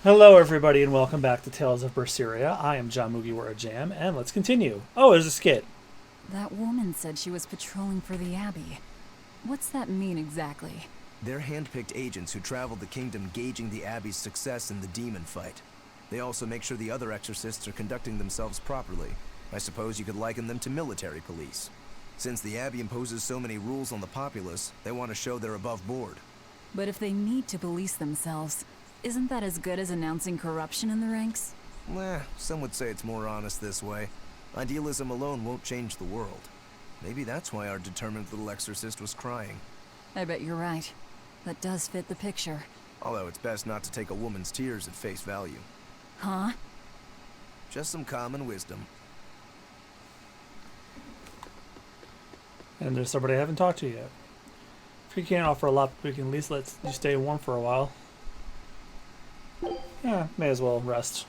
Hello, everybody, and welcome back to Tales of Berseria. I am John Mugiwara Jam, and let's continue. Oh, there's a skit. That woman said she was patrolling for the Abbey. What's that mean exactly? They're hand-picked agents who travel the kingdom gauging the Abbey's success in the demon fight. They also make sure the other exorcists are conducting themselves properly. I suppose you could liken them to military police. Since the Abbey imposes so many rules on the populace, they want to show they're above board. But if they need to police themselves, isn't that as good as announcing corruption in the ranks? Some would say it's more honest this way. Idealism alone won't change the world. Maybe that's why our determined little exorcist was crying. I bet you're right. That does fit the picture. Although it's best not to take a woman's tears at face value. Huh? Just some common wisdom. And there's somebody I haven't talked to yet. If we can't offer a lot, we can at least let you stay warm for a while. Yeah, may as well rest.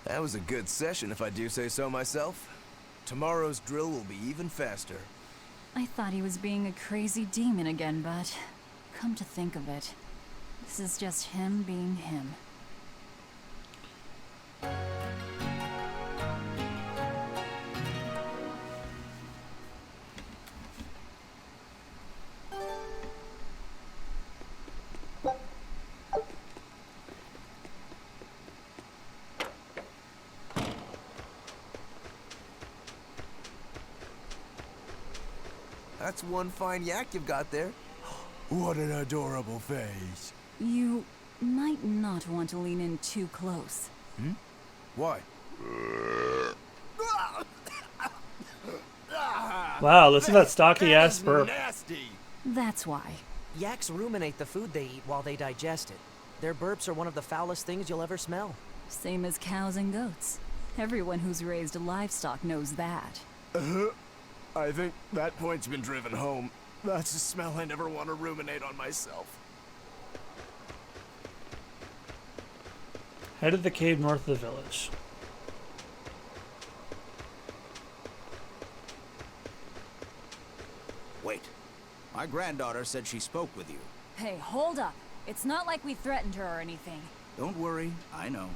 That was a good session, if I do say so myself. Tomorrow's drill will be even faster. I thought he was being a crazy demon again, but come to think of it, this is just him being him. That's one fine yak you've got there. What an adorable face. You might not want to lean in too close. Why? Wow, listen to that stocky-ass burp. Nasty. That's why. Yaks ruminate the food they eat while they digest it. Their burps are one of the foulest things you'll ever smell. Same as cows and goats. Everyone who's raised livestock knows that. I think that point's been driven home. That's a smell I never want to ruminate on myself. Head of the cave north of the village. Wait. My granddaughter said she spoke with you. Hey, hold up. It's not like we threatened her or anything. Don't worry, I know.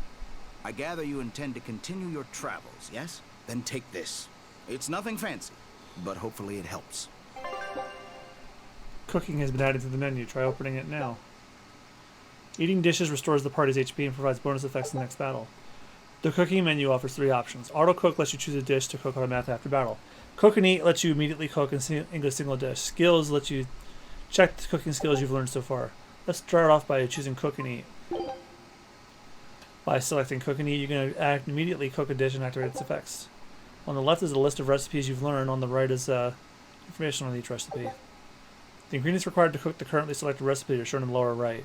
I gather you intend to continue your travels, yes? Then take this. It's nothing fancy, but hopefully it helps. Cooking has been added to the menu. Try opening it now. Eating dishes restores the party's HP and provides bonus effects in the next battle. The cooking menu offers 3 options. Auto cook lets you choose a dish to cook automatically after battle. Cook and eat lets you immediately cook in a single dish. Skills lets you check the cooking skills you've learned so far. Let's start off by choosing cook and eat. By selecting cook and eat, you can immediately cook a dish and activate its effects. On the left is a list of recipes you've learned. On the right is information on each recipe. The ingredients required to cook the currently selected recipe are shown in the lower right.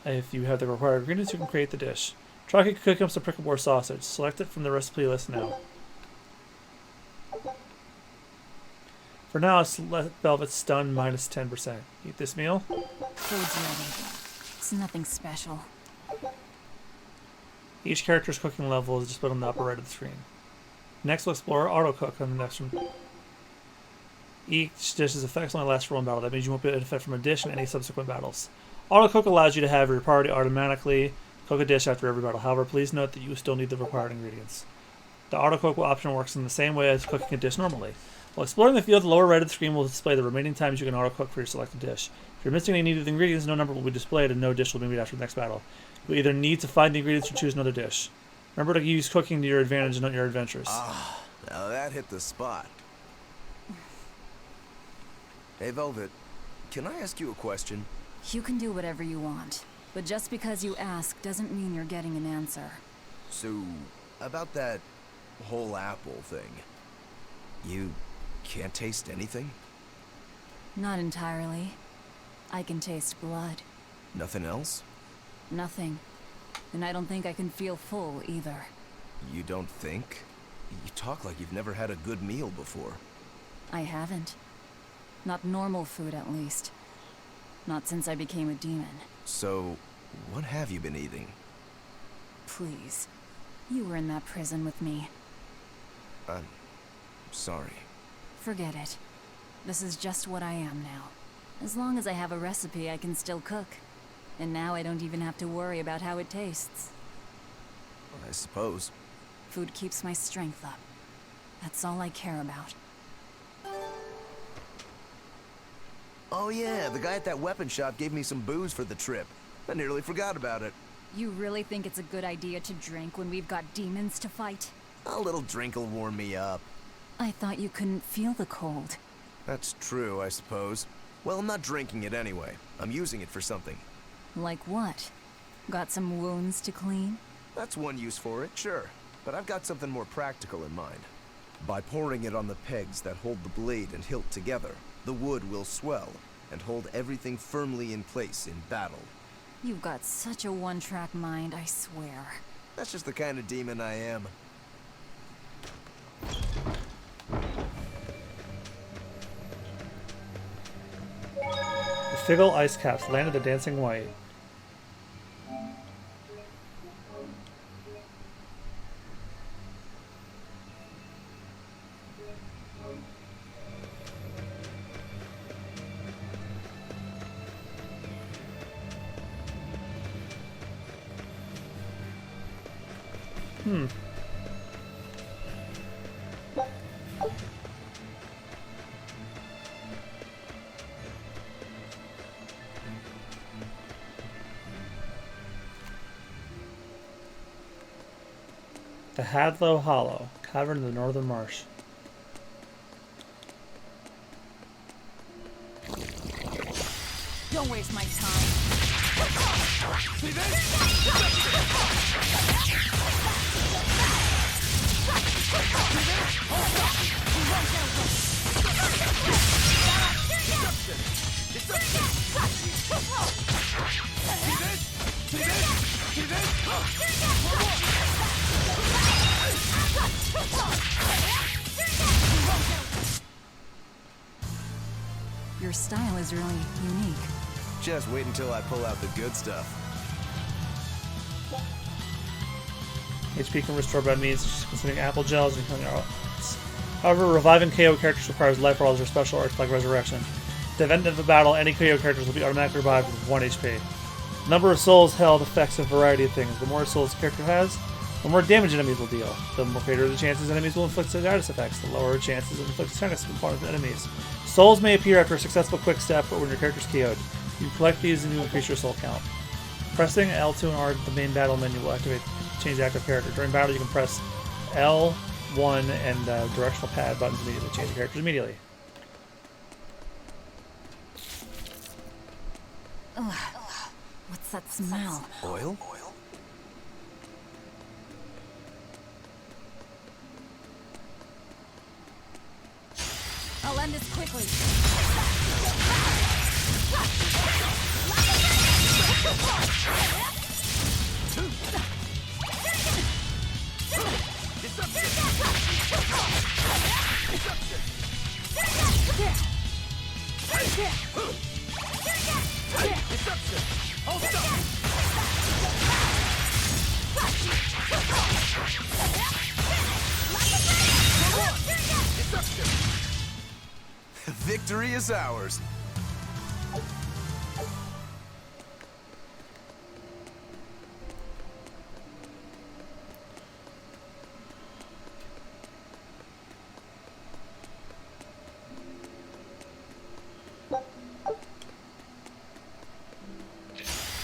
If you have the required ingredients, you can create the dish. Try cooking up some prickle-boar sausage. Select it from the recipe list now. For now, it's Velvet Stun minus 10%. Eat this meal. Food's ready. It's nothing special. Each character's cooking level is displayed on the upper right of the screen. Next, we'll explore auto cook on the next one. Each dish's effects only last for one battle. That means you won't be able to effect from a dish in any subsequent battles. Auto cook allows you to have your party automatically cook a dish after every battle. However, please note that you still need the required ingredients. The auto cook option works in the same way as cooking a dish normally. While exploring the field, the lower right of the screen will display the remaining times you can auto cook for your selected dish. If you're missing any needed ingredients, no number will be displayed and no dish will be made after the next battle. You'll either need to find the ingredients or choose another dish. Remember to use cooking to your advantage and not your adventures. Now that hit the spot. Hey, Velvet, can I ask you a question? You can do whatever you want, but just because you ask doesn't mean you're getting an answer. So, about that whole apple thing, you can't taste anything? Not entirely. I can taste blood. Nothing else? Nothing. And I don't think I can feel full either. You don't think? You talk like you've never had a good meal before. I haven't. Not normal food, at least. Not since I became a demon. So, what have you been eating? Please. You were in that prison with me. sorry. Forget it. This is just what I am now. As long as I have a recipe, I can still cook. And now I don't even have to worry about how it tastes. I suppose. Food keeps my strength up. That's all I care about. Oh yeah, the guy at that weapon shop gave me some booze for the trip. I nearly forgot about it. You really think it's a good idea to drink when we've got demons to fight? A little drink'll warm me up. I thought you couldn't feel the cold. That's true, I suppose. Well, I'm not drinking it anyway. I'm using it for something. Like what? Got some wounds to clean? That's one use for it, sure. But I've got something more practical in mind. By pouring it on the pegs that hold the blade and hilt together, the wood will swell and hold everything firmly in place in battle. You've got such a one-track mind, I swear. That's just the kind of demon I am. The Figgle ice caps land of the dancing white. The Hadlow Hollow, cavern in the northern marsh. Don't waste my time. See this? Your style is really unique. Just wait until I pull out the good stuff. HP can restore by means such as consuming apple gels and killing arrows. However, reviving KO characters requires life rolls or special arts like Resurrection. At the end of a battle, any KO characters will be automatically revived with 1 HP. Number of souls held affects a variety of things. The more souls a character has, the more damage enemies will deal. The more greater the chances enemies will inflict status effects, the lower chances it inflicts status components of enemies. Souls may appear after a successful quick step or when your character is KO'd. You collect these and you increase your soul count. Pressing L2 and R at the main battle menu will activate change the active character. During battle, you can press L1 and directional pad buttons immediately to change the characters immediately. Ugh. What's that smell? Oil? I'll end this quickly. Victory is ours.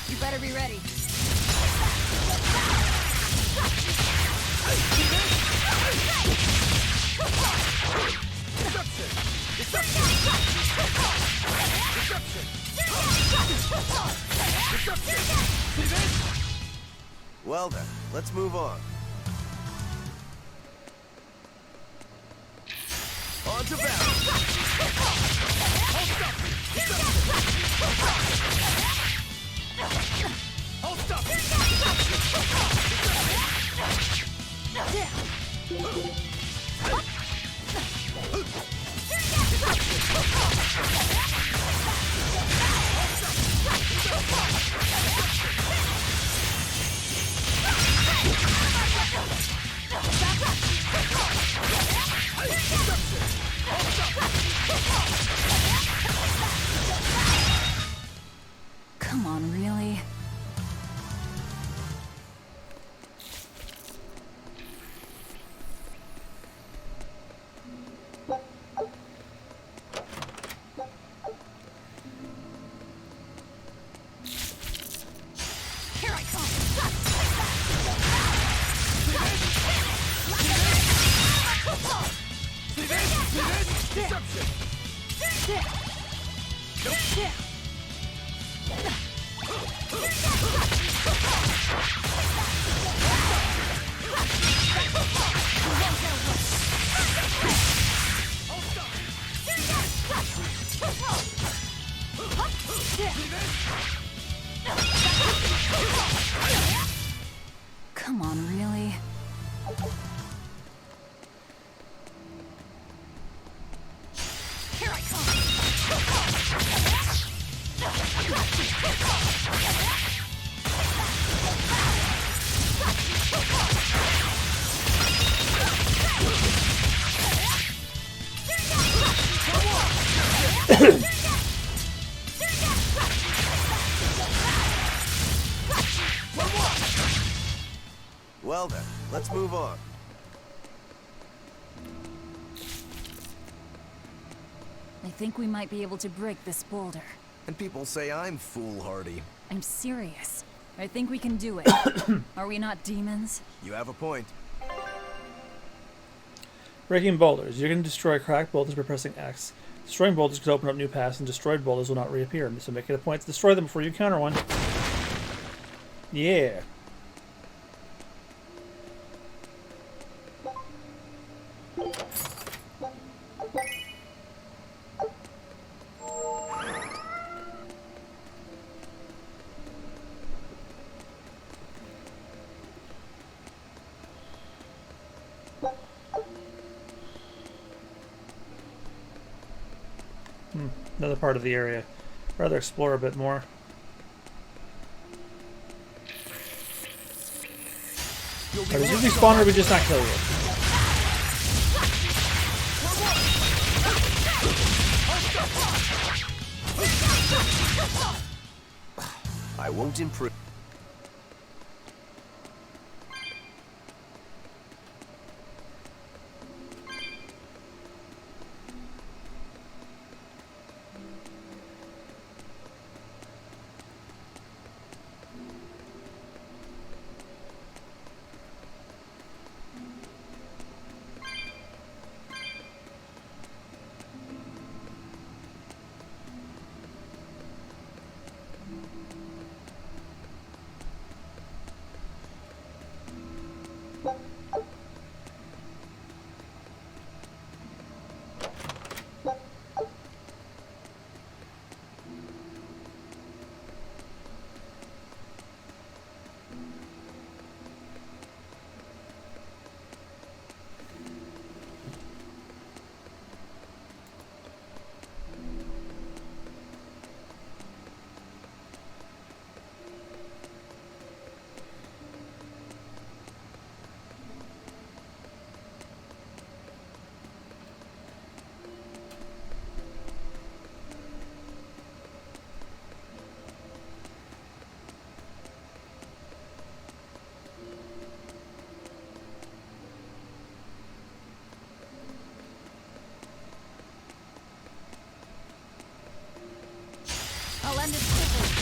You better be ready. Well then, let's move on. On to battle! Come on, really? Here I come! Well then, let's move on. I think we might be able to break this boulder. And people say I'm foolhardy. I'm serious. I think we can do it. Are we not demons? You have a point. Breaking boulders. You can destroy cracked boulders by pressing X. Destroying boulders could open up new paths, and destroyed boulders will not reappear. So make it a point to destroy them before you encounter one. Yeah. Another part of the area. I'd rather explore a bit more. Are these usually spawn or we just not kill you? I won't improve. I'll end it quickly.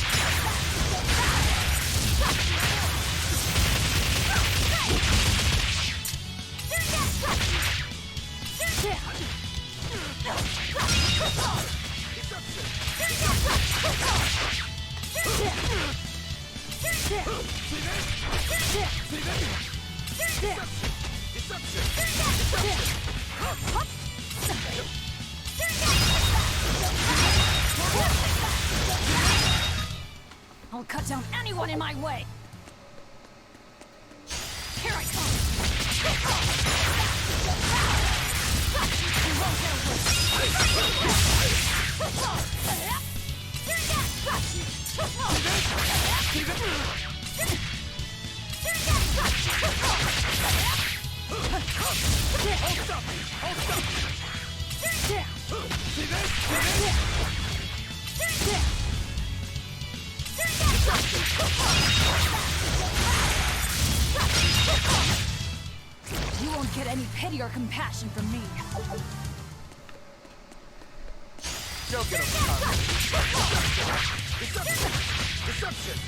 I'll cut down anyone in my way. Here I come. You won't get You won't get any pity or compassion from me. Don't get him. Deception!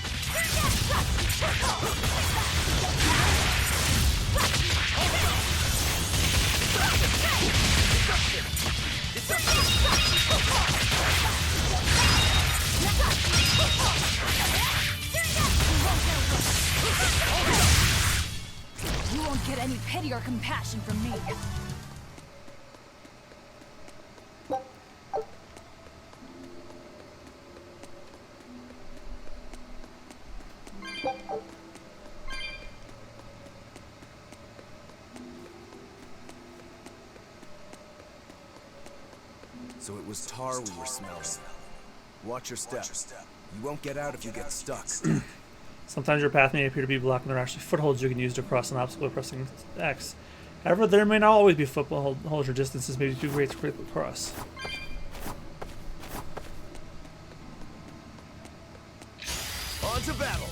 Deception! any pity or compassion from me. So it was tar we were smelling. Watch your step. You won't get out if you get stuck. Sometimes your path may appear to be blocked, and there are actually footholds you can use to cross an obstacle by pressing X. However, there may not always be footholds or distances may be too great to quickly cross. On to battle!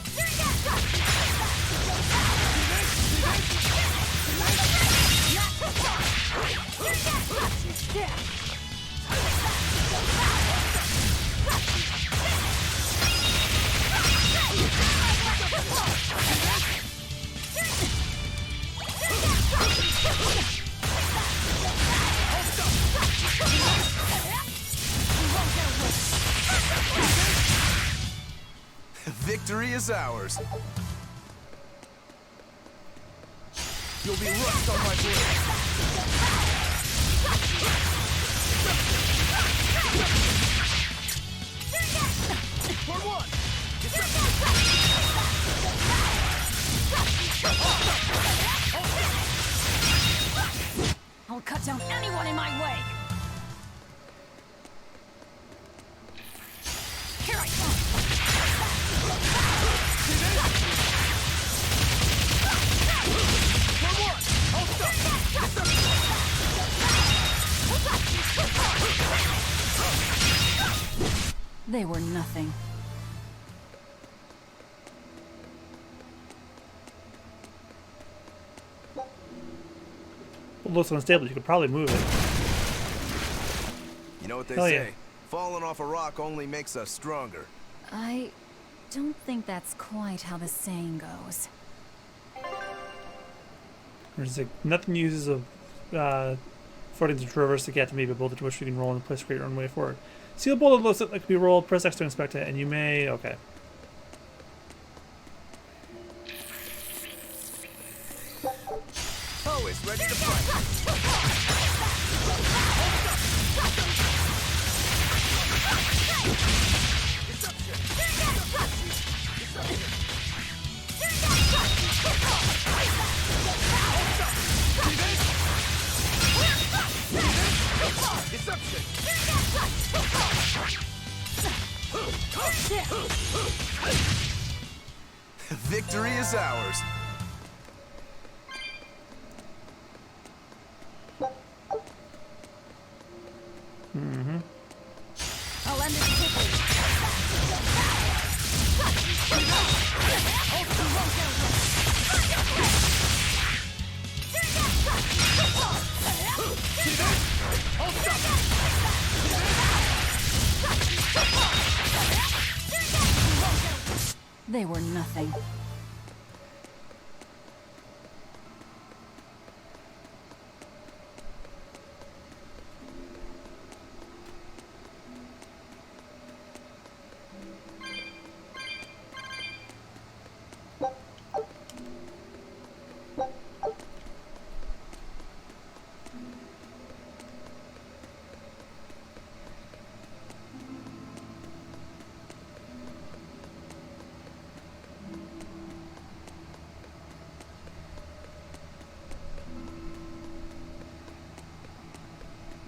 Victory is ours. You'll be rust on my blade. For one. I'll cut down anyone in my way. Here I come. They were nothing. It looks unstable. You could probably move it. You know what they Hell say? yeah. Falling off a rock only makes us stronger. I don't think that's quite how the saying goes. There's like nothing uses a footing to traverse the gap to maybe a boulder to which you can roll and place create your own way forward. See the boulder looks like it could be rolled. Press X to inspect it, and you may. Okay. Always ready to fight. Victory is ours. I'll end this quickly. They were nothing.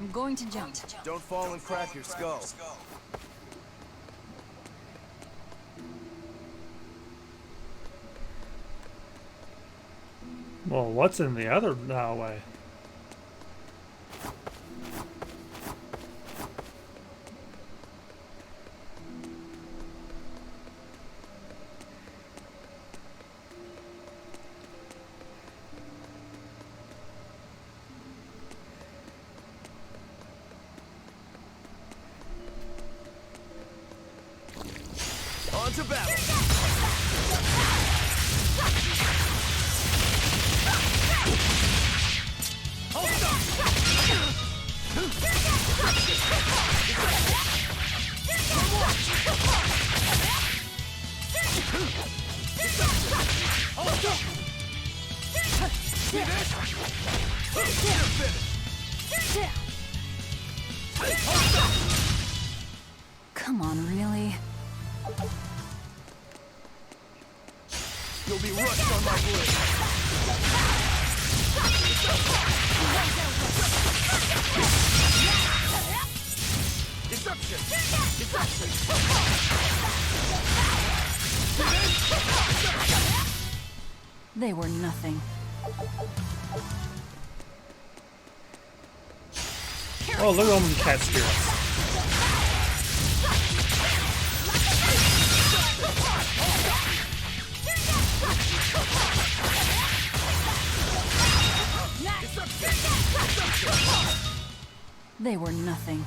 I'm going to jump. Don't fall and crack your skull. Well, what's in the other way? On to battle. will be rushed on my blade. Deception! Deception! They were nothing. Oh, look at all them cat spirits. They were nothing.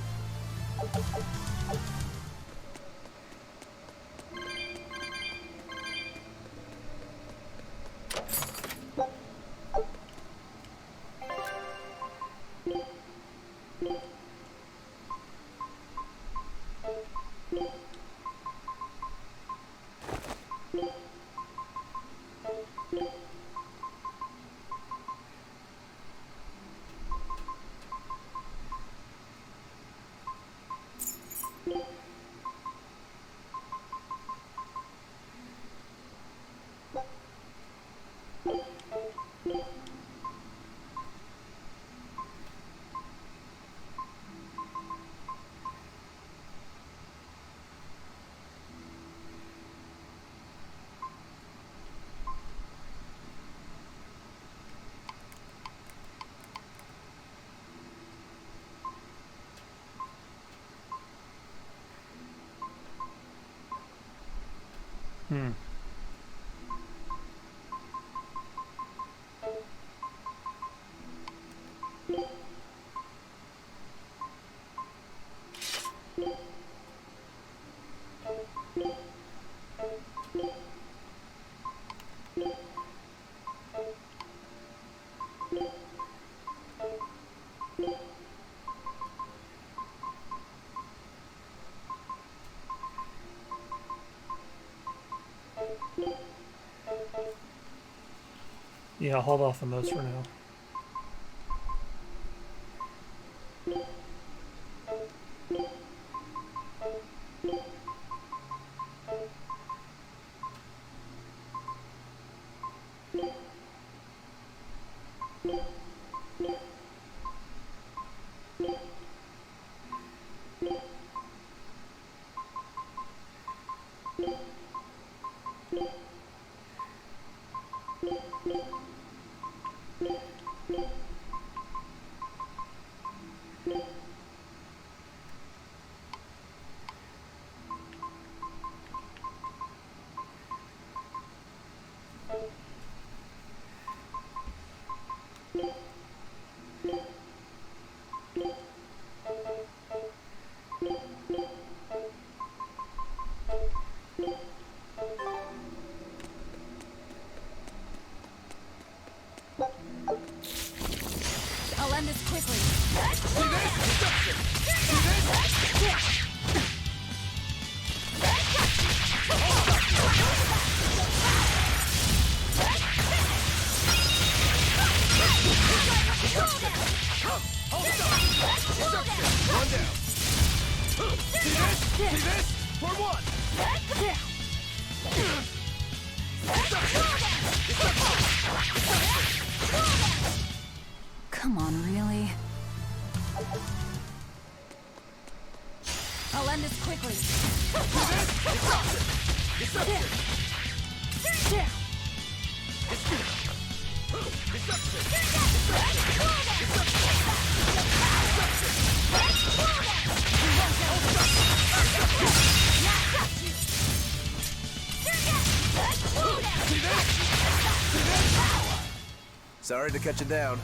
Yeah, I'll hold off on those for now. I'll end this quickly. One down. See this? See this? For one. Come on, really? I'll end this quickly. Sorry to cut you down.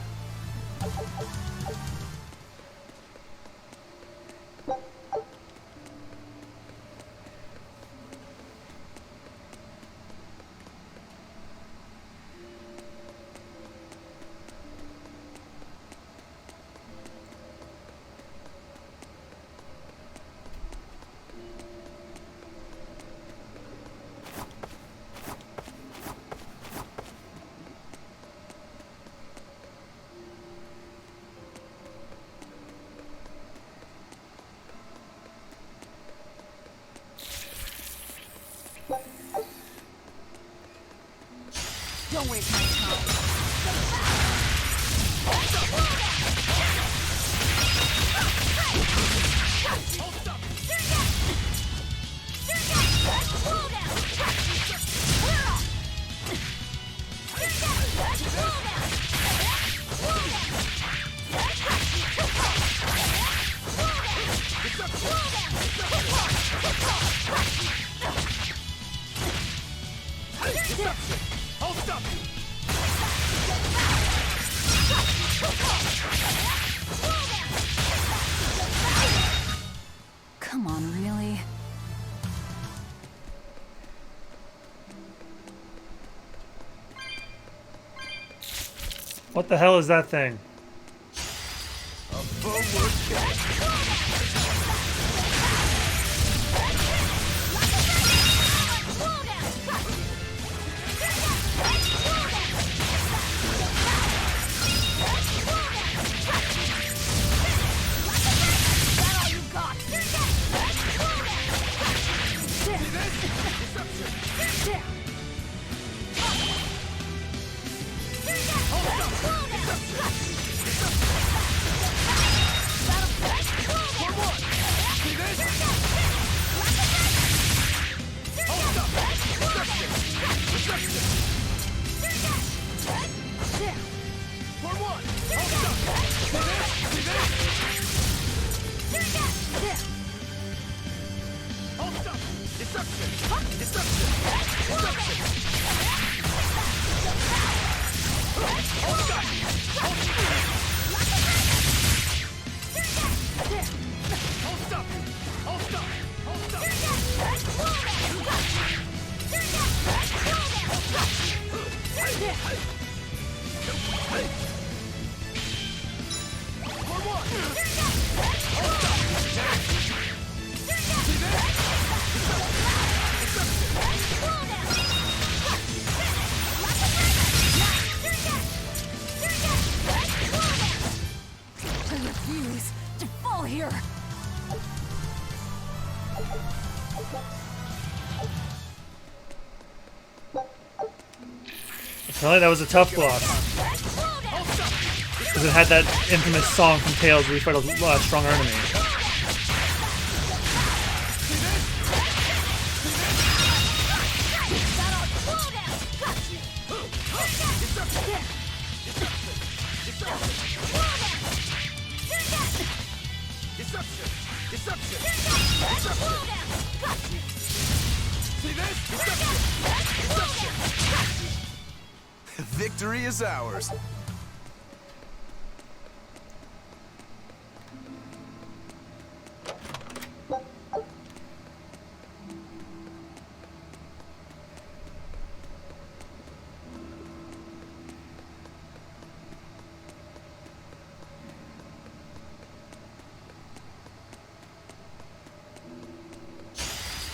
Don't waste my time. Come on, really? What the hell is that thing? I refuse to fall here. Apparently that was a tough boss. Because it had that infamous song from Tales where you fight a stronger enemy. Victory is ours.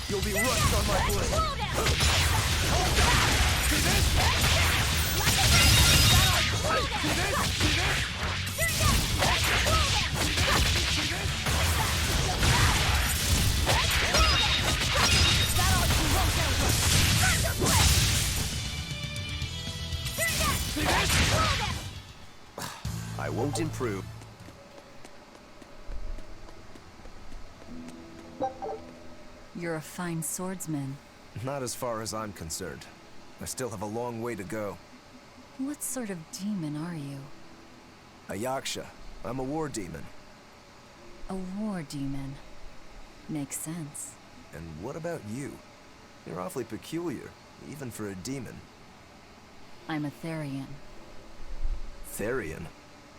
You'll be rushed on my blade. I won't improve. You're a fine swordsman. Not as far as I'm concerned. I still have a long way to go. What sort of demon are you? A Yaksha. I'm a war demon. A war demon. Makes sense. And what about you? You're awfully peculiar, even for a demon. I'm a Therian. Therian?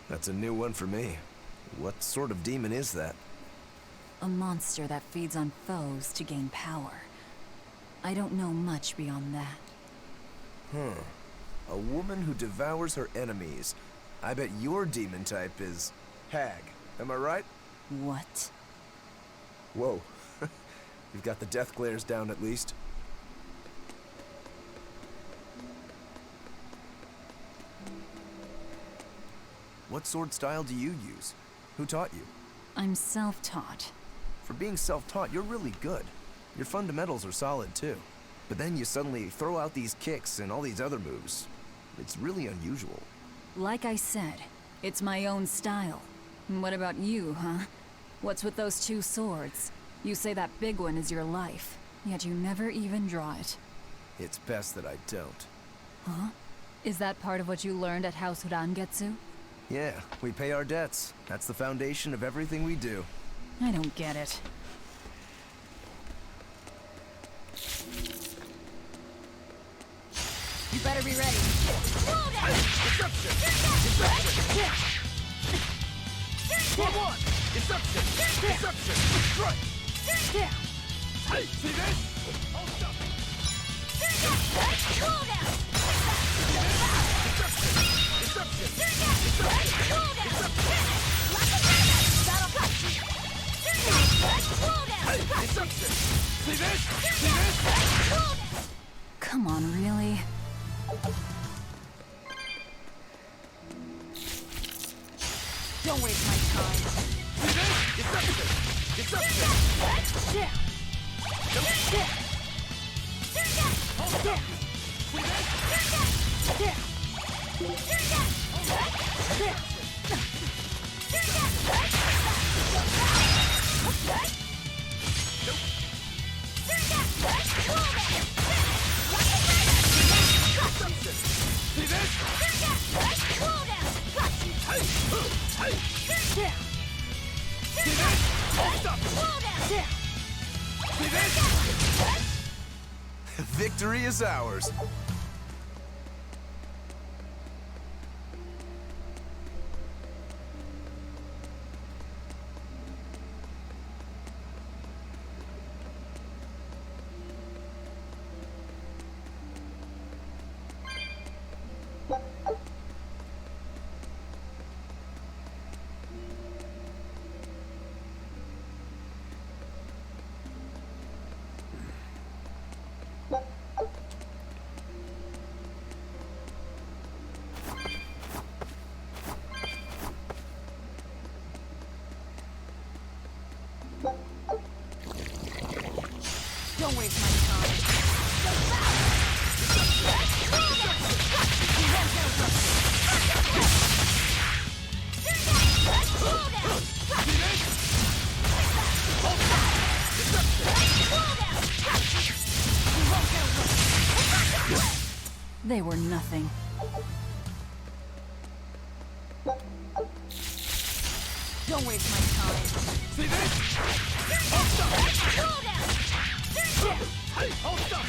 That's a new one for me. What sort of demon is that? A monster that feeds on foes to gain power. I don't know much beyond that. Huh. A woman who devours her enemies. I bet your demon type is hag. Am I right? What? Whoa. You've got the death glares down at least. What sword style do you use? Who taught you? I'm self-taught. For being self-taught, you're really good. Your fundamentals are solid too. But then you suddenly throw out these kicks and all these other moves. It's really unusual. Like I said, it's my own style. And what about you, huh? What's with those two swords? You say that big one is your life, yet you never even draw it. It's best that I don't. Huh? Is that part of what you learned at House Rangetsu? Yeah, we pay our debts. That's the foundation of everything we do. I don't get it. You better be ready. Deception! Deception! One! Deception! Deception! Strike! Hey, see this? Hold up! Deception! Hey, deception! See this? See this? Come on, really? Don't waste my time. See this? Deception! Deception! Hold up! See this? See this? Hey! Hey! See this? Hold up! See this? Victory is ours. Don't waste my time. They were nothing. Don't waste my time. See this? Hold up! Hey, hold up!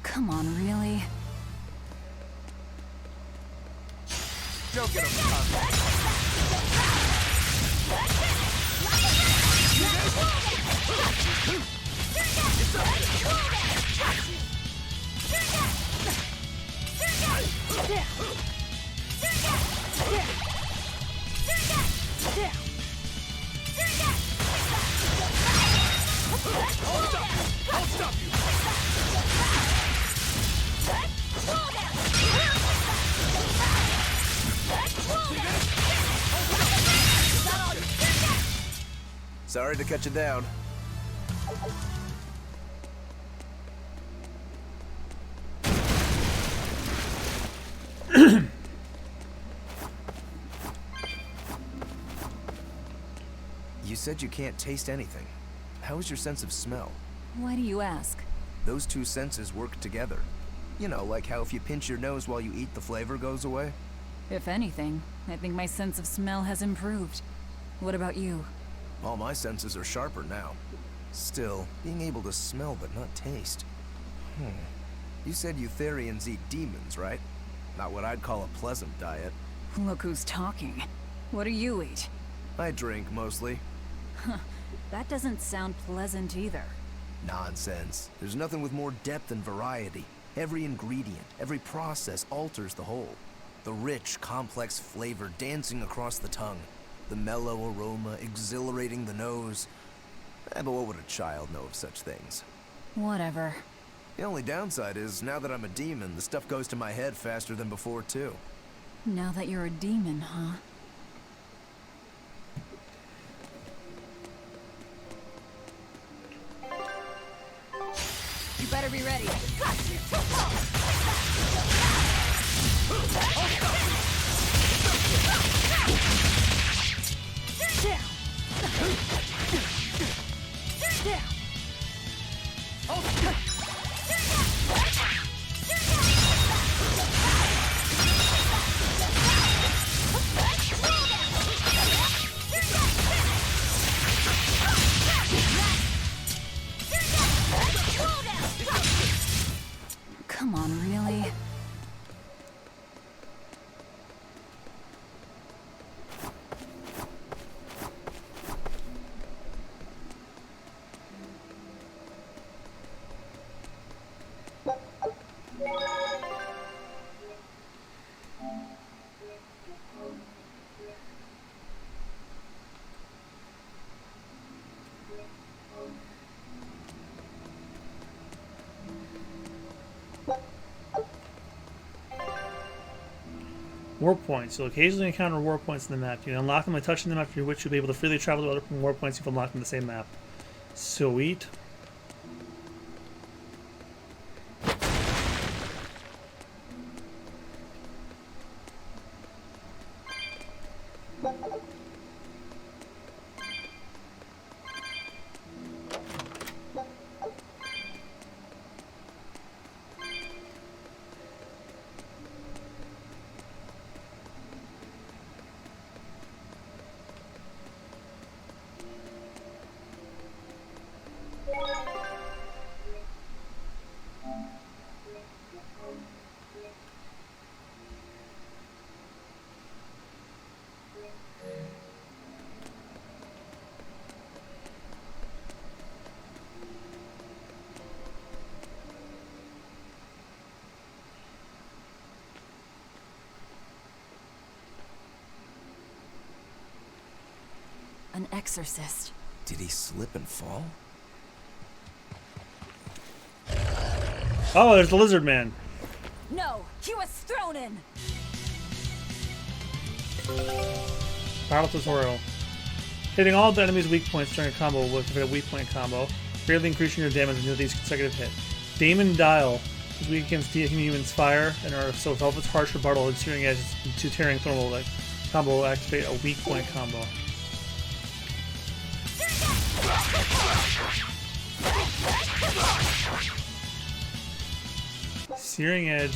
Come on, really? Don't get him caught. I'll stop you! Sorry to cut you down. You said you can't taste anything. How is your sense of smell? Why do you ask? Those two senses work together. You know, like how if you pinch your nose while you eat, the flavor goes away? If anything, I think my sense of smell has improved. What about you? All my senses are sharper now. Still, being able to smell but not taste. You said Eutherians eat demons, right? Not what I'd call a pleasant diet. Look who's talking. What do you eat? I drink, mostly. That doesn't sound pleasant either. Nonsense. There's nothing with more depth and variety. Every ingredient, every process alters the whole. The rich, complex flavor dancing across the tongue. The mellow aroma exhilarating the nose. But what would a child know of such things? Whatever. The only downside is, now that I'm a demon, the stuff goes to my head faster than before, too. Now that you're a demon, huh? You better be ready. Come on, really? Warp points. You'll occasionally encounter warp points in the map. You can unlock them by touching them, after which you'll be able to freely travel to other warp points you've unlocked in the same map. Sweet. An exorcist. Did he slip and fall? Oh, there's the lizard man. No, he was thrown in. Battle tutorial. Hitting all the enemy's weak points during a combo will activate a weak point combo, greatly increasing your damage until these consecutive hit. Damon Dial is weak against Dehuman's fire, and are so Velvet's harsh rebuttal and Searing Edge to Tearing Thorn will combo will activate a weak point combo. Searing Edge.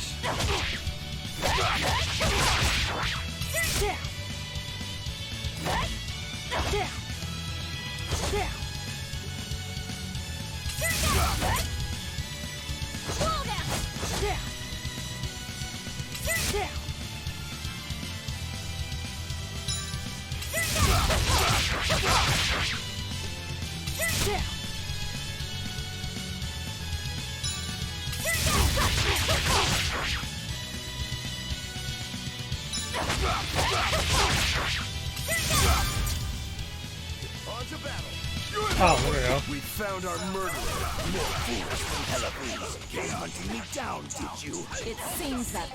Oh, there we go. We found our murderer. More foolish than Hellaphoes. Came hunting me down, did you? It seems that...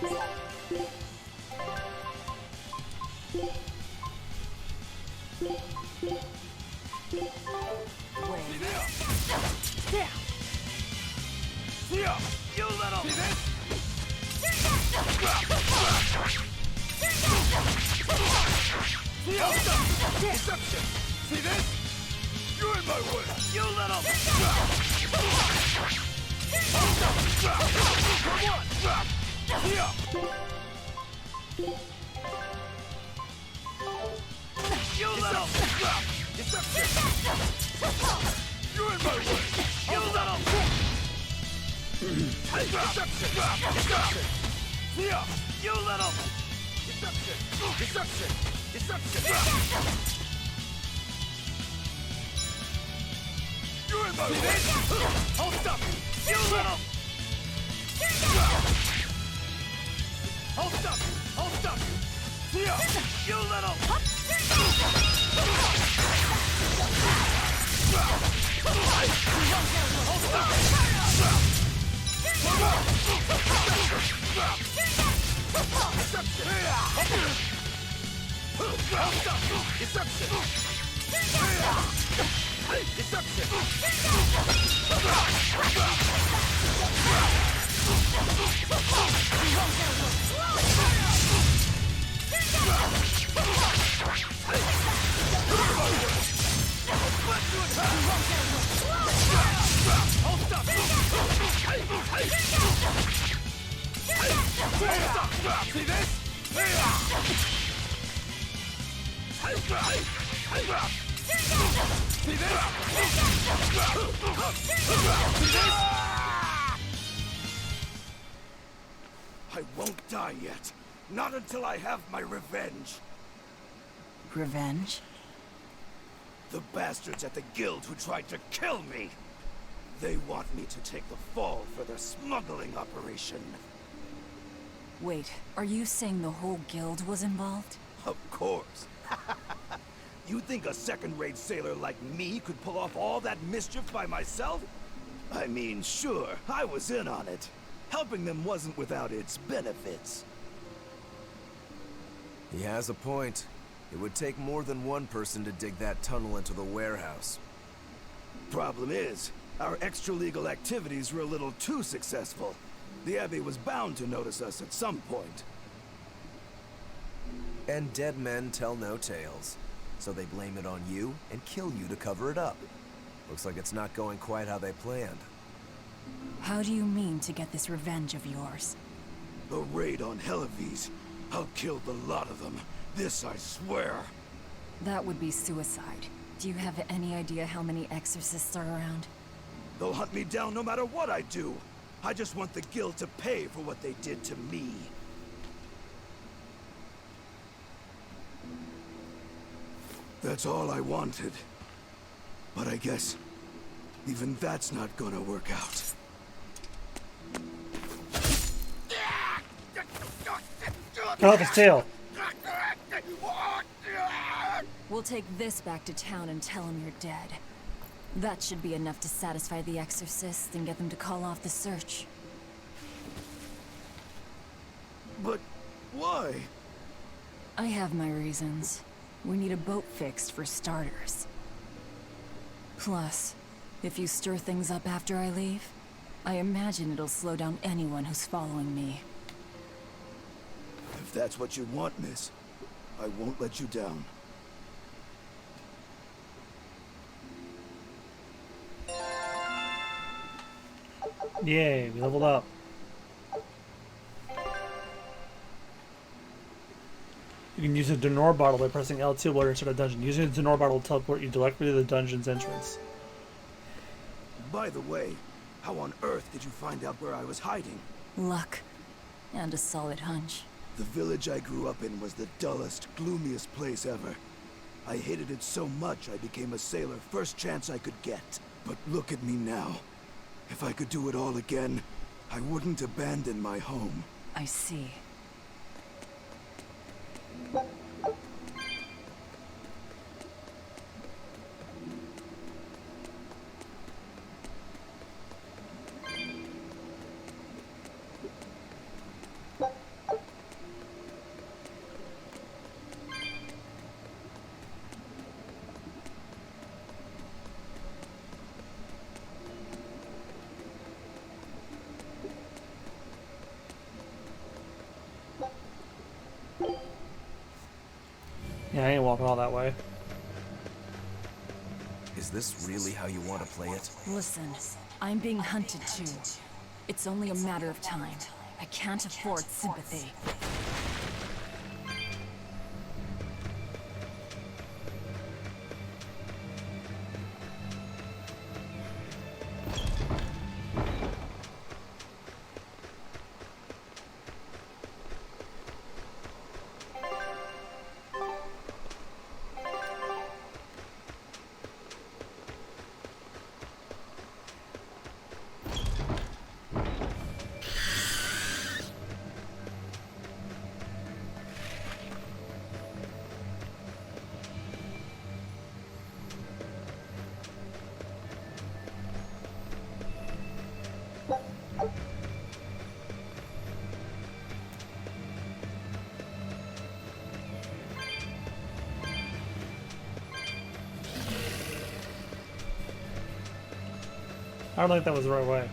You little... Deception! See this? You're in my way! You little... You little... Deception! You're in my way! You little... Deception! Deception! You little... Deception! Deception! Deception! You're in my way! I'll stop you! You little... I'll stop you! I'll stop you! You little... I'll stop you! Deception! See this? See this? I won't die yet. Not until I have my revenge. Revenge? The bastards at the guild who tried to kill me. They want me to take the fall for their smuggling operation. Wait, are you saying the whole guild was involved? Of course. You think a second-rate sailor like me could pull off all that mischief by myself? I mean, sure, I was in on it. Helping them wasn't without its benefits. He has a point. It would take more than one person to dig that tunnel into the warehouse. Problem is, our extra-legal activities were a little too successful. The Abbey was bound to notice us at some point. And dead men tell no tales. So they blame it on you and kill you to cover it up. Looks like it's not going quite how they planned. How do you mean to get this revenge of yours? A raid on Helives. I'll kill the lot of them. This I swear. That would be suicide. Do you have any idea how many exorcists are around? They'll hunt me down no matter what I do. I just want the guild to pay for what they did to me. That's all I wanted. But I guess even that's not gonna work out. Cut off his tail. We'll take this back to town and tell him you're dead. That should be enough to satisfy the exorcists and get them to call off the search. But why? I have my reasons. We need a boat fixed for starters. Plus, if you stir things up after I leave, I imagine it'll slow down anyone who's following me. If that's what you want, miss, I won't let you down. Yay, we leveled up. You can use a Denor bottle by pressing L2 while you're inside a dungeon. Using the Denor bottle will teleport you directly to the dungeon's entrance. By the way, how on earth did you find out where I was hiding? Luck. And a solid hunch. The village I grew up in was the dullest, gloomiest place ever. I hated it so much I became a sailor first chance I could get. But look at me now. If I could do it all again, I wouldn't abandon my home. I see. Yeah, I ain't walking all that way. Is this really how you want to play it? Listen, I'm being hunted too. It's only a matter of time. I can't afford sympathy. I don't think that was the right way.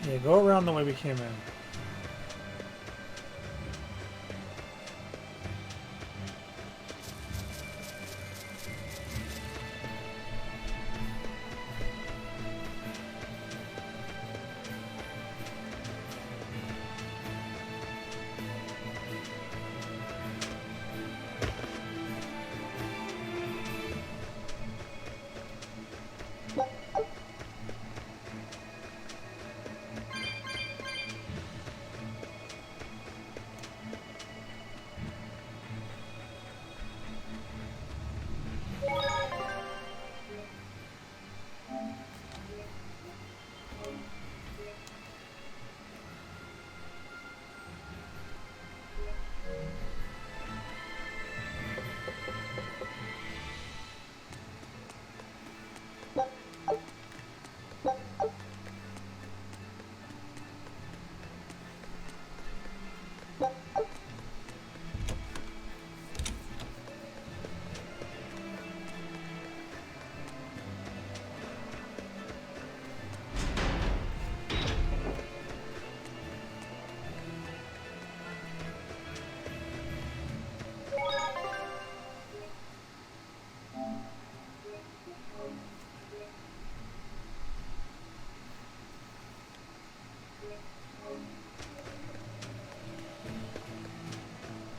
Yeah, go around the way we came in.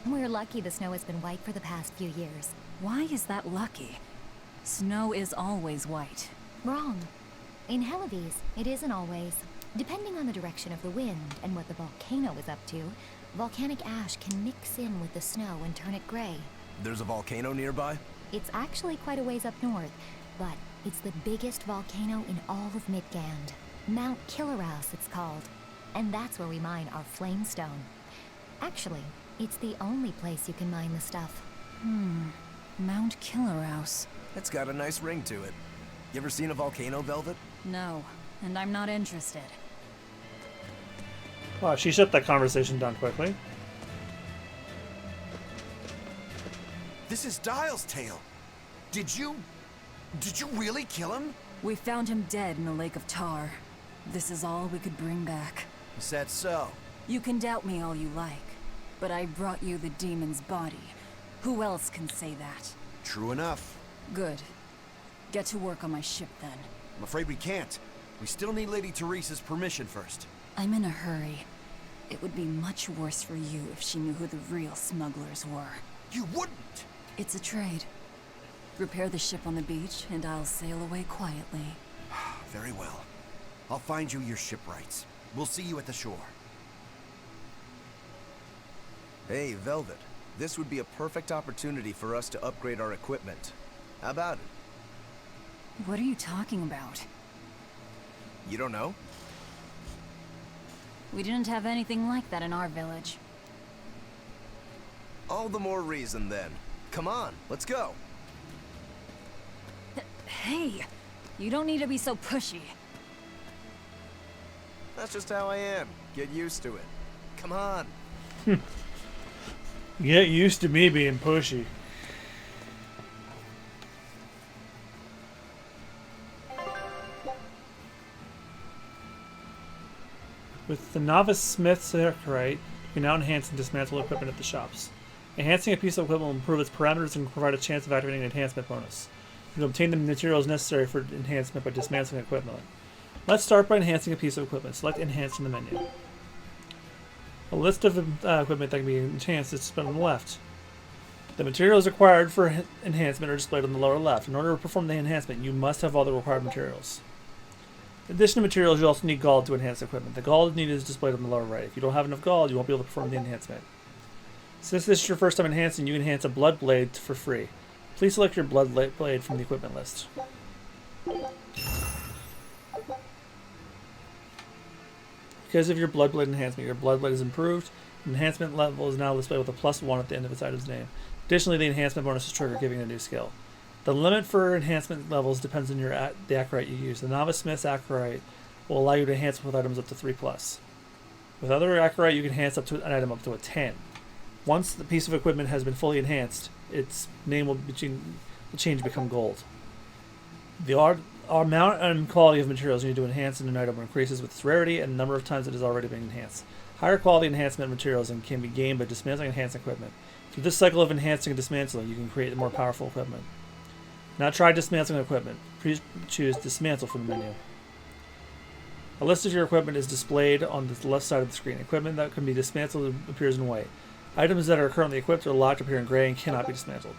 We're lucky the snow has been white for the past few years. Why is that lucky? Snow is always white. Wrong. In Helives, it isn't always. Depending on the direction of the wind and what the volcano is up to, volcanic ash can mix in with the snow and turn it gray. There's a volcano nearby? It's actually quite a ways up north, but it's the biggest volcano in all of Midgand. Mount Killerhouse, it's called. And that's where we mine our flamestone. Actually, it's the only place you can mine the stuff. Mount Killerhouse. It's got a nice ring to it. You ever seen a volcano, Velvet? No, and I'm not interested. Wow, she shut that conversation down quickly. This is Dial's tale. Did you really kill him? We found him dead in a lake of tar. This is all we could bring back. Is that so? You can doubt me all you like, but I brought you the demon's body. Who else can say that? True enough. Good. Get to work on my ship then. I'm afraid we can't. We still need Lady Teresa's permission first. I'm in a hurry. It would be much worse for you if she knew who the real smugglers were. You wouldn't! It's a trade. Repair the ship on the beach, and I'll sail away quietly. Very well. I'll find you your shipwrights. We'll see you at the shore. Hey, Velvet. This would be a perfect opportunity for us to upgrade our equipment. How about it? What are you talking about? You don't know? We didn't have anything like that in our village. All the more reason, then. Come on, let's go. Hey! You don't need to be so pushy. That's just how I am. Get used to it. Come on. Get used to me being pushy. With the Novice Smith's Archrite, you can now enhance and dismantle equipment at the shops. Enhancing a piece of equipment will improve its parameters and provide a chance of activating an enhancement bonus. You can obtain the materials necessary for enhancement by dismantling equipment. Let's start by enhancing a piece of equipment. Select Enhance in the menu. A list of equipment that can be enhanced is displayed on the left. The materials required for enhancement are displayed on the lower left. In order to perform the enhancement, you must have all the required materials. In addition to materials, you also need gold to enhance equipment. The gold needed is displayed on the lower right. If you don't have enough gold, you won't be able to perform the enhancement. Since this is your first time enhancing, you can enhance a blood blade for free. Please select your blood blade from the equipment list. Because of your blood blade enhancement, your blood blade is improved. The enhancement level is now displayed with a +1 at the end of its item's name. Additionally, the enhancement bonus is triggered, giving a new skill. The limit for enhancement levels depends on the Acrite you use. The Novice Smith's Acrite will allow you to enhance with items up to 3+. With other Acrite, you can enhance up to an item up to a 10. Once the piece of equipment has been fully enhanced, its name will change to become gold. The Our amount and quality of materials you need to enhance in an item increases with its rarity and the number of times it has already been enhanced. Higher quality enhancement materials can be gained by dismantling and enhancing equipment. Through this cycle of enhancing and dismantling, you can create more powerful equipment. Now try dismantling equipment. Please choose Dismantle from the menu. A list of your equipment is displayed on the left side of the screen. Equipment that can be dismantled appears in white. Items that are currently equipped or locked appear in gray and cannot be dismantled.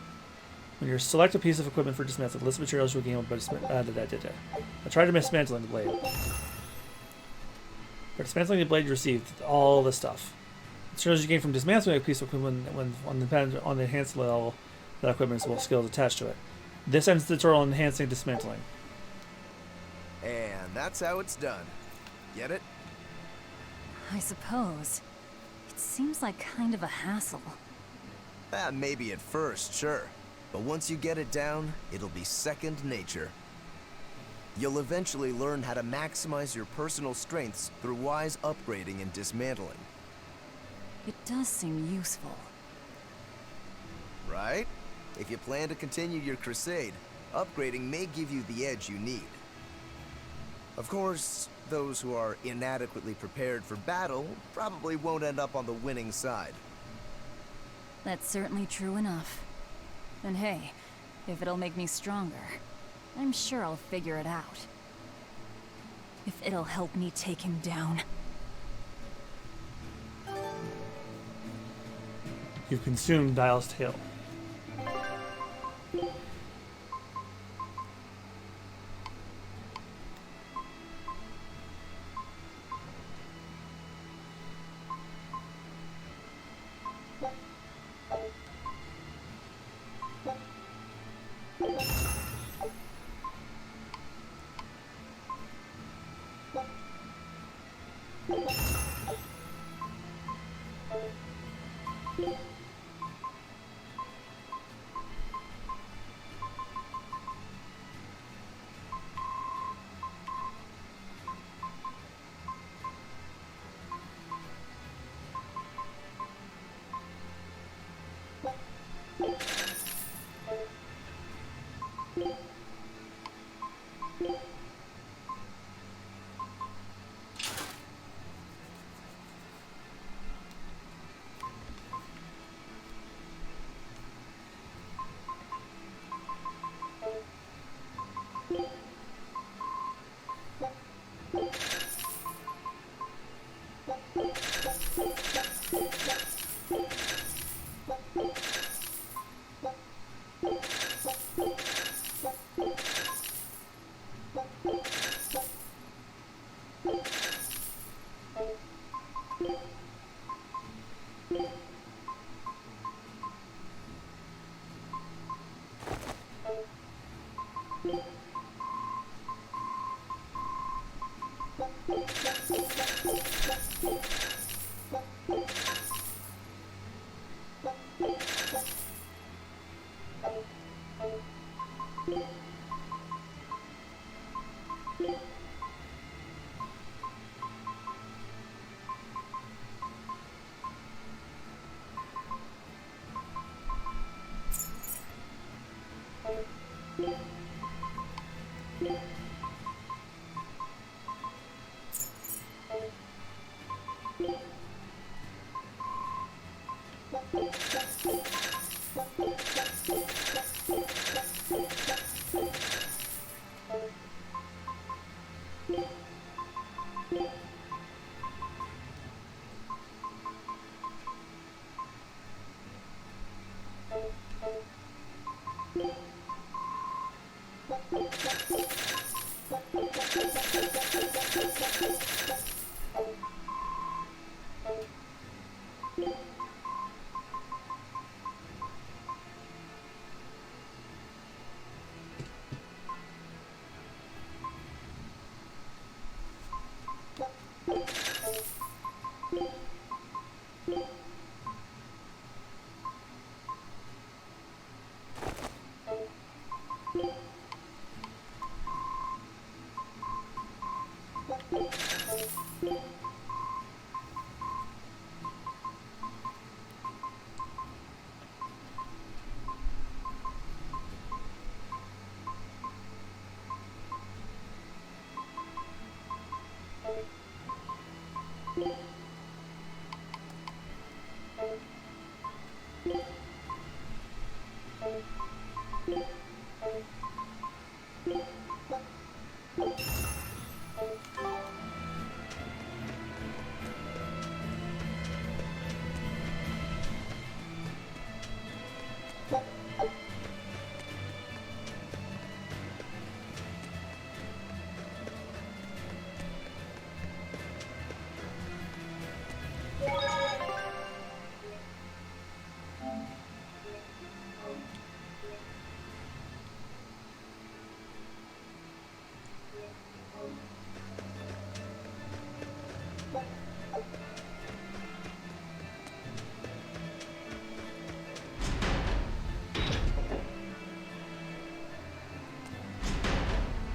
When you select a piece of equipment for dismantle, the list of materials you'll gain by I tried to dismantling the blade. For dismantling the blade, you received all this stuff. Materials you gain from dismantling a piece of equipment when on the enhanced level, that equipment will skills attached to it. This ends the tutorial on enhancing dismantling. And that's how it's done. Get it? I suppose. It seems like kind of a hassle. Maybe at first, sure. But once you get it down, it'll be second nature. You'll eventually learn how to maximize your personal strengths through wise upgrading and dismantling. It does seem useful. Right? If you plan to continue your crusade, upgrading may give you the edge you need. Of course, those who are inadequately prepared for battle probably won't end up on the winning side. That's certainly true enough. And hey, if it'll make me stronger, I'm sure I'll figure it out. If it'll help me take him down. You've consumed Dial's Tail.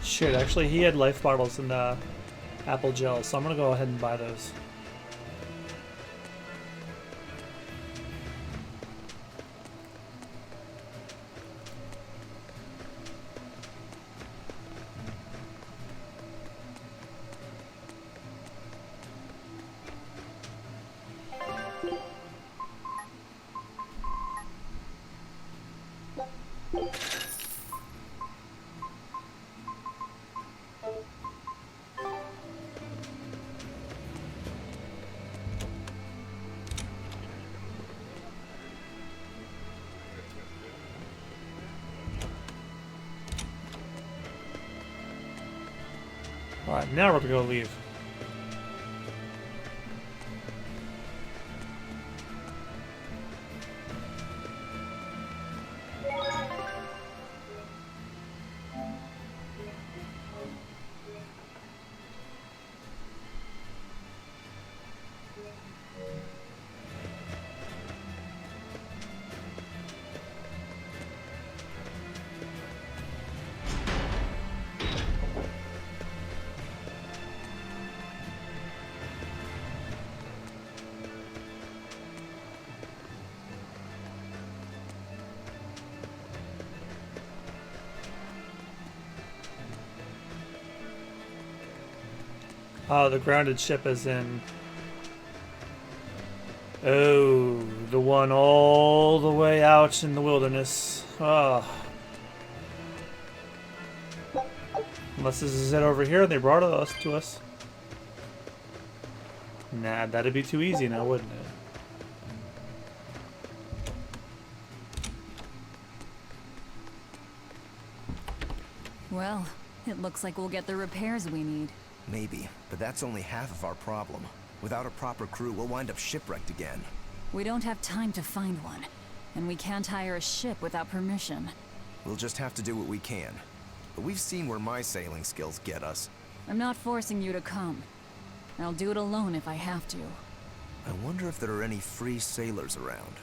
Shit, actually, he had life bottles and apple gel, so I'm gonna go ahead and buy those. Alright, now we're gonna go leave. The grounded ship is in... Oh, the one all the way out in the wilderness. Ah. Unless this is it over here and they brought it to us. Nah, that'd be too easy now, wouldn't it? Well, it looks like we'll get the repairs we need. Maybe, but that's only half of our problem. Without a proper crew, we'll wind up shipwrecked again. We don't have time to find one, and we can't hire a ship without permission. We'll just have to do what we can. But we've seen where my sailing skills get us. I'm not forcing you to come. I'll do it alone if I have to. I wonder if there are any free sailors around.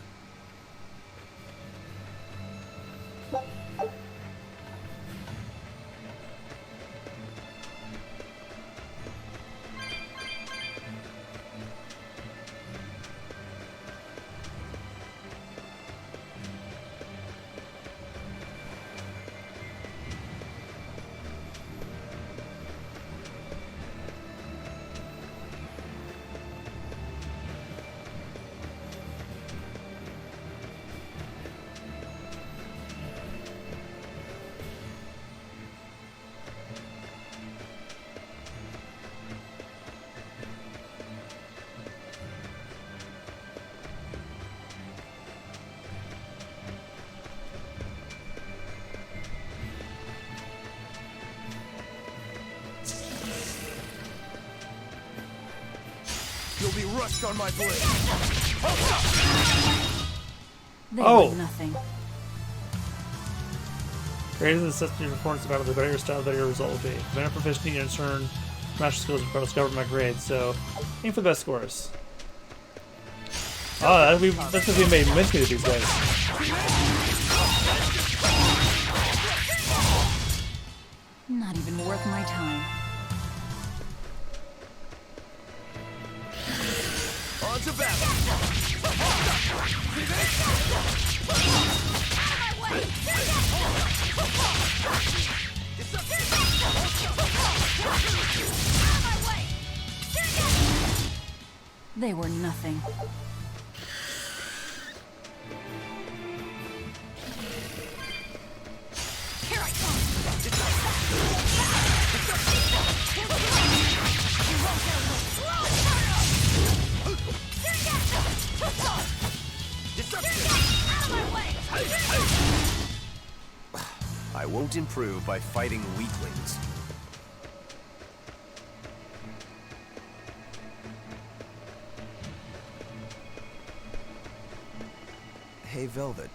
You'll be rust on my blade. They Oh. were nothing. Greater than the system performance about the better your style, the better your result will be. Better proficiency in turn, master skills are discovered my grade, so aim for the best scores. Oh, that's what we made mince meat these days. Not even worth my time. On to battle. They were nothing. Here I I won't improve by fighting weaklings. Hey, Velvet.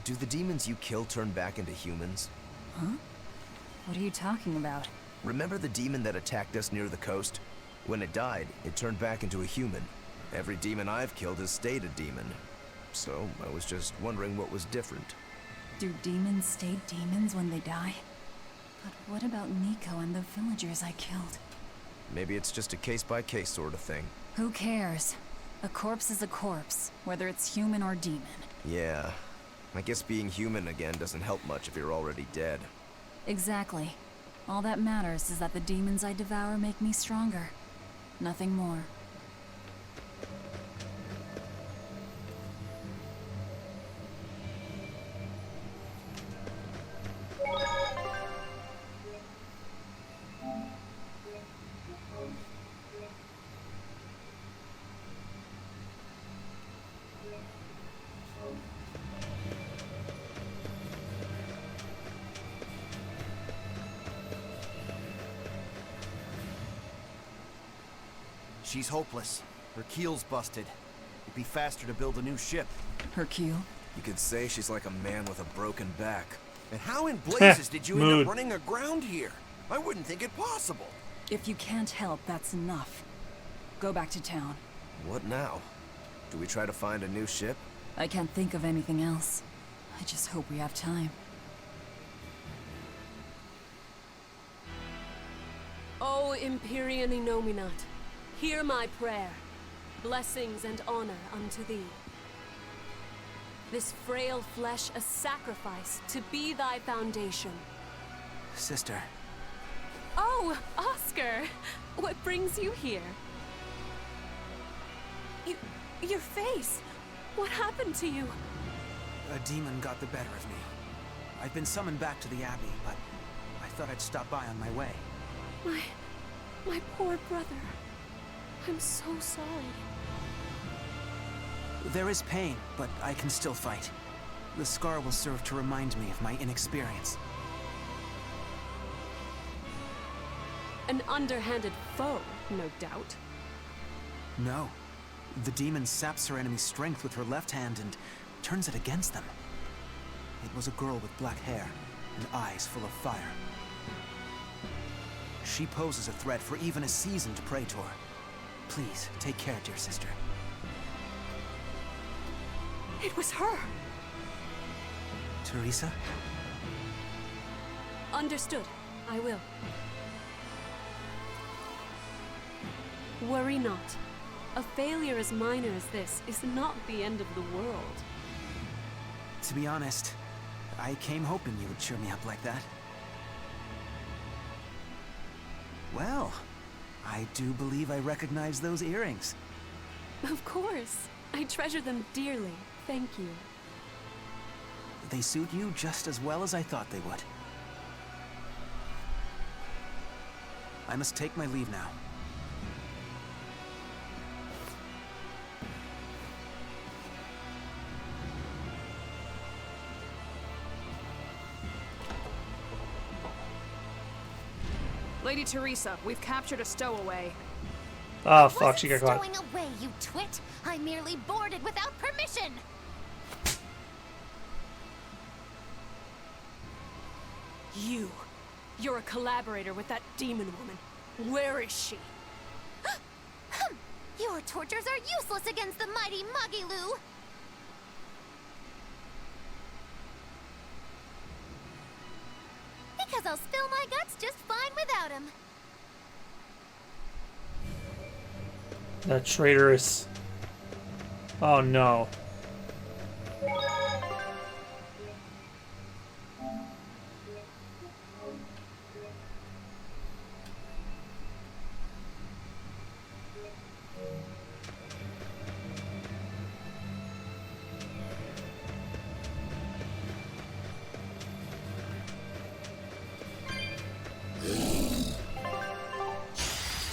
Do the demons you kill turn back into humans? Huh? What are you talking about? Remember the demon that attacked us near the coast? When it died, it turned back into a human. Every demon I've killed has stayed a demon. So, I was just wondering what was different. Do demons stay demons when they die? But what about Nico and the villagers I killed? Maybe it's just a case-by-case sort of thing. Who cares? A corpse is a corpse, whether it's human or demon. Yeah. I guess being human again doesn't help much if you're already dead. Exactly. All that matters is that the demons I devour make me stronger. Nothing more. She's hopeless. Her keel's busted. It'd be faster to build a new ship. Her keel? You could say she's like a man with a broken back. And how in blazes did you end Mood. up running aground here? I wouldn't think it possible. If you can't help, that's enough. Go back to town. What now? Do we try to find a new ship? I can't think of anything else. I just hope we have time. O Empyrean Innominat, hear my prayer. Blessings and honor unto thee. This frail flesh a sacrifice to be thy foundation. Sister, Oh, Oscar! What brings you here? Your face! What happened to you? a demon got the better of me. I've been summoned back to the Abbey, but I thought I'd stop by on my way. My poor brother. I'm so sorry. There is pain, but I can still fight. The scar will serve to remind me of my inexperience. An underhanded foe, no doubt. No. The demon saps her enemy's strength with her left hand and turns it against them. It was a girl with black hair and eyes full of fire. She poses a threat for even a seasoned praetor. Please, take care, dear sister. It was her! Teresa? Understood. I will. Worry not. A failure as minor as this is not the end of the world. To be honest, I came hoping you would cheer me up like that. Well, I do believe I recognize those earrings. Of course. I treasure them dearly. Thank you. They suit you just as well as I thought they would. I must take my leave now. Lady Teresa, we've captured a stowaway. Oh, fuck, she got caught. Stowing away, you twit! I merely boarded without permission! You're a collaborator with that demon woman. Where is she? Your tortures are useless against the mighty Magilu! Because I'll spill my guts just fine without him. That traitorous. Oh no.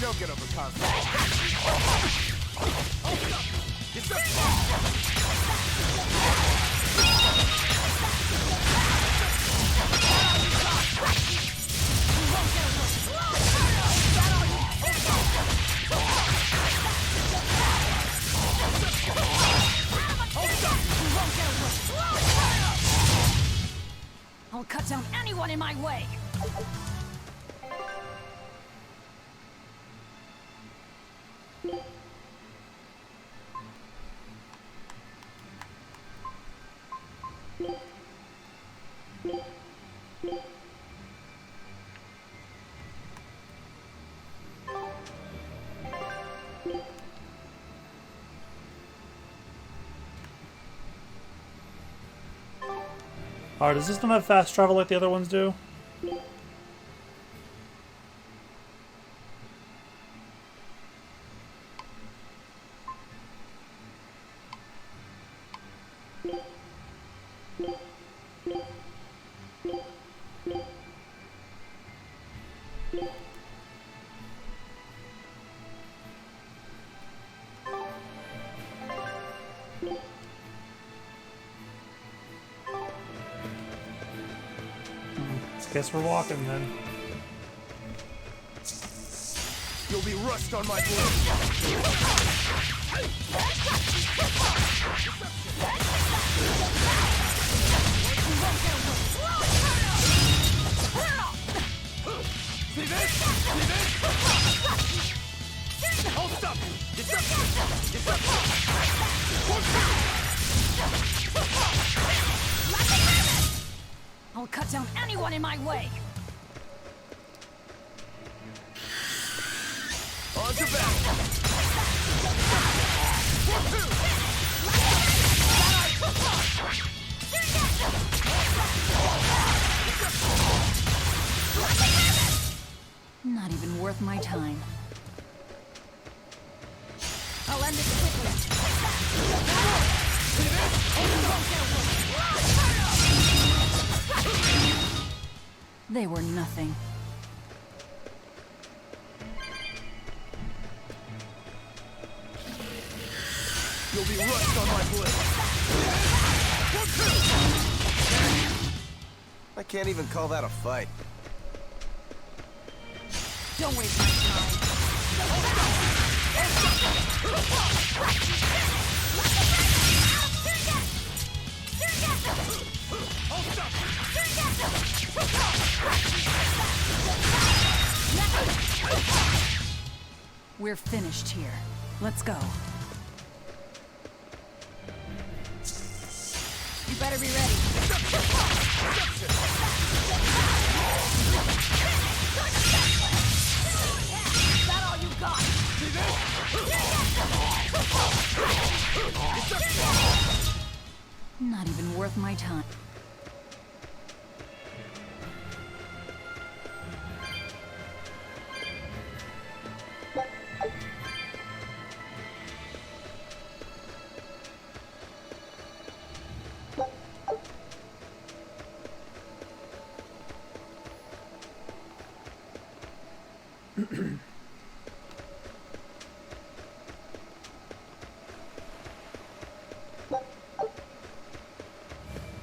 Don't get over Cosmo. It's up. I'll cut down anyone in my way! Alright, does this not have fast travel like the other ones do? Guess we're walking then. You'll be rust on my blade. See this? See this? Hold up! Deception! Deception! I'll cut down anyone in my way. On to battle! Not even worth my time. I'll end this quickly. They were nothing. You'll be rust on my blade. I can't even call that a fight. Don't waste my time. We're finished here. Let's go. You better be ready. Is that all you got? Not even worth my time.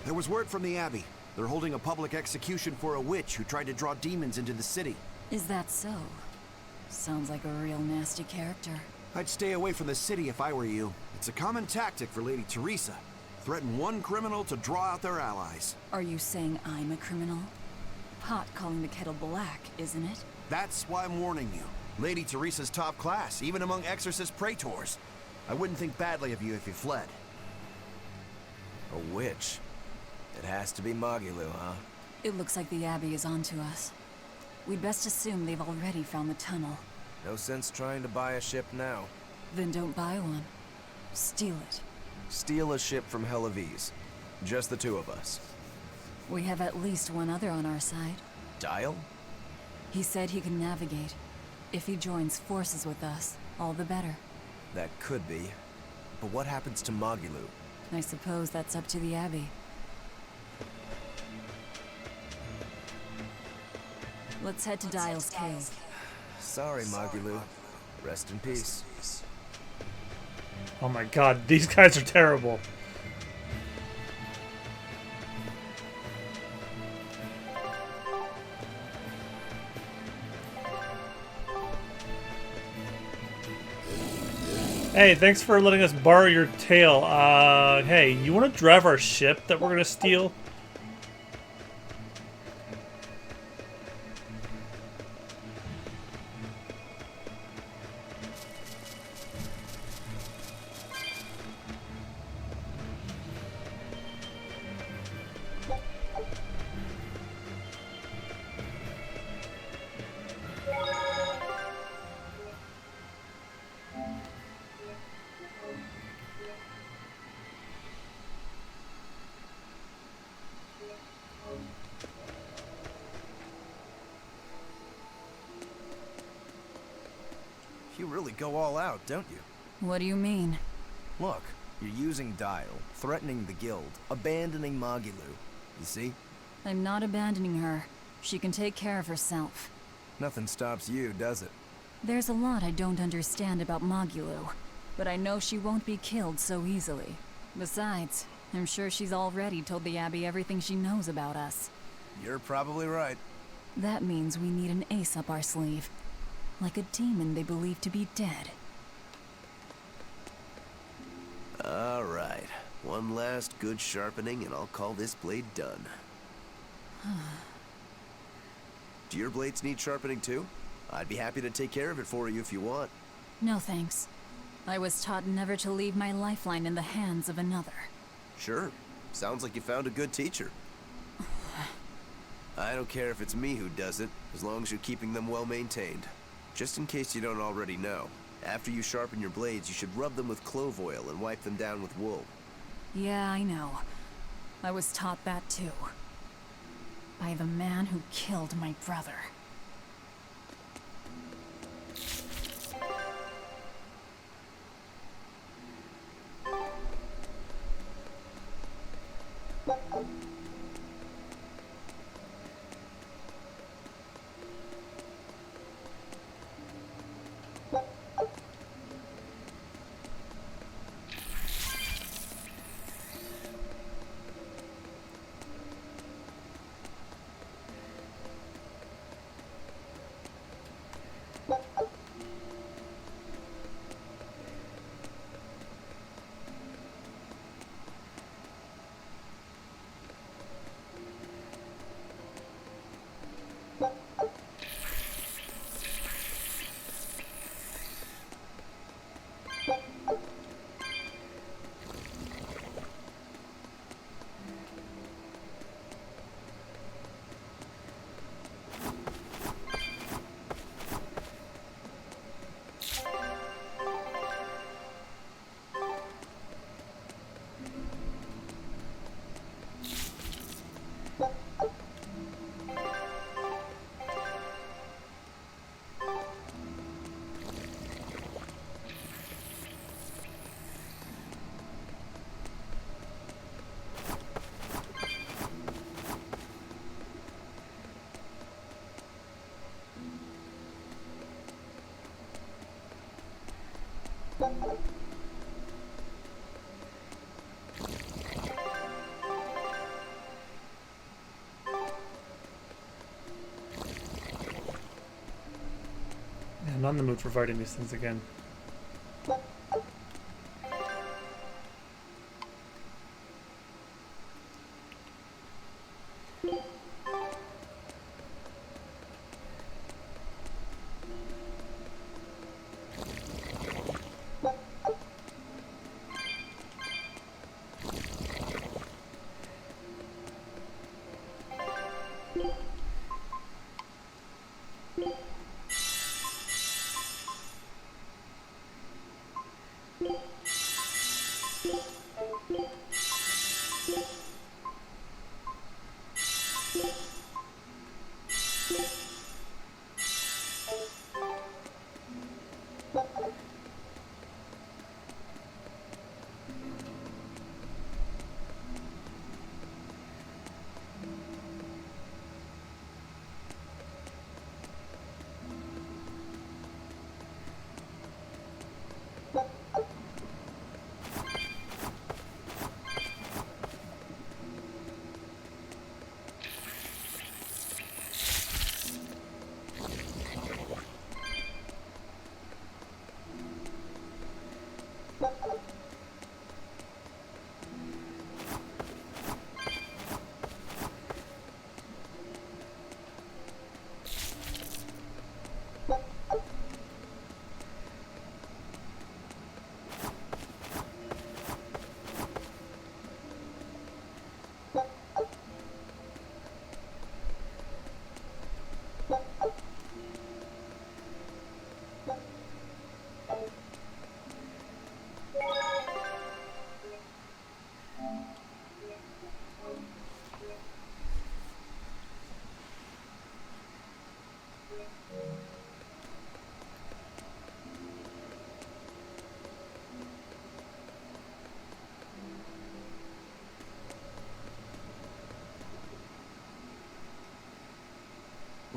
There was word from the Abbey. They're holding a public execution for a witch who tried to draw demons into the city. Is that so? Sounds like a real nasty character. I'd stay away from the city if I were you. It's a common tactic for Lady Teresa. Threaten one criminal to draw out their allies. Are you saying I'm a criminal? Pot calling the kettle black, isn't it? That's why I'm warning you. Lady Teresa's top class, even among exorcist praetors. I wouldn't think badly of you if you fled. A witch. It has to be Magilu, huh? It looks like the Abbey is onto us. We'd best assume they've already found the tunnel. No sense trying to buy a ship now. Then don't buy one. Steal it. Steal a ship from Helives. Just the two of us. We have at least one other on our side. Dial? He said he can navigate. If he joins forces with us, all the better. That could be. But what happens to Magilu? I suppose that's up to the Abbey. Let's head to Dial's cave. Sorry, Magilu. Rest in peace. Oh my god, these guys are terrible. Hey, thanks for letting us borrow your tail. Hey, you want to drive our ship that we're gonna steal? You really go all out, don't you? What do you mean? Look, you're using Dial, threatening the guild, abandoning Magilu. You see? I'm not abandoning her. She can take care of herself. Nothing stops you, does it? There's a lot I don't understand about Magulu, but I know she won't be killed so easily. Besides, I'm sure she's already told the Abbey everything she knows about us. You're probably right. That means we need an ace up our sleeve. Like a demon they believe to be dead. Alright. One last good sharpening and I'll call this blade done. Do your blades need sharpening too? I'd be happy to take care of it for you if you want. No thanks. I was taught never to leave my lifeline in the hands of another. Sure. Sounds like you found a good teacher. I don't care if it's me who does it, as long as you're keeping them well maintained. Just in case you don't already know, after you sharpen your blades, you should rub them with clove oil and wipe them down with wool. Yeah, I know. I was taught that too. By the man who killed my brother. Yeah, I'm not in the mood for fighting these things again.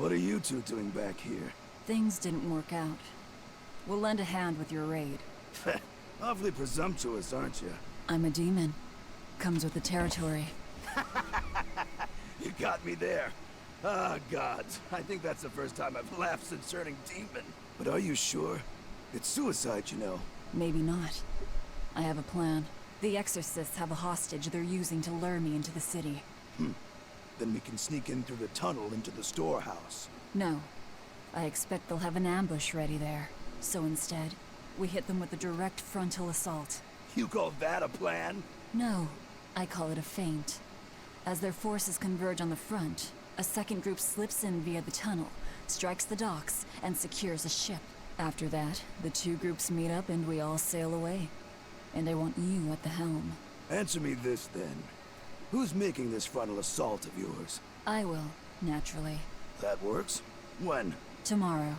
What are you two doing back here? Things didn't work out. We'll lend a hand with your raid. Awfully presumptuous, aren't you? I'm a demon. Comes with the territory. You got me there. Ah, gods. I think that's the first time I've laughed since turning demon. But are you sure? It's suicide, you know. Maybe not. I have a plan. The exorcists have a hostage they're using to lure me into the city. Then we can sneak in through the tunnel into the storehouse. No. I expect they'll have an ambush ready there. So instead, we hit them with a direct frontal assault. You call that a plan? No, I call it a feint. As their forces converge on the front, a second group slips in via the tunnel, strikes the docks, and secures a ship. After that, the two groups meet up and we all sail away. And I want you at the helm. Answer me this, then. Who's making this frontal assault of yours? I will, naturally. That works. When? Tomorrow.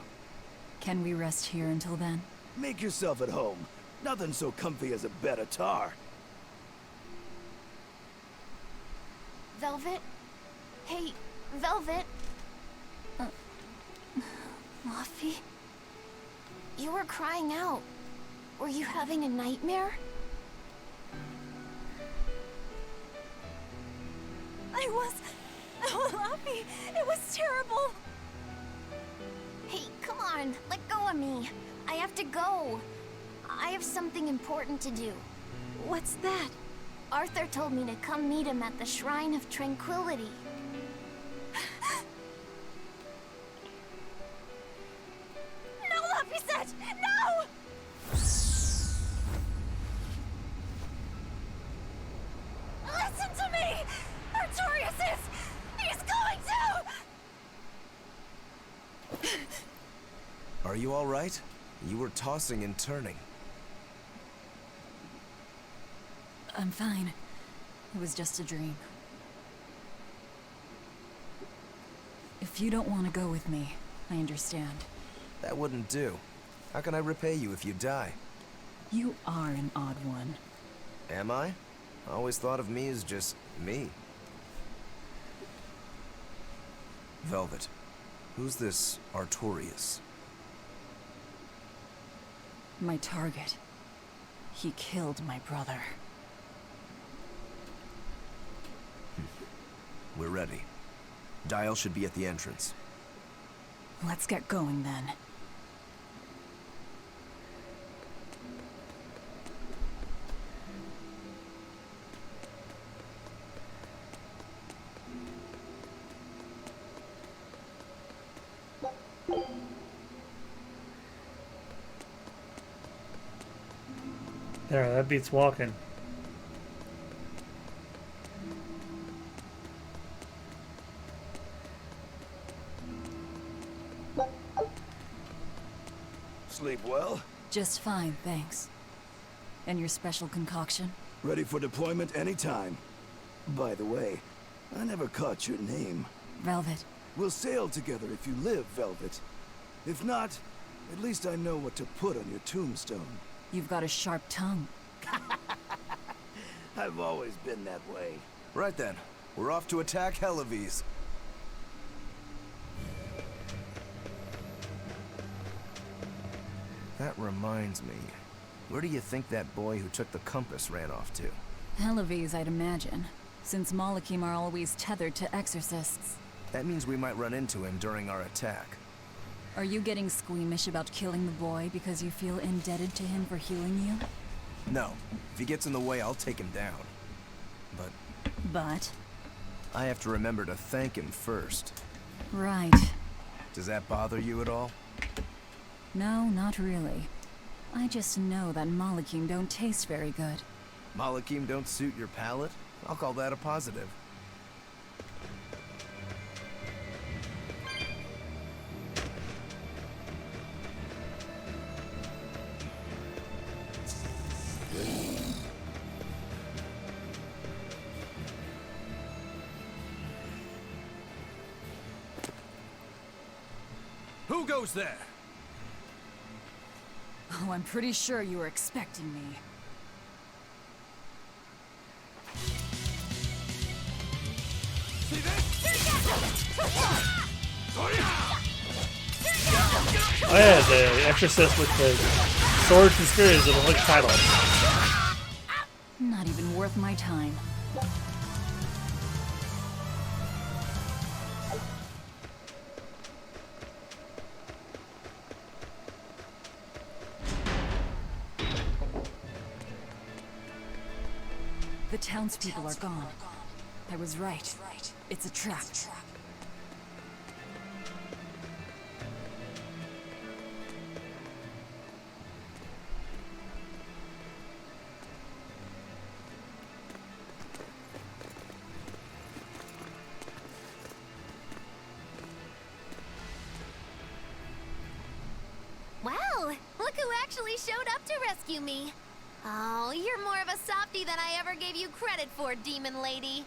Can we rest here until then? Make yourself at home. Nothing so comfy as a bed of tar. Velvet? Hey, Velvet? Muffy? You were crying out. Were you having a nightmare? I was... Oh, Muffy! It was terrible! Hey, come on, let go of me. I have to go. I have something important to do. What's that? Arthur told me to come meet him at the Shrine of Tranquility. No, Laphicet! No! Listen to me! Artorius is... He's going to... Are you all right? You were tossing and turning. I'm fine. It was just a dream. If you don't want to go with me, I understand. That wouldn't do. How can I repay you if you die? You are an odd one. Am I? I always thought of me as just me. Velvet, who's this Artorius? My target. He killed my brother. We're ready. Dial should be at the entrance. Let's get going then. There, that beats walking. Sleep well? Just fine, thanks. And your special concoction? Ready for deployment anytime. By the way, I never caught your name. Velvet. We'll sail together if you live, Velvet. If not, at least I know what to put on your tombstone. You've got a sharp tongue. I've always been that way. Right then, we're off to attack Helives. That reminds me. Where do you think that boy who took the compass ran off to? Helives, I'd imagine, since Malakim are always tethered to exorcists. That means we might run into him during our attack. Are you getting squeamish about killing the boy because you feel indebted to him for healing you? No. If he gets in the way, I'll take him down. But? I have to remember to thank him first. Right. Does that bother you at all? No, not really. I just know that Malakim don't taste very good. Malakim don't suit your palate? I'll call that a positive. Who goes there? Oh, I'm pretty sure you were expecting me. See this? Oh yeah, the exorcist with the swords and spears of the like title. Not even worth my time. The townspeople are gone. I was right. It's a trap. Wow, look who actually showed up to rescue me. Oh, you're more of a softie than I ever gave you credit for, demon lady.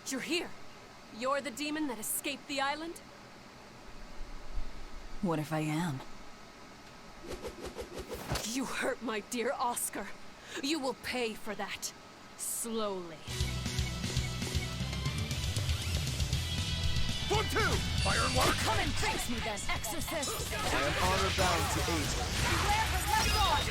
You're here. You're the demon that escaped the island? What if I am? You hurt my dear Oscar. You will pay for that. Slowly. 1, 2! Fire and water! Come and face me then, exorcist! I am honor bound to aid you. Beware the left guard!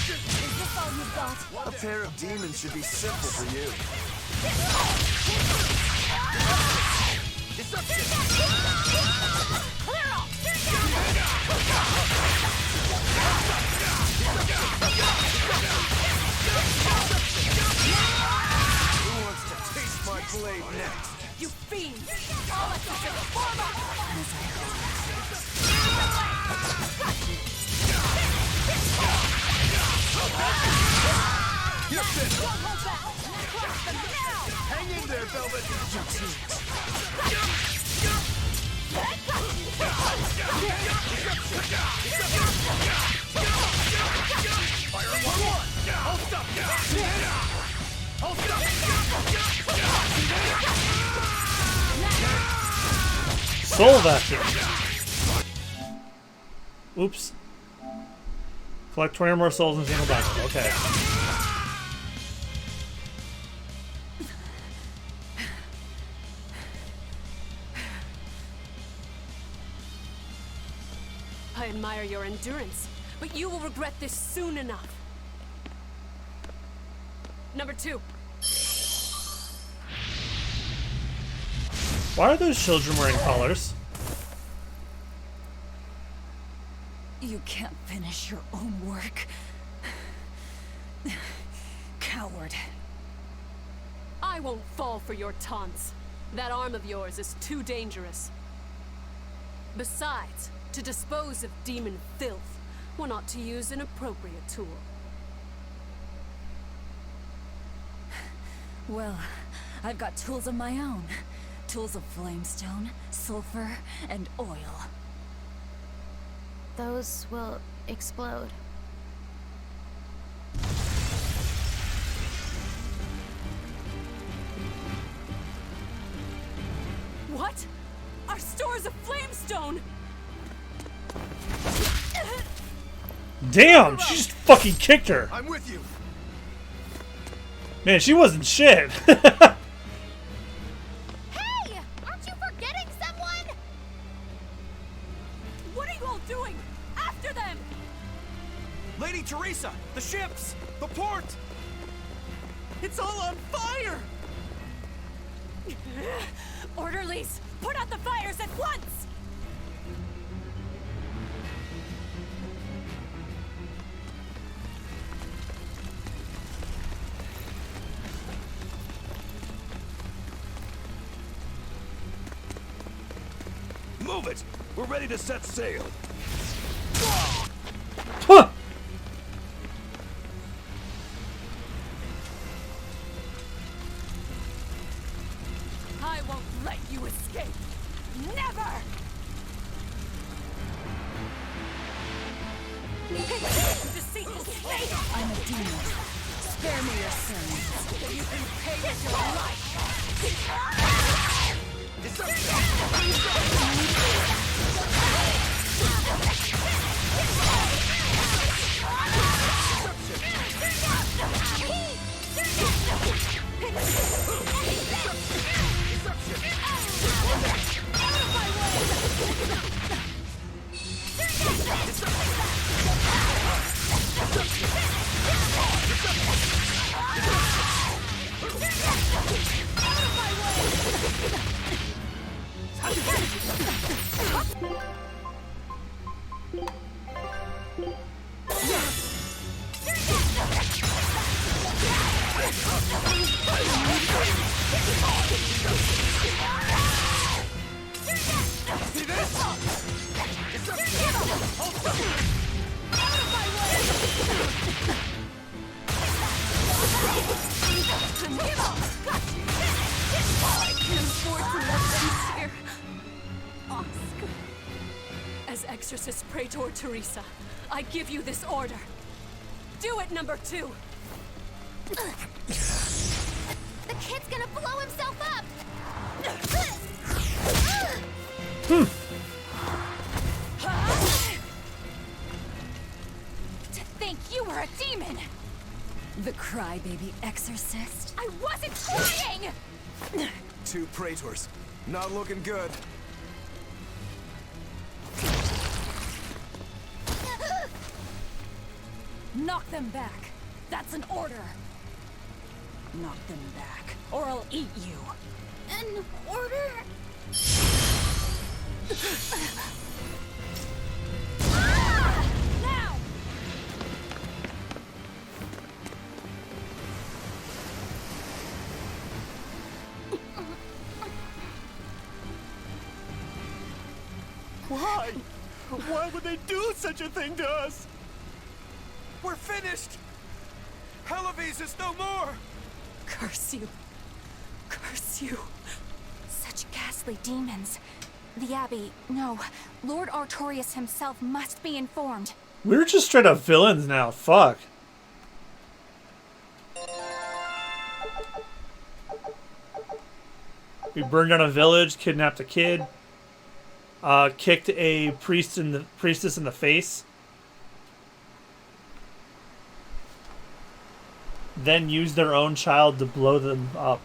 Is this all you've got? A pair of demons should be simple for you. Clear off! Who wants to taste my blade next? You fiend! All exorcists, form up! As I heard. Don't hold back! Crush them now! Hang in there, Velvet! Soul vacuum. Oops. Collect 20 or more souls in a single battle. Okay. I admire your endurance, but you will regret this soon enough. Number 2. Why are those children wearing collars? You can't finish your own work. Coward. I won't fall for your taunts. That arm of yours is too dangerous. Besides, to dispose of demon filth, one ought to use an appropriate tool. Well, I've got tools of my own. Tools of flamestone, sulfur, and oil. Those will explode. What? Our stores of flamestone! Damn, she just fucking kicked her. I'm with you. Man, she wasn't shit. Hey! Aren't you forgetting someone? What are you all doing? After them! Lady Teresa! The ships! The port! It's all on fire! Orderlies, put out the fires at once! Move it! We're ready to set sail. Huh. I won't let you escape! Never! Deceitful snake! I'm a demon. Spare me your sins. You can pay with your life! Exorcist Praetor Teresa, I give you this order. Do it, number 2! The kid's gonna blow himself up! To think you were a demon! The crybaby exorcist? I wasn't crying! 2 praetors. Not looking good. Knock them back. That's an order. Knock them back, or I'll eat you. An order? Now! Why? Why would they do such a thing to us? We're finished! Helavis is no more! Curse you. Curse you. Such ghastly demons. The Abbey, no, Lord Artorius himself must be informed. We're just straight up villains now. Fuck. We burned down a village, kidnapped a kid, kicked a priestess in the face, then used their own child to blow them up.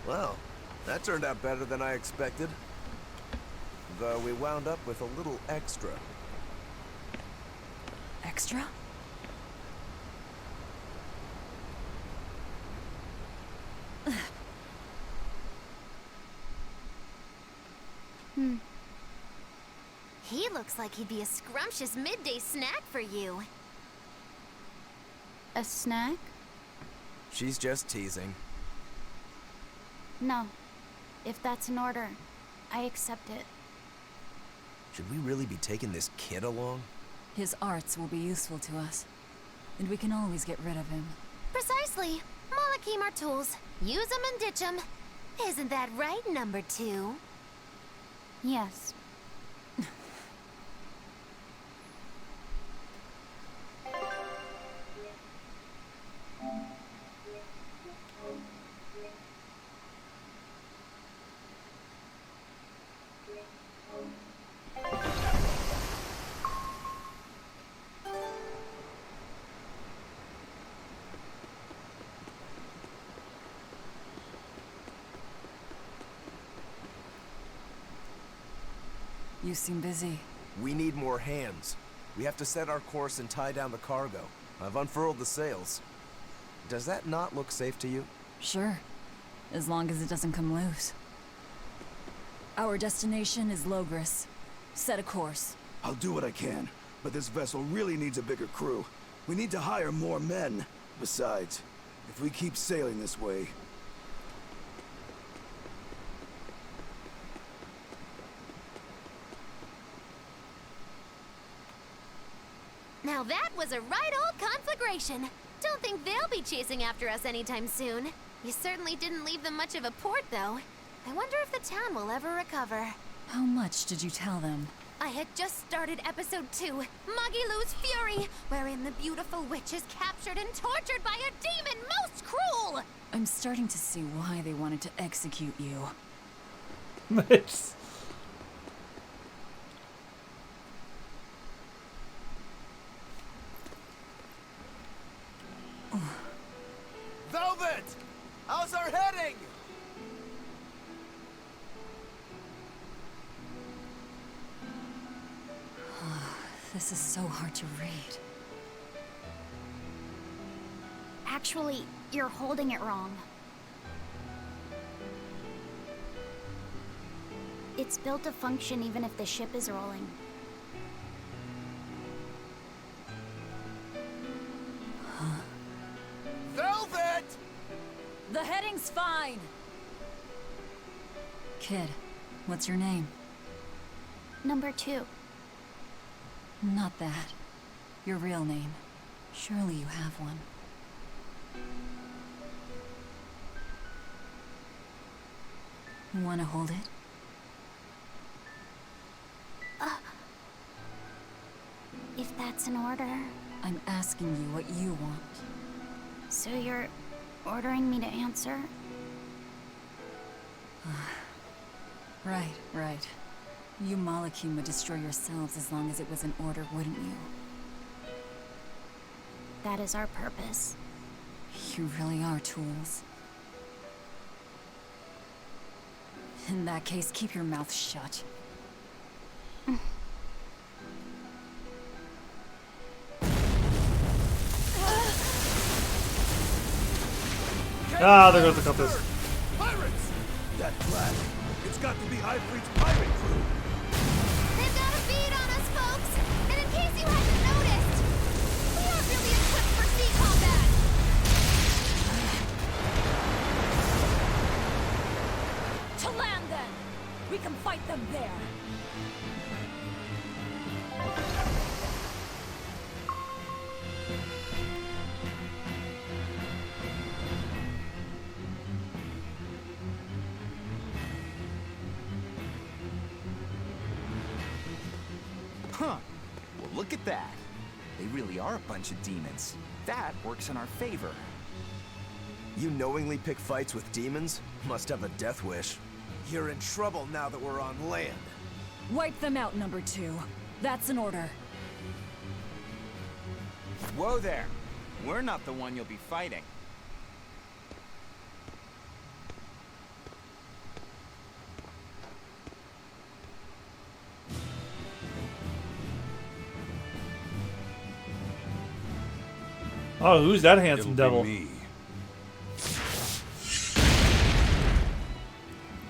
Well, that turned out better than I expected. Though we wound up with a little extra. Extra? He looks like he'd be a scrumptious midday snack for you. A snack? She's just teasing. No. If that's an order, I accept it. Should we really be taking this kid along? His arts will be useful to us, and we can always get rid of him. Precisely. Malakim are tools. Use them and ditch them. Isn't that right, number 2? Yes. You seem busy. We need more hands. We have to set our course and tie down the cargo. I've unfurled the sails. Does that not look safe to you? Sure. As long as it doesn't come loose. Our destination is Logris. Set a course. I'll do what I can, but this vessel really needs a bigger crew. We need to hire more men. Besides, if we keep sailing this way... Now that was a right old conflagration. Don't think they'll be chasing after us anytime soon. You certainly didn't leave them much of a port, though. I wonder if the town will ever recover. How much did you tell them? I had just started episode 2, Magilu's Fury, wherein the beautiful witch is captured and tortured by a demon most cruel! I'm starting to see why they wanted to execute you. Nice. Velvet! How's our heading? This is so hard to read. Actually, you're holding it wrong. It's built to function even if the ship is rolling. Velvet! The heading's fine! Kid, what's your name? Number 2. Not that. Your real name. Surely you have one. Wanna hold it? If that's an order. I'm asking you what you want. So you're ordering me to answer? Right. You Malakim would destroy yourselves as long as it was an order, wouldn't you? That is our purpose. You really are tools. In that case, keep your mouth shut. Ah, there goes the compass. Pirates! That flag. It's got to be Highfleet's pirate crew. They've got a bead on us, folks! And in case you hadn't noticed, we aren't really equipped for sea combat! To land, then! We can fight them there! Huh. Well, look at that. They really are a bunch of demons. That works in our favor. You knowingly pick fights with demons? Must have a death wish. You're in trouble now that we're on land. Wipe them out, number 2. That's an order. Whoa there. We're not the one you'll be fighting. Oh, who's that handsome devil? Me.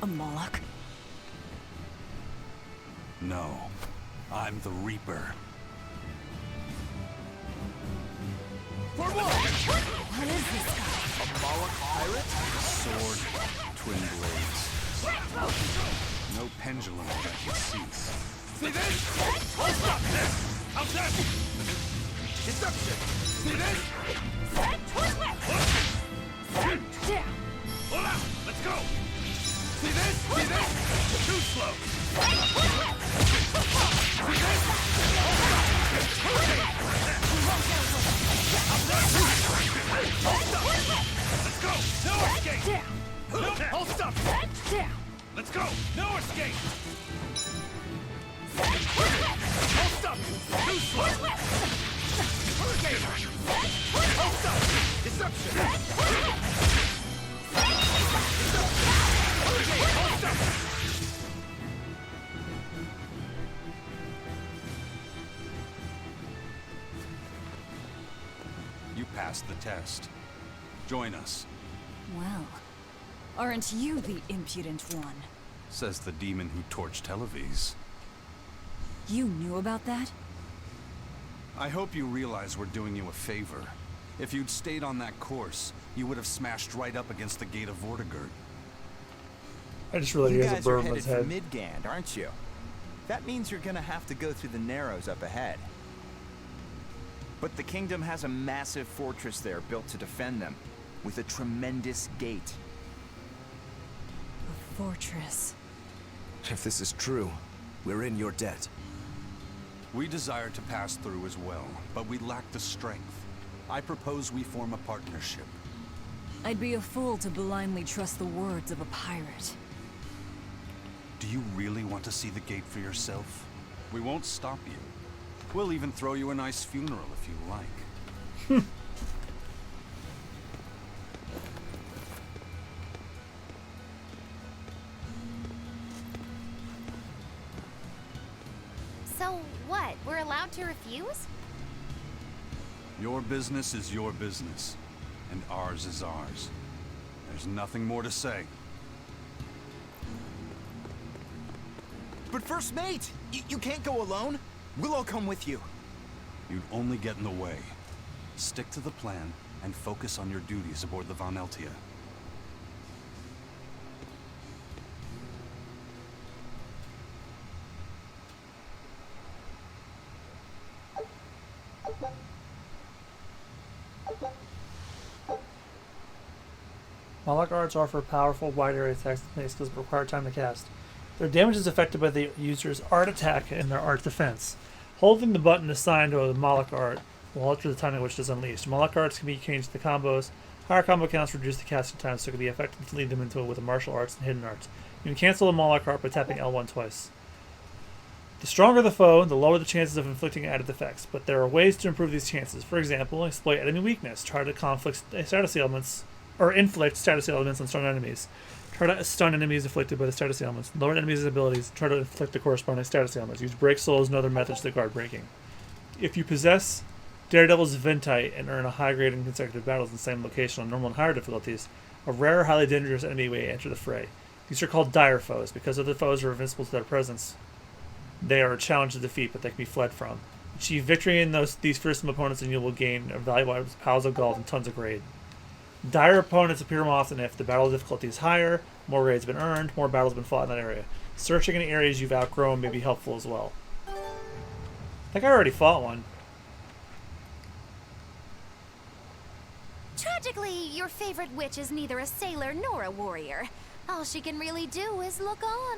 A Moloch? No, I'm the Reaper. For what? What is this guy? A Moloch pirate? Sword, twin blades. No pendulum that can cease. See this? Hold up! How's that? Deduction! See this? Hold out! Let's go! See this? See this? Too slow! See this? Hold up! Let's go! No escape! No, hold up! Let's go! No escape! Hold up! Too slow! Hold up! Deception! Hold up! You passed the test. Join us, Well, aren't you the impudent one? says the demon who torched Televes. You knew about that? I hope you realize we're doing you a favor. If you'd stayed on that course, you would have smashed right up against the gate of Vortigern. I just realized he You has a guys are bird on headed his for head. Midgand, aren't you? That means you're gonna have to go through the Narrows up ahead. But the kingdom has a massive fortress there built to defend them, with a tremendous gate. A fortress. If this is true, we're in your debt. We desire to pass through as well, but we lack the strength. I propose we form a partnership. I'd be a fool to blindly trust the words of a pirate. Do you really want to see the gate for yourself? We won't stop you. We'll even throw you a nice funeral if you like. So what? We're allowed to refuse? Your business is your business, and ours is ours. There's nothing more to say. But First Mate, you can't go alone. We'll all come with you. You'd only get in the way. Stick to the plan and focus on your duties aboard the Von Eltia. Moloch arts offer powerful, wide area attacks and skills but require time to cast. Their damage is affected by the user's art attack and their art defense. Holding the button assigned to the Moloch art will alter the timing at which it is unleashed. Moloch arts can be changed to combos. Higher combo counts reduce the casting time, so it can be effective to lead them into it with the martial arts and hidden arts. You can cancel a Moloch art by tapping L1 twice. The stronger the foe, the lower the chances of inflicting added effects, but there are ways to improve these chances. For example, exploit enemy weakness. Try to conflict status elements, or inflict status elements on strong enemies. Try to stun enemies afflicted by the status elements. Lower enemies' abilities. Try to inflict the corresponding status elements. Use break souls and other methods to guard breaking. If you possess Daredevil's Ventite and earn a high grade in consecutive battles in the same location on normal and higher difficulties, a rare, highly dangerous enemy may enter the fray. These are called dire foes. Because other foes are invincible to their presence, they are a challenge to defeat, but they can be fled from. Achieve victory in these fearsome opponents and you will gain valuable items, piles of gold, and tons of grade. Dire opponents appear more often if the battle difficulty is higher, more grades have been earned, more battles have been fought in that area. Searching in areas you've outgrown may be helpful as well. I think I already fought one. Tragically, your favorite witch is neither a sailor nor a warrior. All she can really do is look on.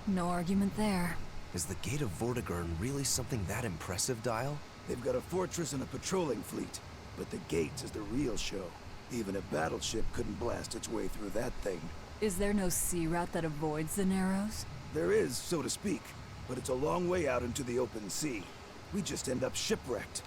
No argument there. Is the Gate of Vortigern really something that impressive, Dial? They've got a fortress and a patrolling fleet, but the gate is the real show. Even a battleship couldn't blast its way through that thing. Is there no sea route that avoids the Narrows? There is, so to speak, but it's a long way out into the open sea. We just end up shipwrecked.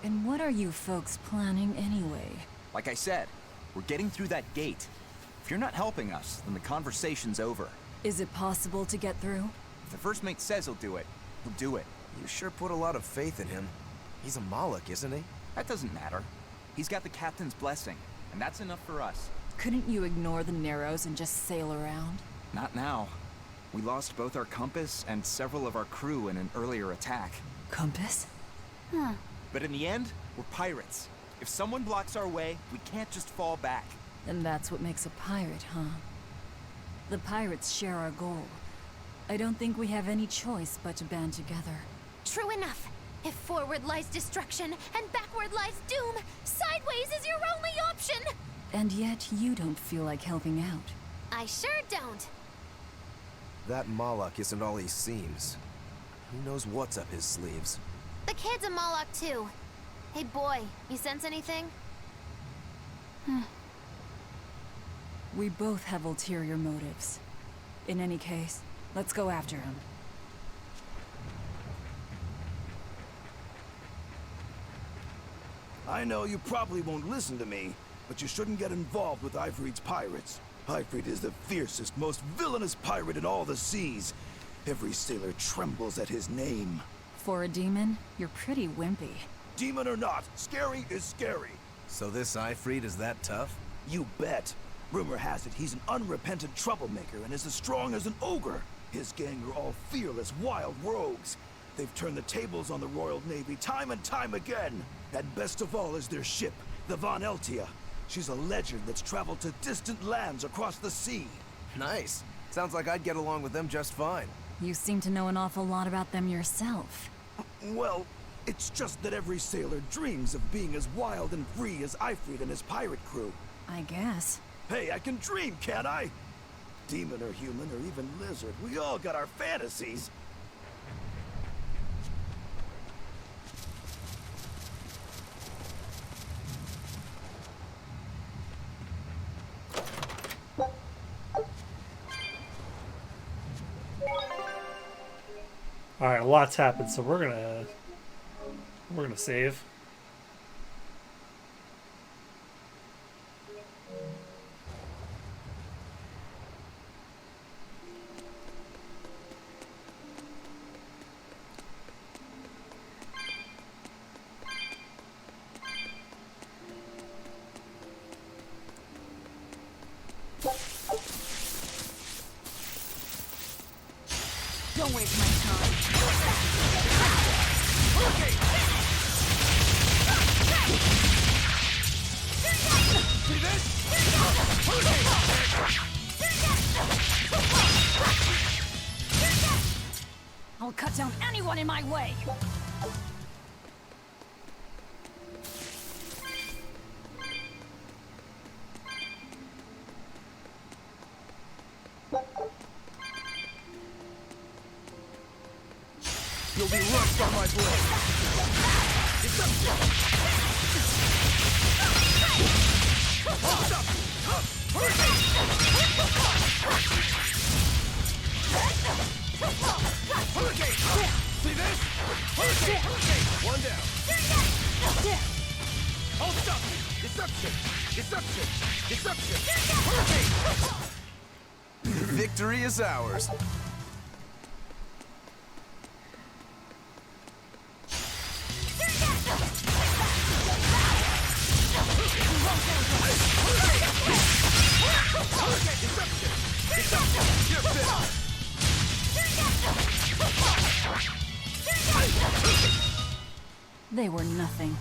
And what are you folks planning anyway? Like I said, we're getting through that gate. If you're not helping us, then the conversation's over. Is it possible to get through? If the first mate says he'll do it, he'll do it. You sure put a lot of faith in him. He's a Moloch, isn't he? That doesn't matter. He's got the captain's blessing, and that's enough for us. Couldn't you ignore the Narrows and just sail around? Not now. We lost both our compass and several of our crew in an earlier attack. Compass? Huh. But in the end, we're pirates. If someone blocks our way, we can't just fall back. And that's what makes a pirate, huh? The pirates share our goal. I don't think we have any choice but to band together. True enough. If forward lies destruction and backward lies doom, sideways is your only option! And yet you don't feel like helping out. I sure don't. That Moloch isn't all he seems. Who knows what's up his sleeves? The kid's a Moloch too. Hey boy, you sense anything? We both have ulterior motives. In any case, let's go after him. I know you probably won't listen to me, but you shouldn't get involved with Ifrit's pirates. Ifrit is the fiercest, most villainous pirate in all the seas. Every sailor trembles at his name. For a demon, you're pretty wimpy. Demon or not, scary is scary. So this Ifrit is that tough? You bet. Rumor has it he's an unrepentant troublemaker and is as strong as an ogre. His gang are all fearless, wild rogues. They've turned the tables on the Royal Navy time and time again. And best of all is their ship, the Von Eltia. She's a legend that's traveled to distant lands across the sea. Nice. Sounds like I'd get along with them just fine. You seem to know an awful lot about them yourself. Well, it's just that every sailor dreams of being as wild and free as Ifrit and his pirate crew. I guess. Hey, I can dream, can't I? Demon or human or even lizard, we all got our fantasies. All right, a lot's happened, so we're gonna save. Don't waste my time. See this? I'll cut down anyone in my way. You'll be rushed on my blade. Hurricane! See this? Hurricane! One down. Hold up! Deception! Deception! Deception! Hurricane! Victory is ours. They were nothing.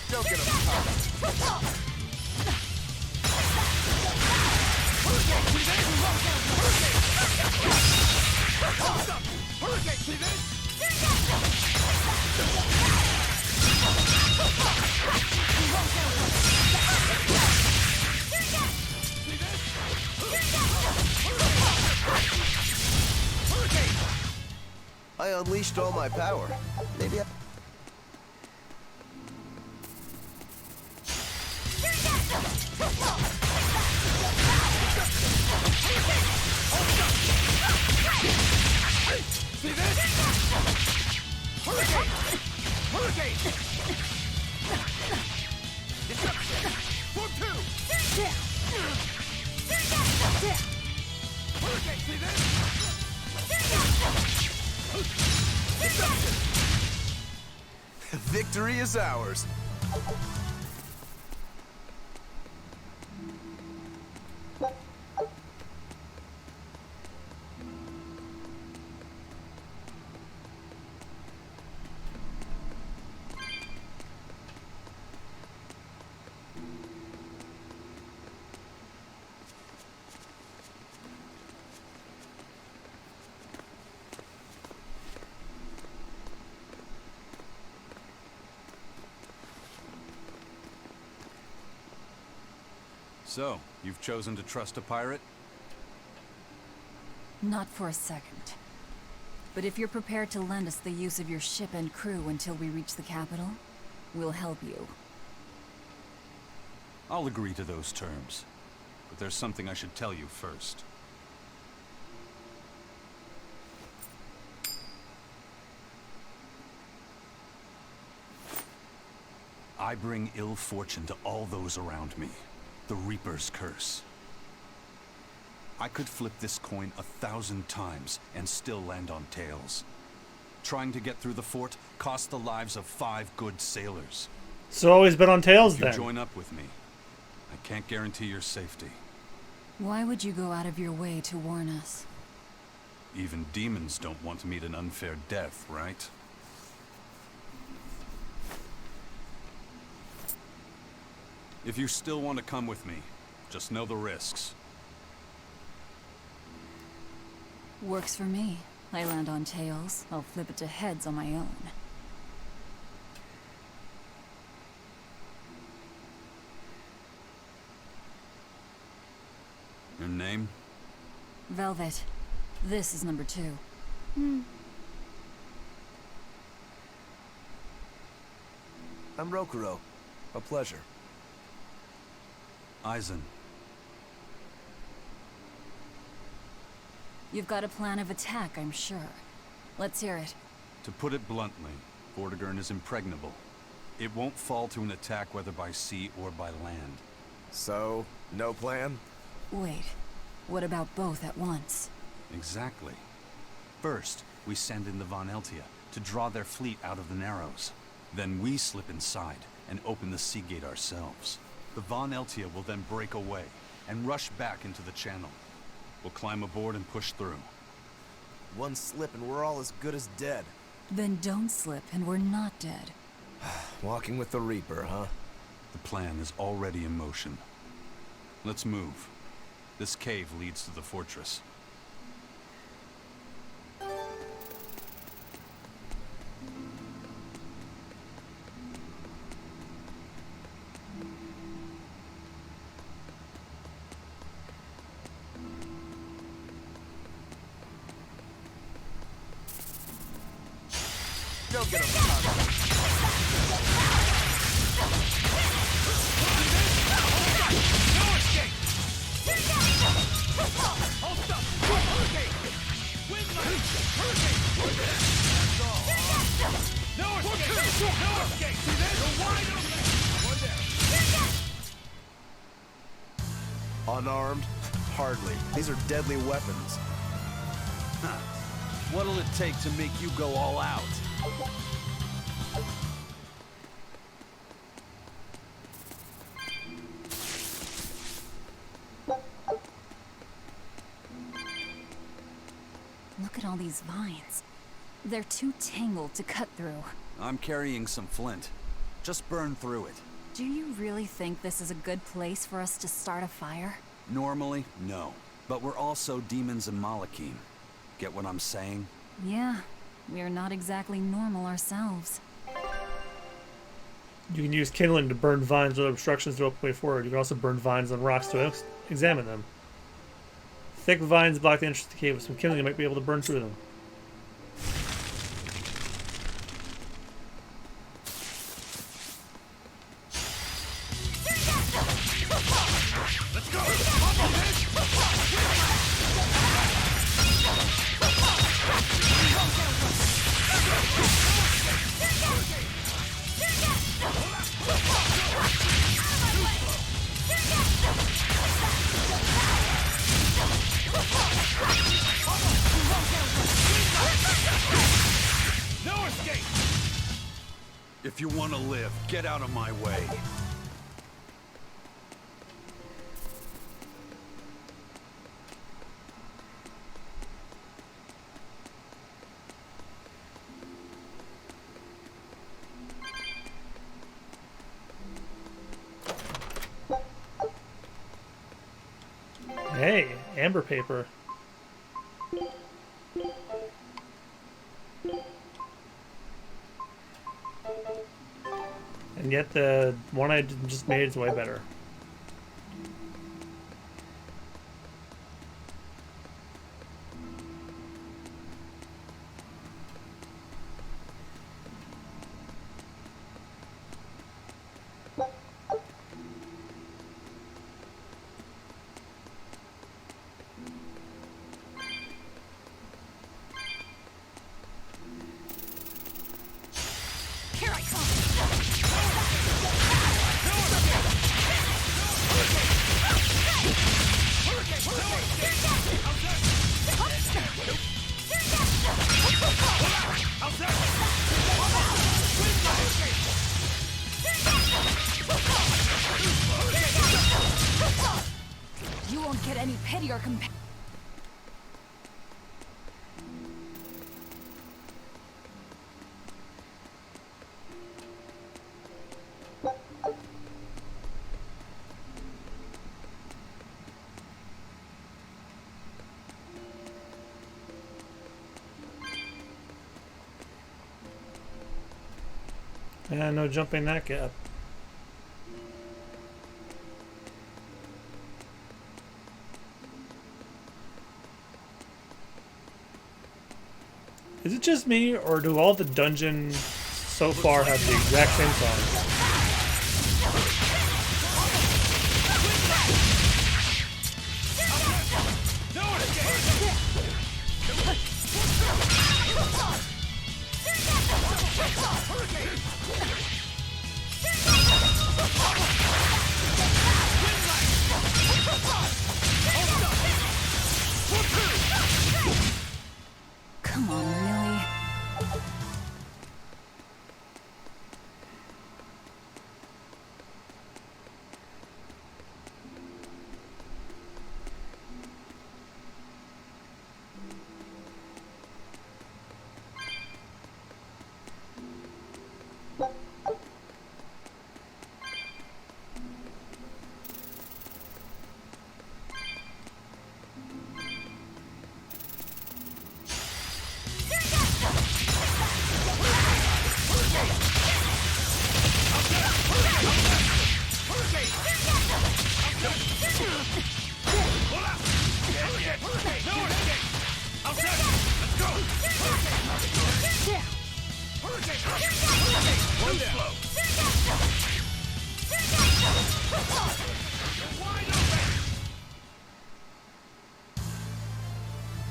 Don't get him caught. Hurricane! See this? I unleashed all my power. Maybe I... See this? Hurricane! Hurricane! Deception! For two! Hurricane! See this? Deception! Victory is ours. So, you've chosen to trust a pirate? Not for a second. But if you're prepared to lend us the use of your ship and crew until we reach the capital, we'll help you. I'll agree to those terms. But there's something I should tell you first. I bring ill fortune to all those around me. The Reaper's curse. I could flip this coin 1,000 times and still land on tails. Trying to get through the fort cost the lives of 5 good sailors. So always been on tails If you then. join up with me, I can't guarantee your safety. Why would you go out of your way to warn us? Even demons don't want to meet an unfair death, right? If you still want to come with me, just know the risks. Works for me. I land on tails. I'll flip it to heads on my own. Your name? Velvet. This is number 2. I'm Rokuro. A pleasure. Eisen. You've got a plan of attack, I'm sure. Let's hear it. To put it bluntly, Vortigern is impregnable. It won't fall to an attack whether by sea or by land. So, no plan? Wait. What about both at once? Exactly. First, we send in the Von Eltia to draw their fleet out of the Narrows. Then we slip inside and open the sea gate ourselves. The Von Eltia will then break away and rush back into the channel. We'll climb aboard and push through. One slip and we're all as good as dead. Then don't slip and we're not dead. Walking with the Reaper, huh? The plan is already in motion. Let's move. This cave leads to the fortress. Don't get him. Unarmed? Hardly. These are deadly weapons. What'll it take to make you go all out? Look at all these vines. They're too tangled to cut through. I'm carrying some flint. Just burn through it. Do you really think this is a good place for us to start a fire? Normally, no. But we're also demons and Malakim. Get what I'm saying? Yeah, we're not exactly normal ourselves. You can use kindling to burn vines or obstructions to open way forward. You can also burn vines on rocks to examine them. Thick vines block the entrance to the cave. With some kindling, you might be able to burn through them. If you want to live, get out of my way. Hey, amber paper. And yet the one I just made is way better. Maybe our compa- Yeah, no jumping that gap. Is it just me, or do all the dungeons so far have the exact same song? Come on, really?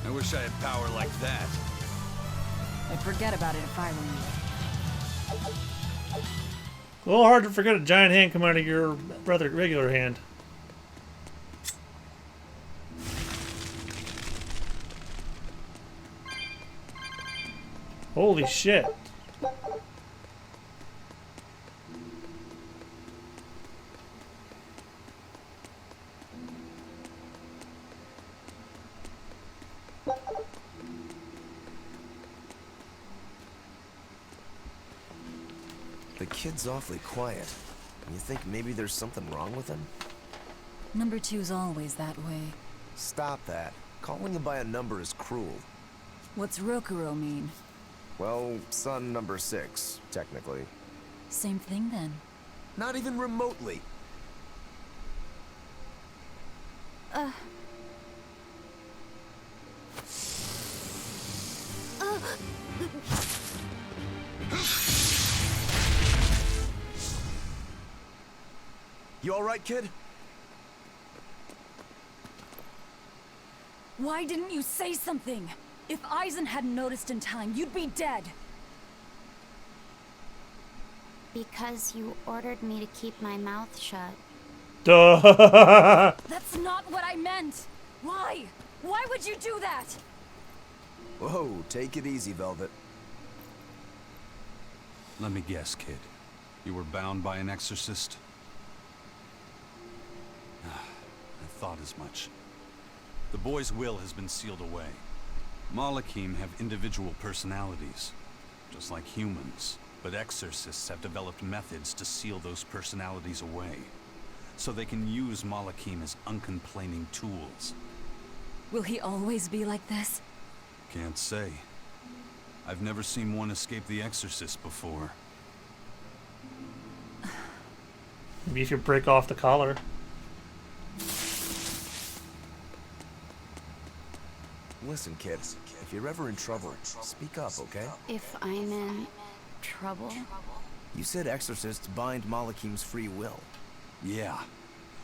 I wish I had power like that. I'd forget about it if I were you. A little hard to forget a giant hand come out of your rather regular hand. Holy shit. The kid's awfully quiet. You think maybe there's something wrong with him? Number 2's always that way. Stop that. Calling him by a number is cruel. What's Rokuro mean? Well, son number 6, technically. Same thing then. Not even remotely. You alright, kid? Why didn't you say something? If Eisen hadn't noticed in time, you'd be dead. Because you ordered me to keep my mouth shut. Duh. That's not what I meant. Why? Why would you do that? Whoa, take it easy, Velvet. Let me guess, kid. You were bound by an exorcist? I thought as much. The boy's will has been sealed away. Malakim have individual personalities, just like humans. But exorcists have developed methods to seal those personalities away, so they can use Malakim as uncomplaining tools. Will he always be like this? Can't say. I've never seen one escape the exorcist before. Maybe if you break off the collar. Listen, kid. If you're ever in trouble, speak up, okay? If I'm in trouble? You said exorcists bind Malakim's free will. Yeah.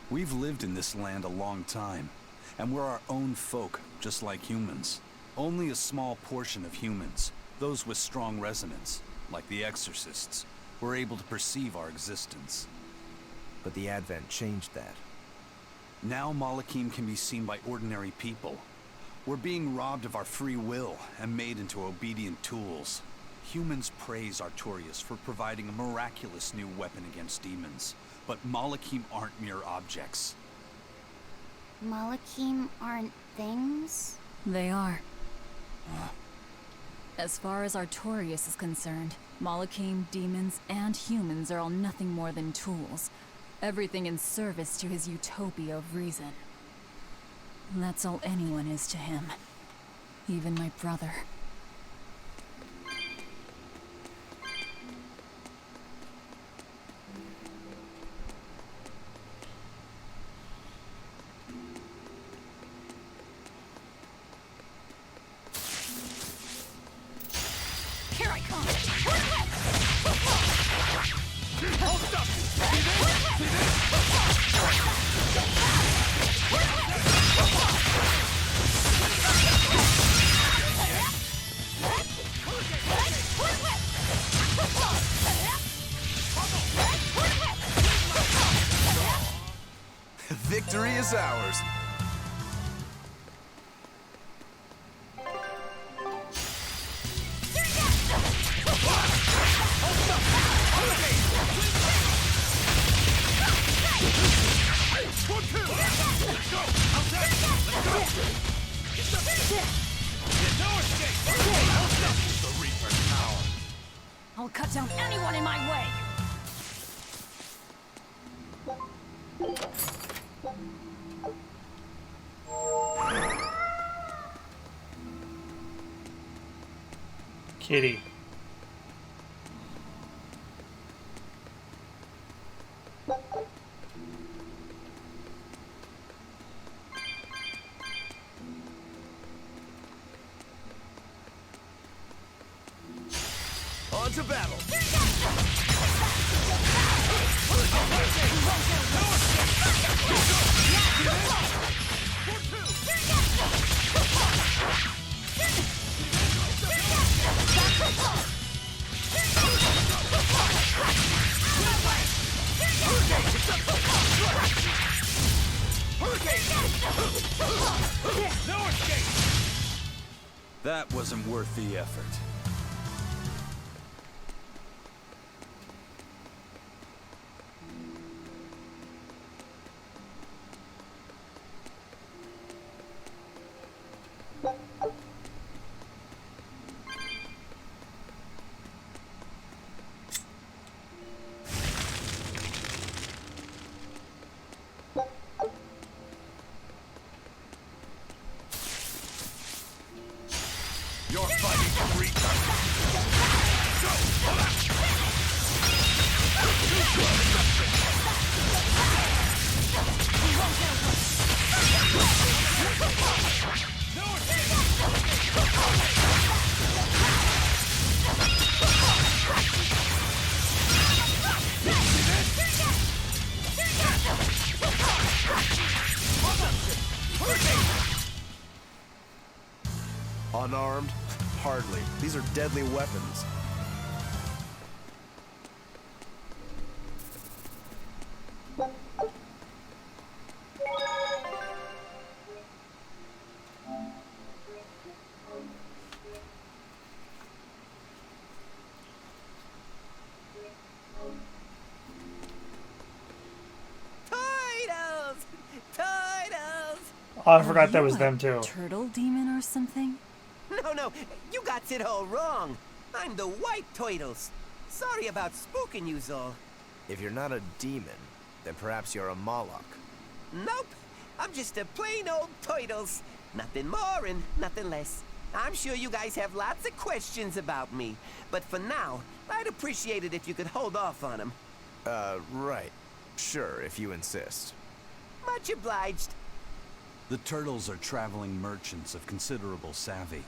We've lived in this land a long time, and we're our own folk, just like humans. Only a small portion of humans, those with strong resonance, like the exorcists, were able to perceive our existence. But the Advent changed that. Now Malakim can be seen by ordinary people. We're being robbed of our free will and made into obedient tools. Humans praise Artorias for providing a miraculous new weapon against demons, but Malakim aren't mere objects. Malakim aren't things? They are. As far as Artorias is concerned, Malakim, demons, and humans are all nothing more than tools. Everything in service to his utopia of reason. That's all anyone is to him. Even my brother. Here I come! Hold up! See this? See this? Victory is ours. I'll cut down anyone in my way! Kitty. On to battle. That wasn't worth the effort. You're fighting for return. Unarmed? Hardly. These are deadly weapons. Titles! Titles! Oh, I forgot that was them too. Turtle demon or something? No, you got it all wrong. I'm the White Turtles. Sorry about spooking you, all. If you're not a demon, then perhaps you're a Moloch. Nope, I'm just a plain old Turtles. Nothing more and nothing less. I'm sure you guys have lots of questions about me, but for now, I'd appreciate it if you could hold off on them. Right. Sure, if you insist. Much obliged. The Turtles are traveling merchants of considerable savvy.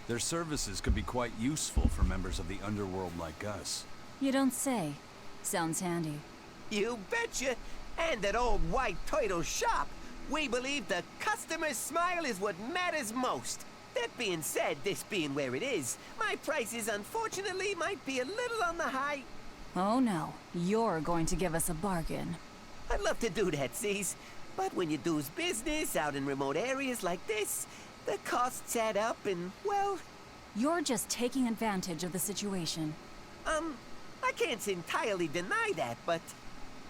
Their services could be quite useful for members of the underworld like us. You don't say. Sounds handy. You betcha. And at old White Turtle shop, we believe the customer's smile is what matters most. That being said, this being where it is, my prices unfortunately might be a little on the high. Oh no, you're going to give us a bargain. I'd love to do that, C's. But when you do's business out in remote areas like this, the costs add up and, well... You're just taking advantage of the situation. I can't entirely deny that, but...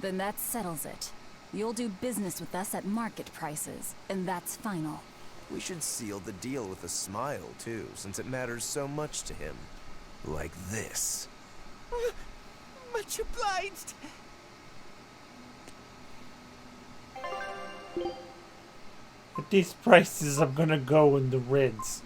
Then that settles it. You'll do business with us at market prices, and that's final. We should seal the deal with a smile, too, since it matters so much to him. Like this. Much obliged. At these prices, I'm gonna go in the reds.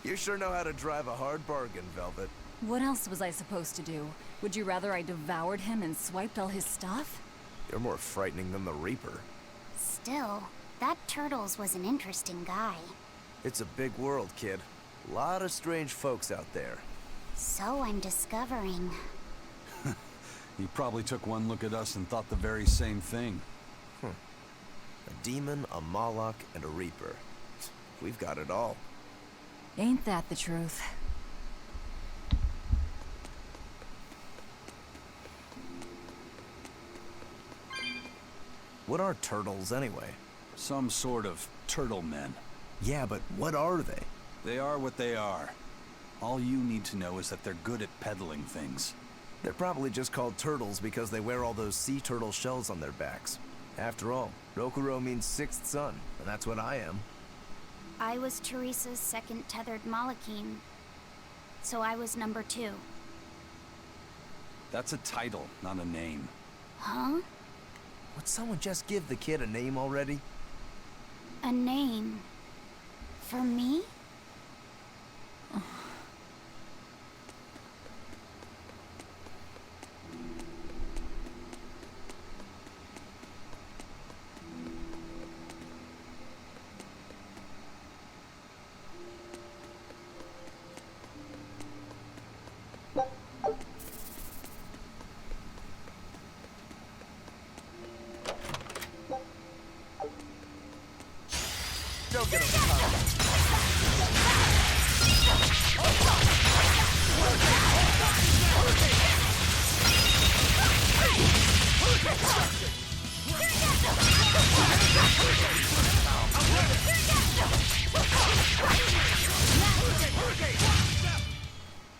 You sure know how to drive a hard bargain, Velvet. What else was I supposed to do? Would you rather I devoured him and swiped all his stuff? You're more frightening than the Reaper. Still, that Turtles was an interesting guy. It's a big world, kid. A lot of strange folks out there. So I'm discovering. He probably took one look at us and thought the very same thing. A demon, a Moloch, and a Reaper. We've got it all. Ain't that the truth? What are turtles, anyway? Some sort of turtle men. Yeah, but what are they? They are what they are. All you need to know is that they're good at peddling things. They're probably just called turtles because they wear all those sea turtle shells on their backs. After all, Rokuro means sixth son, and that's what I am. I was Teresa's second tethered Malachine, so I was number 2. That's a title, not a name. Huh? Would someone just give the kid a name already? A name? For me? Don't get overpowered.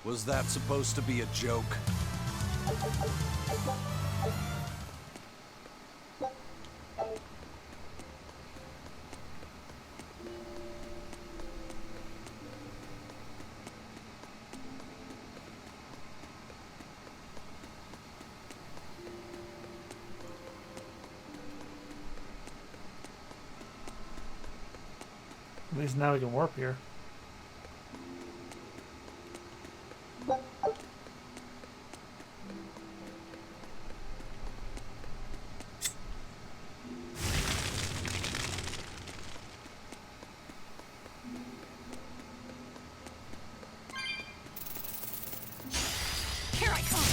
Was that supposed to be a joke? At least now we can warp here. Here I come!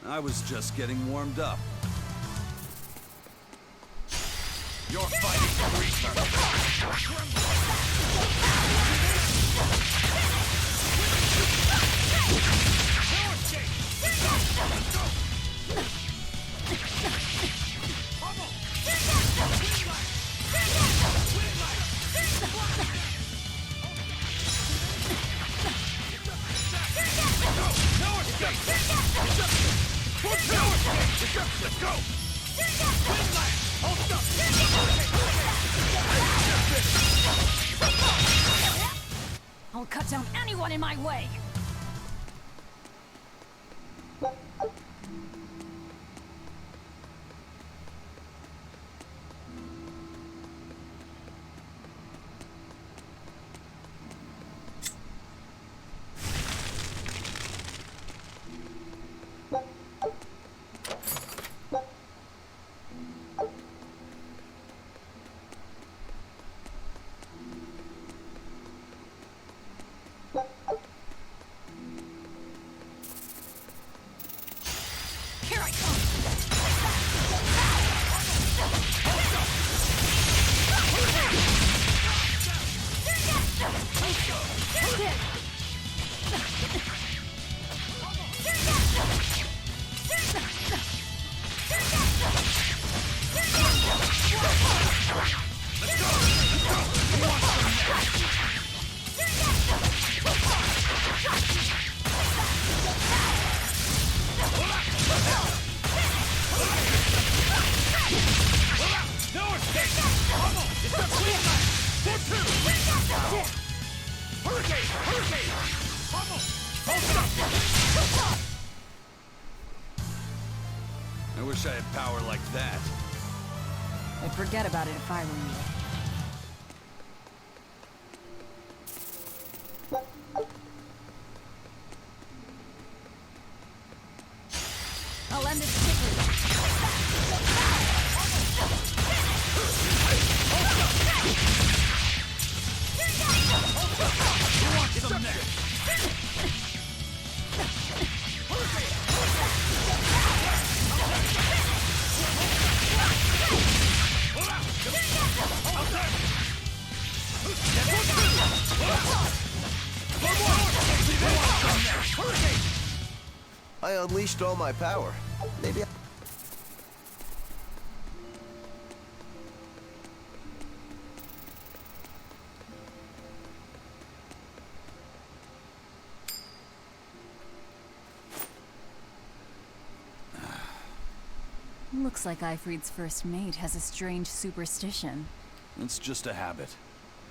I was just getting warmed up. You're fighting for Let's go! I'll cut down anyone in my way! I wish I had power like that. I'd forget about it if I were you. I'll end this quickly. You want some next? I unleashed all my power. Maybe I... Looks like Ifrit's first mate has a strange superstition. It's just a habit.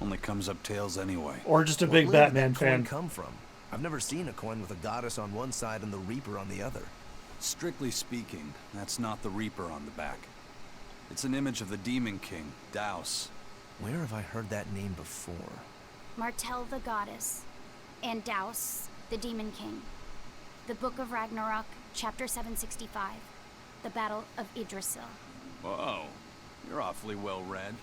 Only comes up tails anyway. Or just a What big land did Batman that coin fan. come from? I've never seen a coin with a goddess on one side and the Reaper on the other. Strictly speaking, that's not the Reaper on the back. It's an image of the Demon King, Daus. Where have I heard that name before? Martel the goddess, and Daus, the demon king. The Book of Ragnarok, chapter 765. The Battle of Yggdrasil. Whoa, you're awfully well read.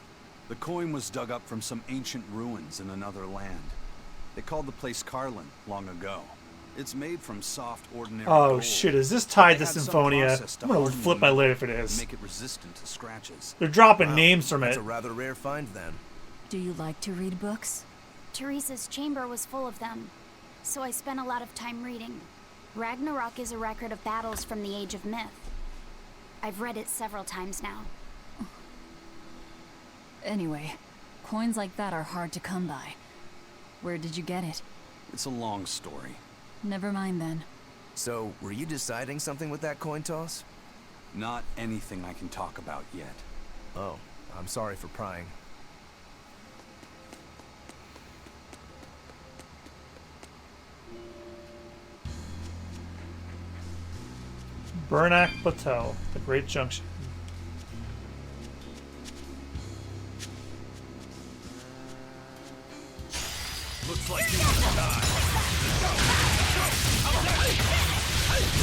The coin was dug up from some ancient ruins in another land. They called the place Carlin long ago. It's made from soft, ordinary Oh gold. shit, is this tied to They had some Symphonia? process to I'm gonna harden flip the my metal lid if it and is. make it resistant to scratches. They're dropping Wow, names from that's it. a rather rare find then. Do you like to read books? Teresa's chamber was full of them, so I spent a lot of time reading. Ragnarok is a record of battles from the Age of Myth. I've read it several times now. Anyway, coins like that are hard to come by. Where did you get it? It's a long story. Never mind then. So, were you deciding something with that coin toss? Not anything I can talk about yet. Oh, I'm sorry for prying. Bernac Plateau, the Great Junction. Looks like you want to die. Let's go! Out there!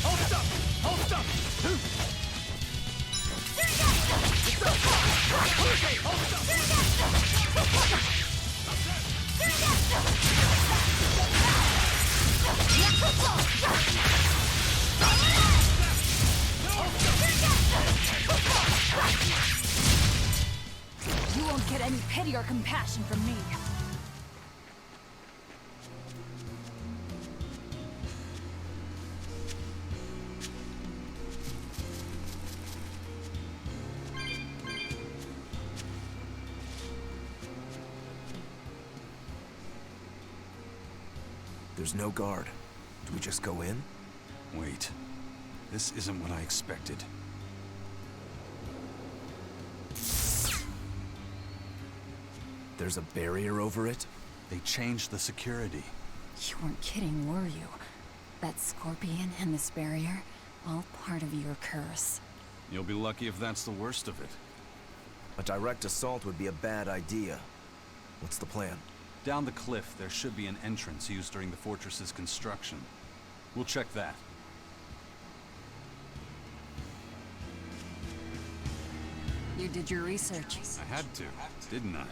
Hold up! Hold up! You won't get any pity or compassion from me. There's no guard. Do we just go in? Wait. This isn't what I expected. There's a barrier over it? They changed the security. You weren't kidding, were you? That scorpion and this barrier, all part of your curse. You'll be lucky if that's the worst of it. A direct assault would be a bad idea. What's the plan? Down the cliff, there should be an entrance used during the fortress's construction. We'll check that. You did your research. I had to, didn't I?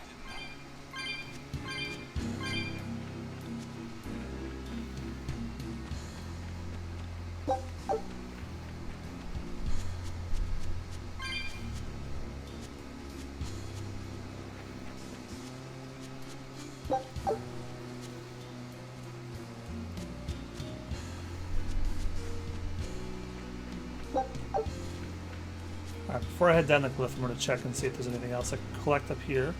Alright, before I head down the cliff, I'm going to check and see if there's anything else I can collect up here.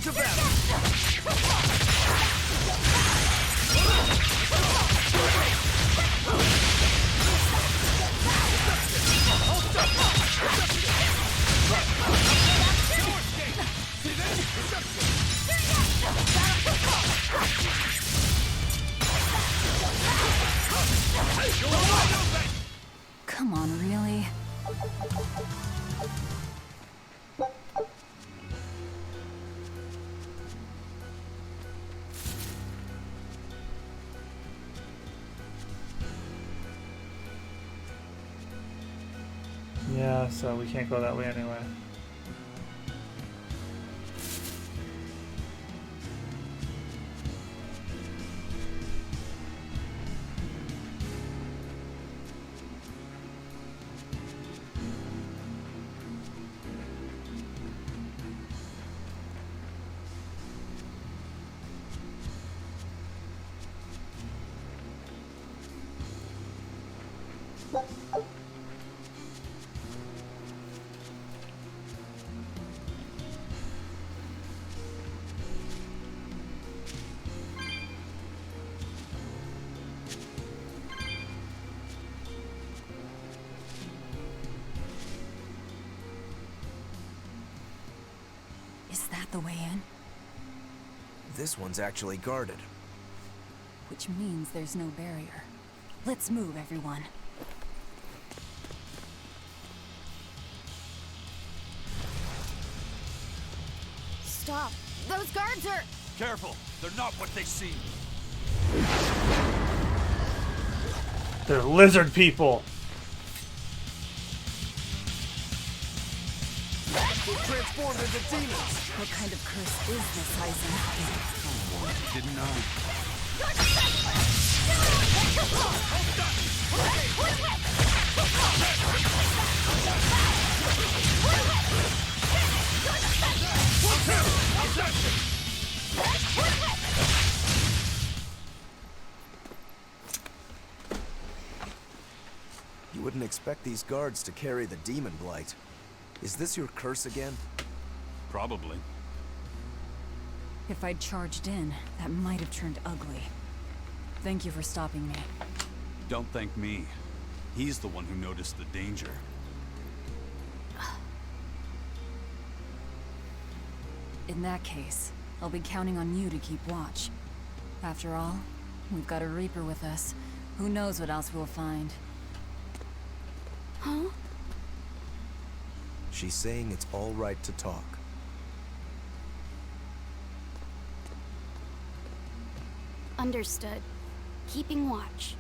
to battle! Come on, really? Yeah, so we can't go that way anyway. Is that the way in? This one's actually guarded. Which means there's no barrier. Let's move, everyone. Stop! Those guards are... Careful, they're not what they seem. They're lizard people. We're transformed into demons! What kind of curse is this, Eisen? Didn't know. You wouldn't expect these guards to carry the demon blight. Is this your curse again? Probably. If I'd charged in, that might have turned ugly. Thank you for stopping me. Don't thank me. He's the one who noticed the danger. In that case, I'll be counting on you to keep watch. After all, we've got a Reaper with us. Who knows what else we'll find. Huh? She's saying it's all right to talk. Understood. Keeping watch.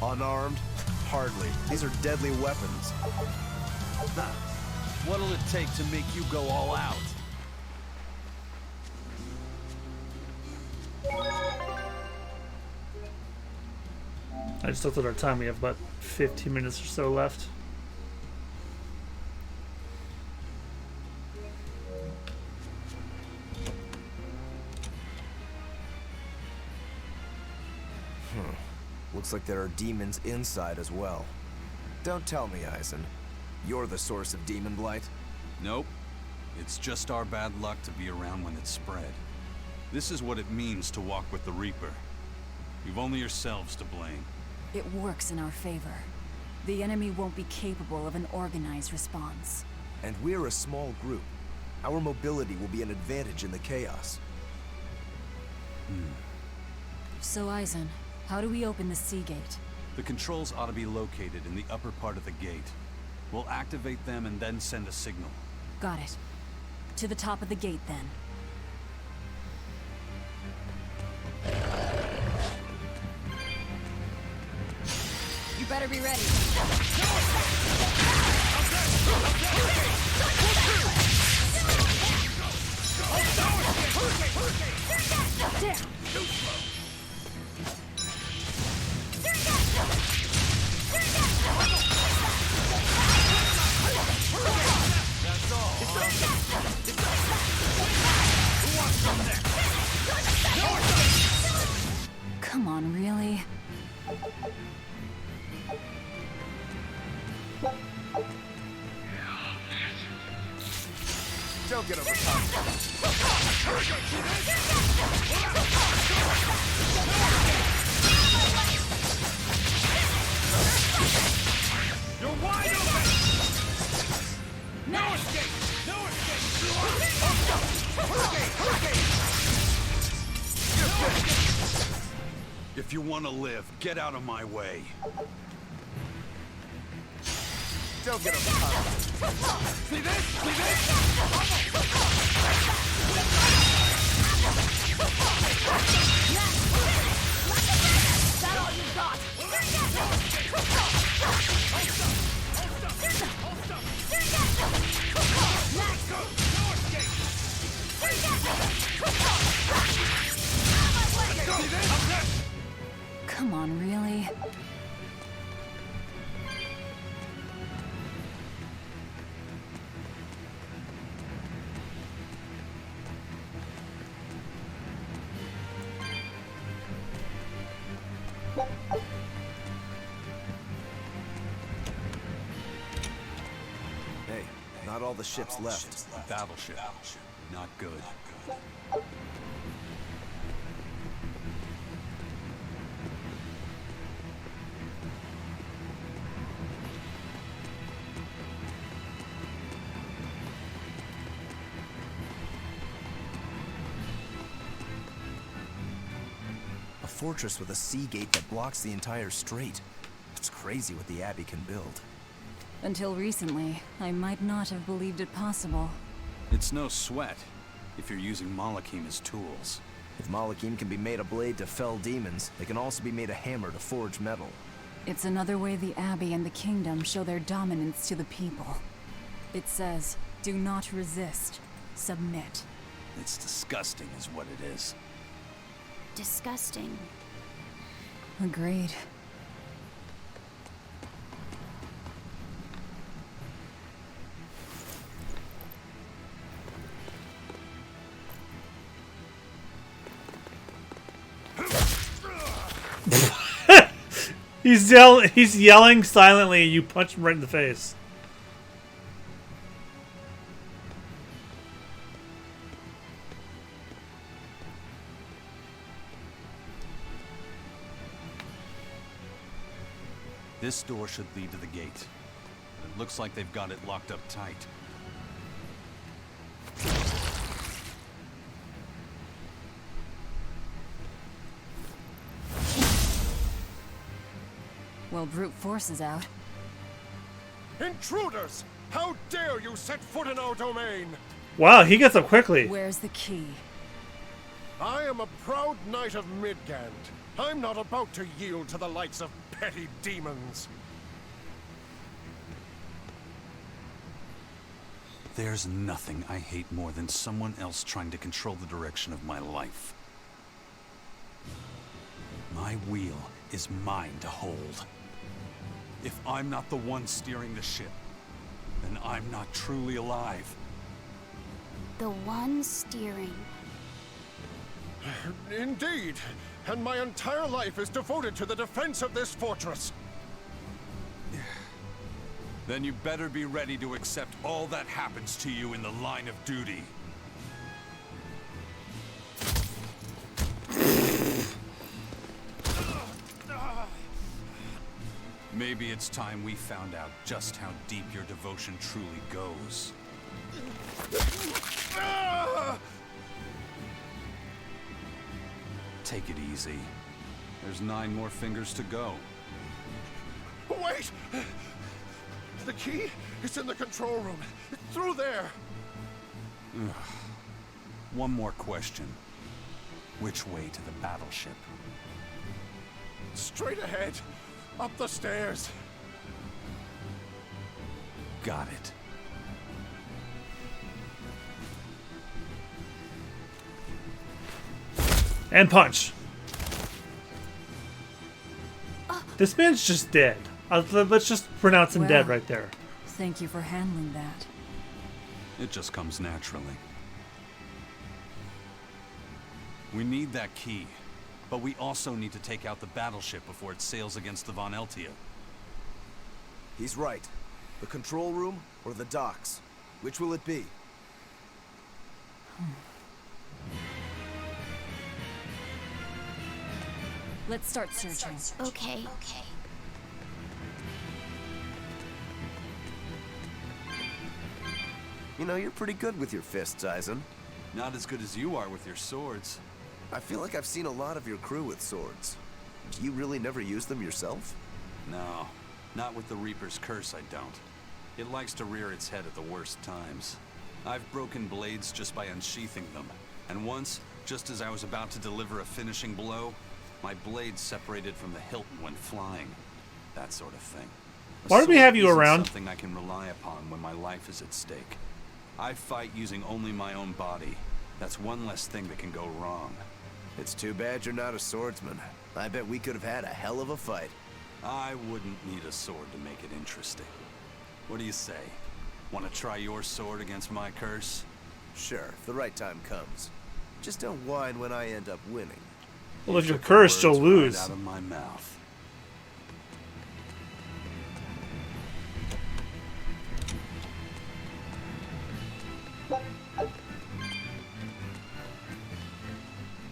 Unarmed? Hardly. These are deadly weapons. What'll it take to make you go all out? I just looked at our time. We have about 15 minutes or so left. Looks like there are demons inside as well. Don't tell me, Eisen. You're the source of demon blight? Nope. It's just our bad luck to be around when it's spread. This is what it means to walk with the Reaper. You've only yourselves to blame. It works in our favor. The enemy won't be capable of an organized response. And we're a small group. Our mobility will be an advantage in the chaos. So, Eisen, how do we open the sea gate? The controls ought to be located in the upper part of the gate. We'll activate them and then send a signal. Got it. To the top of the gate, then. You better be ready. Come on, really? Don't get overcome. You're wide open! No escape! No escape! If you want to live, get out of my way. Don't get overcome. See this? See this? That all you got? Come on, really? Hey, not all the ships left. Battleship. Not good. A fortress with a sea gate that blocks the entire strait. It's crazy what the Abbey can build. Until recently, I might not have believed it possible. It's no sweat if you're using Malachim as tools. If Malachim can be made a blade to fell demons, they can also be made a hammer to forge metal. It's another way the Abbey and the Kingdom show their dominance to the people. It says, do not resist, submit. It's disgusting is what it is. Disgusting. Agreed. He's yelling silently and you punch him right in the face. This door should lead to the gate. But it looks like they've got it locked up tight. Well, brute force is out. Intruders! How dare you set foot in our domain! Wow, he gets up quickly. Where's the key? I am a proud knight of Midgand. I'm not about to yield to the likes of petty demons. There's nothing I hate more than someone else trying to control the direction of my life. My wheel is mine to hold. If I'm not the one steering the ship, then I'm not truly alive. The one steering. Indeed, and my entire life is devoted to the defense of this fortress. Then you better be ready to accept all that happens to you in the line of duty. Maybe it's time we found out just how deep your devotion truly goes. Take it easy. There's 9 more fingers to go. Wait! The key is in the control room. Through there. One more question. Which way to the battleship? Straight ahead. Up the stairs. Got it. And punch. This man's just dead. Let's just pronounce him dead right there. Thank you for handling that. It just comes naturally. We need that key, but we also need to take out the battleship before it sails against the Von Eltia. He's right. The control room or the docks? Which will it be? Let's start searching. Okay. You know, you're pretty good with your fists, Eisen. Not as good as you are with your swords. I feel like I've seen a lot of your crew with swords. Do you really never use them yourself? No, not with the Reaper's curse, I don't. It likes to rear its head at the worst times. I've broken blades just by unsheathing them, and once, just as I was about to deliver a finishing blow, my blade separated from the hilt and went flying. That sort of thing. Why do we have you around? Something I can rely upon when my life is at stake. I fight using only my own body. That's one less thing that can go wrong. It's too bad you're not a swordsman. I bet we could have had a hell of a fight. I wouldn't need a sword to make it interesting. What do you say? Want to try your sword against my curse? Sure, if the right time comes. Just don't whine when I end up winning. Well, if you're cursed, you'll lose. Right out of my mouth.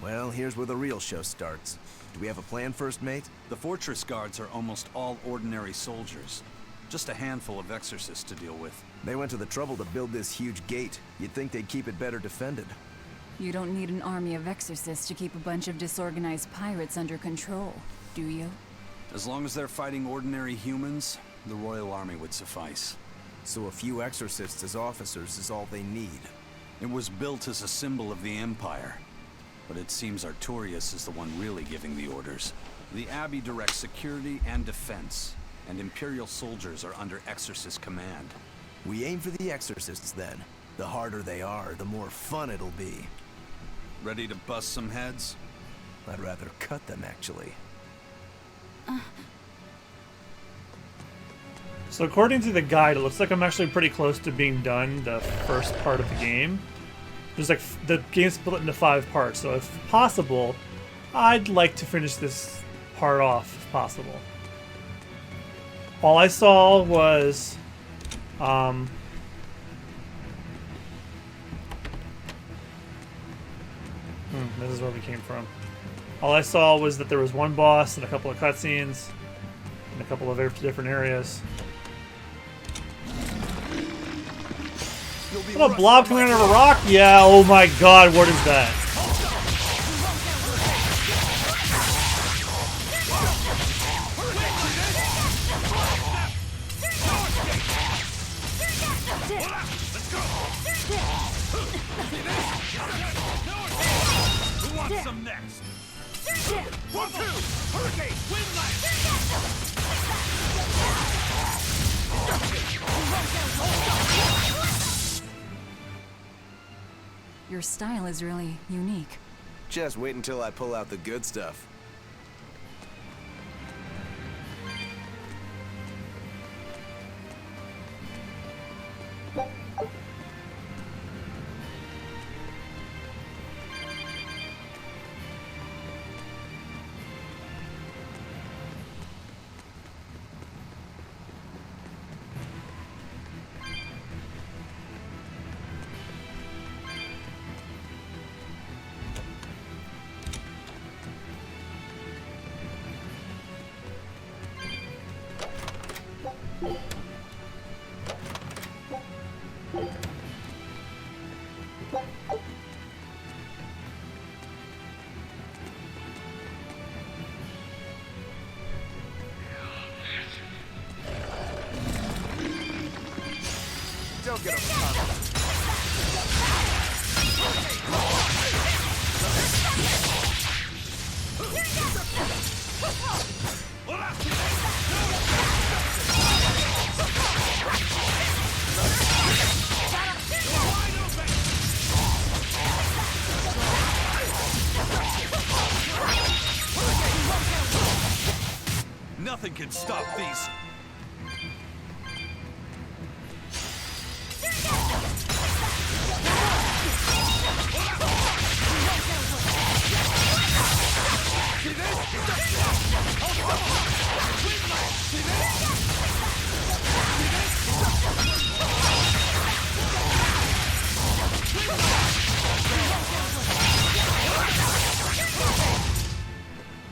Well, here's where the real show starts. Do we have a plan, First Mate? The fortress guards are almost all ordinary soldiers. Just a handful of exorcists to deal with. They went to the trouble to build this huge gate. You'd think they'd keep it better defended. You don't need an army of exorcists to keep a bunch of disorganized pirates under control, do you? As long as they're fighting ordinary humans, the Royal Army would suffice. So a few exorcists as officers is all they need. It was built as a symbol of the Empire. But it seems Artorias is the one really giving the orders. The Abbey directs security and defense, and Imperial soldiers are under Exorcist command. We aim for the Exorcists then. The harder they are, the more fun it'll be. Ready to bust some heads? I'd rather cut them, actually. So according to the guide, it looks like I'm actually pretty close to being done the first part of the game. There's like, the game's split into 5 parts, so if possible, I'd like to finish this part off if possible. All I saw was, this is where we came from. All I saw was that there was one boss and a couple of cutscenes and a couple of different areas. What a blob coming out of a rock? Yeah, oh my god, what is that? Who wants some next? 1, 2, hurricane, Your style is really unique. Just wait until I pull out the good stuff. Nothing can stop these.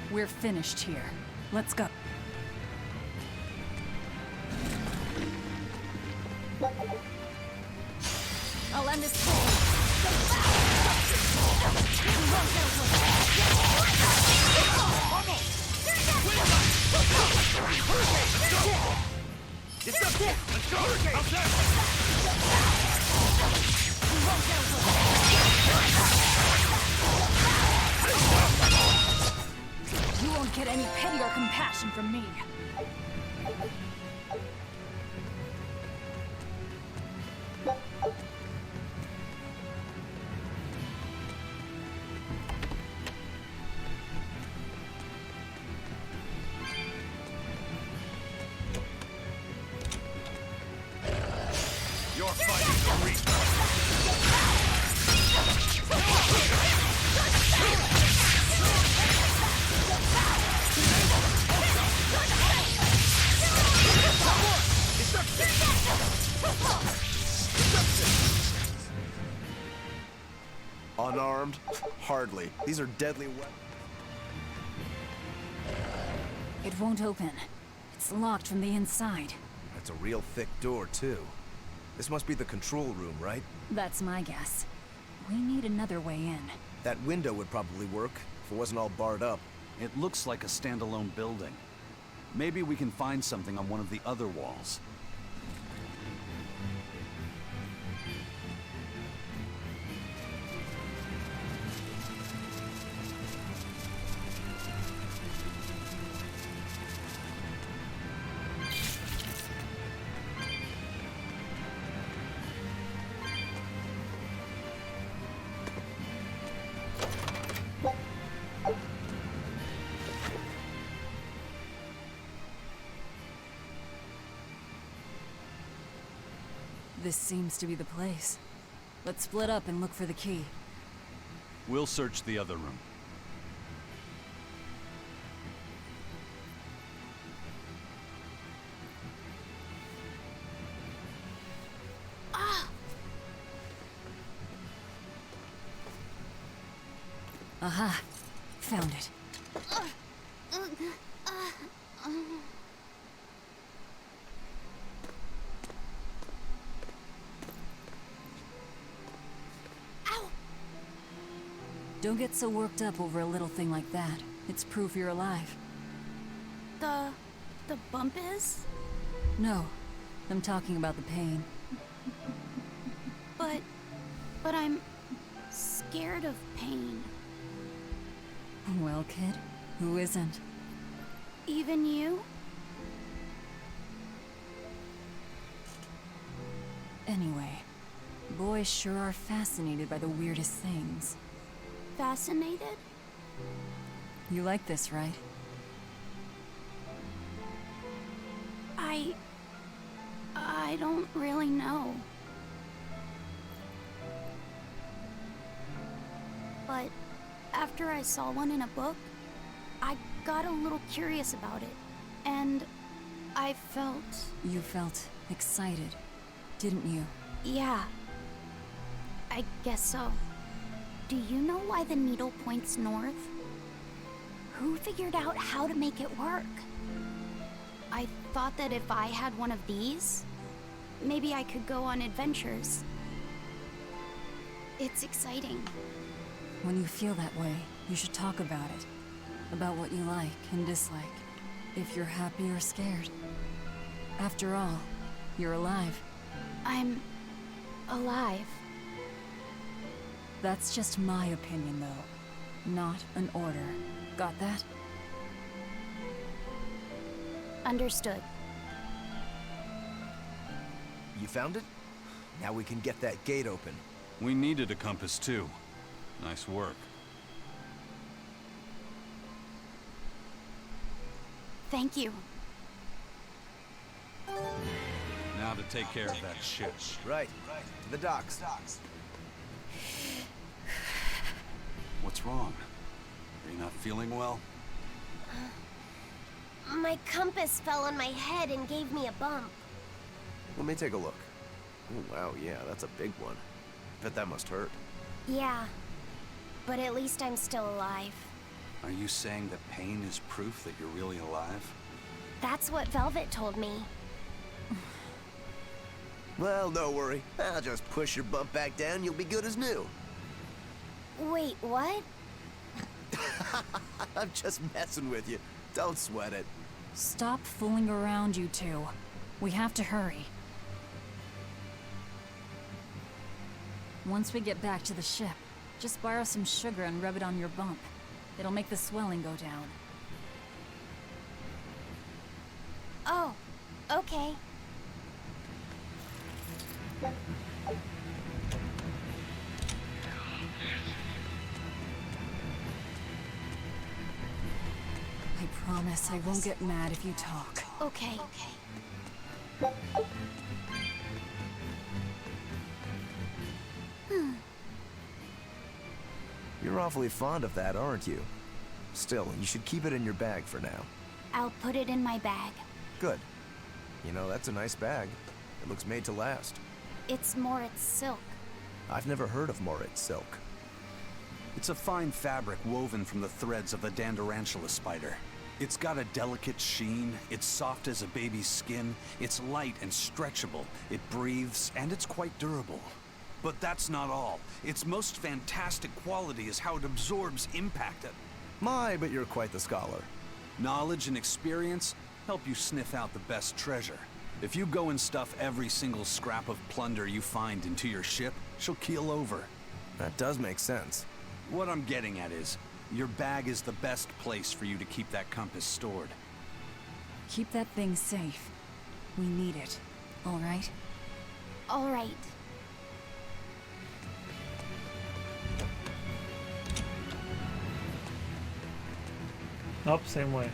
We're finished here. Let's go. I'll end this You won't get any pity or compassion from me. You're fighting the Reaper. Unarmed? Hardly. These are deadly weapons. It won't open. It's locked from the inside. That's a real thick door, too. This must be the control room, right? That's my guess. We need another way in. That window would probably work, if it wasn't all barred up. It looks like a standalone building. Maybe we can find something on one of the other walls. This seems to be the place. Let's split up and look for the key. We'll search the other room. Aha! Found it. Don't get so worked up over a little thing like that. It's proof you're alive. The bump is? No, I'm talking about the pain. But I'm scared of pain. Well, kid, who isn't? Even you? Anyway, boys sure are fascinated by the weirdest things. Fascinated? You like this, right? I don't really know. But after I saw one in a book, I got a little curious about it. And I felt... You felt excited, didn't you? Yeah. I guess so. Do you know why the needle points north? Who figured out how to make it work? I thought that if I had one of these, maybe I could go on adventures. It's exciting. When you feel that way, you should talk about it. About what you like and dislike. If you're happy or scared. After all, you're alive. I'm alive. That's just my opinion, though. Not an order. Got that? Understood. You found it? Now we can get that gate open. We needed a compass, too. Nice work. Thank you. Now to take care of that ship. Right. To the docks. What's wrong? Are you not feeling well? My compass fell on my head and gave me a bump. Let me take a look. Oh, wow, yeah, that's a big one. Bet that must hurt. Yeah, but at least I'm still alive. Are you saying that pain is proof that you're really alive? That's what Velvet told me. Well, don't worry. I'll just push your bump back down, you'll be good as new. Wait, what? I'm just messing with you. Don't sweat it. Stop fooling around, you two. We have to hurry. Once we get back to the ship, just borrow some sugar and rub it on your bump. It'll make the swelling go down. Oh, okay. I promise I won't get mad if you talk. Okay. You're awfully fond of that, aren't you? Still, you should keep it in your bag for now. I'll put it in my bag. Good. You know, that's a nice bag. It looks made to last. It's Moritz silk. I've never heard of Moritz silk. It's a fine fabric woven from the threads of the Dandarantula spider. It's got a delicate sheen, it's soft as a baby's skin, it's light and stretchable, it breathes, and it's quite durable. But that's not all. Its most fantastic quality is how it absorbs impact. My, but you're quite the scholar. Knowledge and experience help you sniff out the best treasure. If you go and stuff every single scrap of plunder you find into your ship, she'll keel over. That does make sense. What I'm getting at is, your bag is the best place for you to keep that compass stored. Keep that thing safe. We need it, all right? All right. Nope, same way.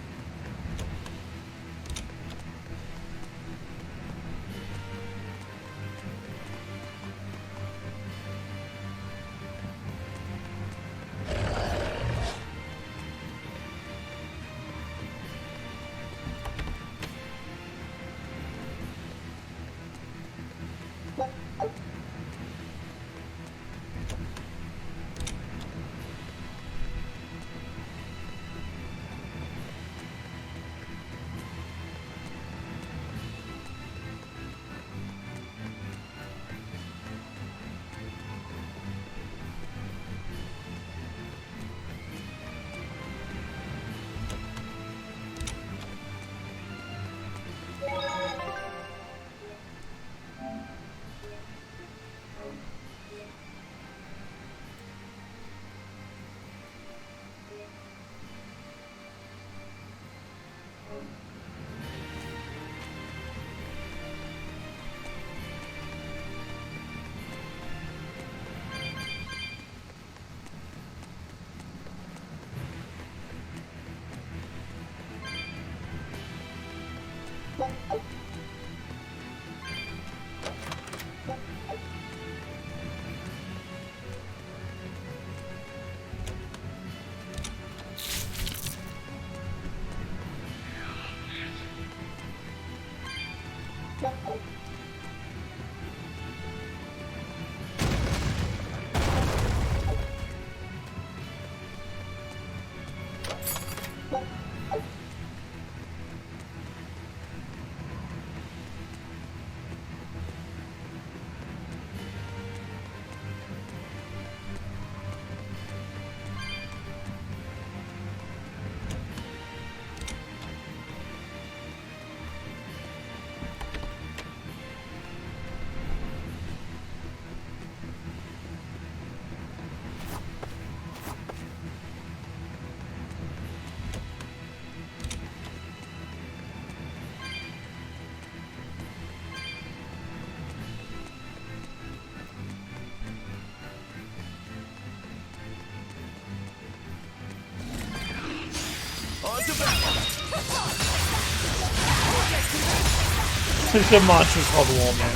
There's a monster called the Wall Man.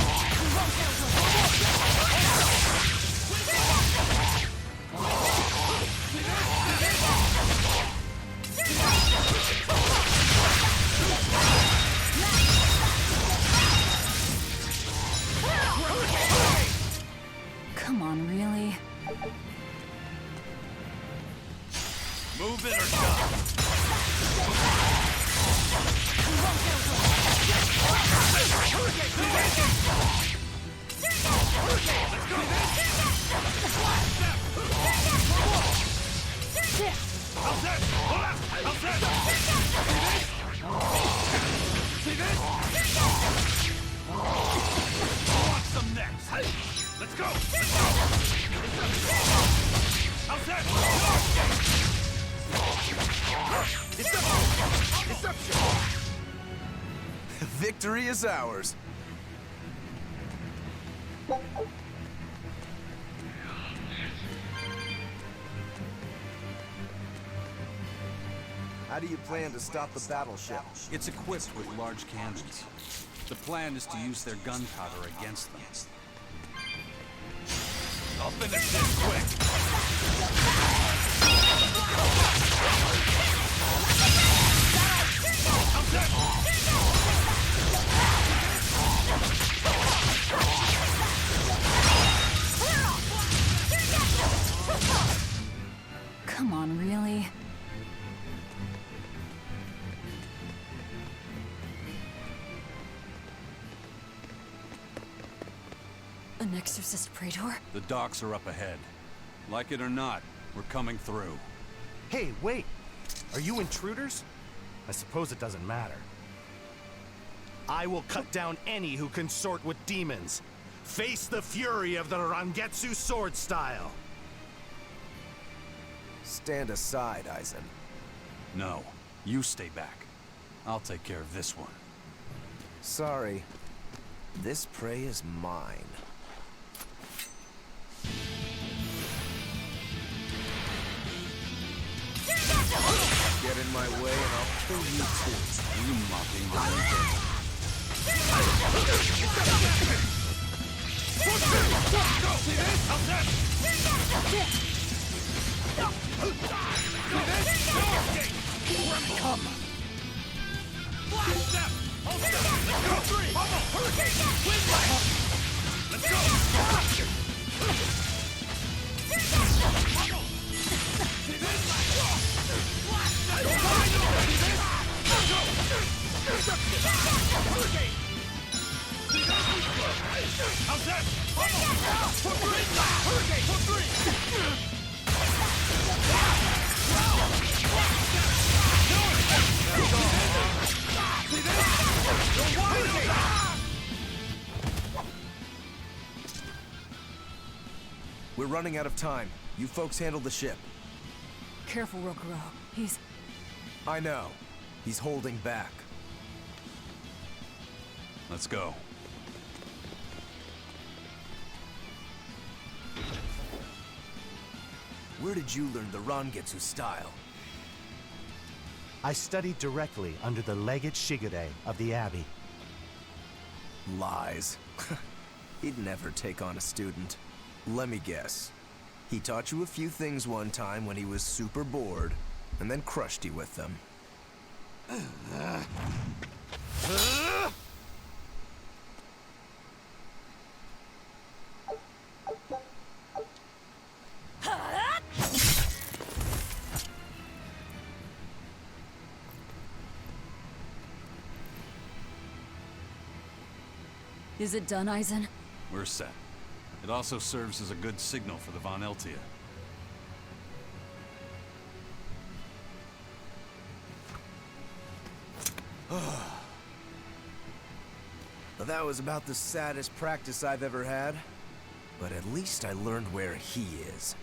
Come on, really? Move it or die. Some next. Let's go. How's that? Victory is ours. How do you plan to stop the battleship? It's equipped with large cannons. The plan is to use their gunpowder against them. I'll finish this quick. Come on, really? An exorcist praetor? The docks are up ahead. Like it or not, we're coming through. Hey, wait! Are you intruders? I suppose it doesn't matter. I will cut down any who consort with demons. Face the fury of the Rangetsu sword style. Stand aside, Aizen. No, you stay back. I'll take care of this one. Sorry. This prey is mine. Get in my way and I'll kill you too. You mocking the Ranger. Come. We're running out of time. You folks handle the ship. Careful, Rokuro. He's... I know. He's holding back. Let's go. Where did you learn the Rangetsu style? I studied directly under the Legate Shigure of the Abbey. Lies. He'd never take on a student. Let me guess. He taught you a few things one time when he was super bored, and then crushed you with them. Is it done, Aizen? We're set. It also serves as a good signal for the Von Eltia. Well, that was about the saddest practice I've ever had. But at least I learned where he is.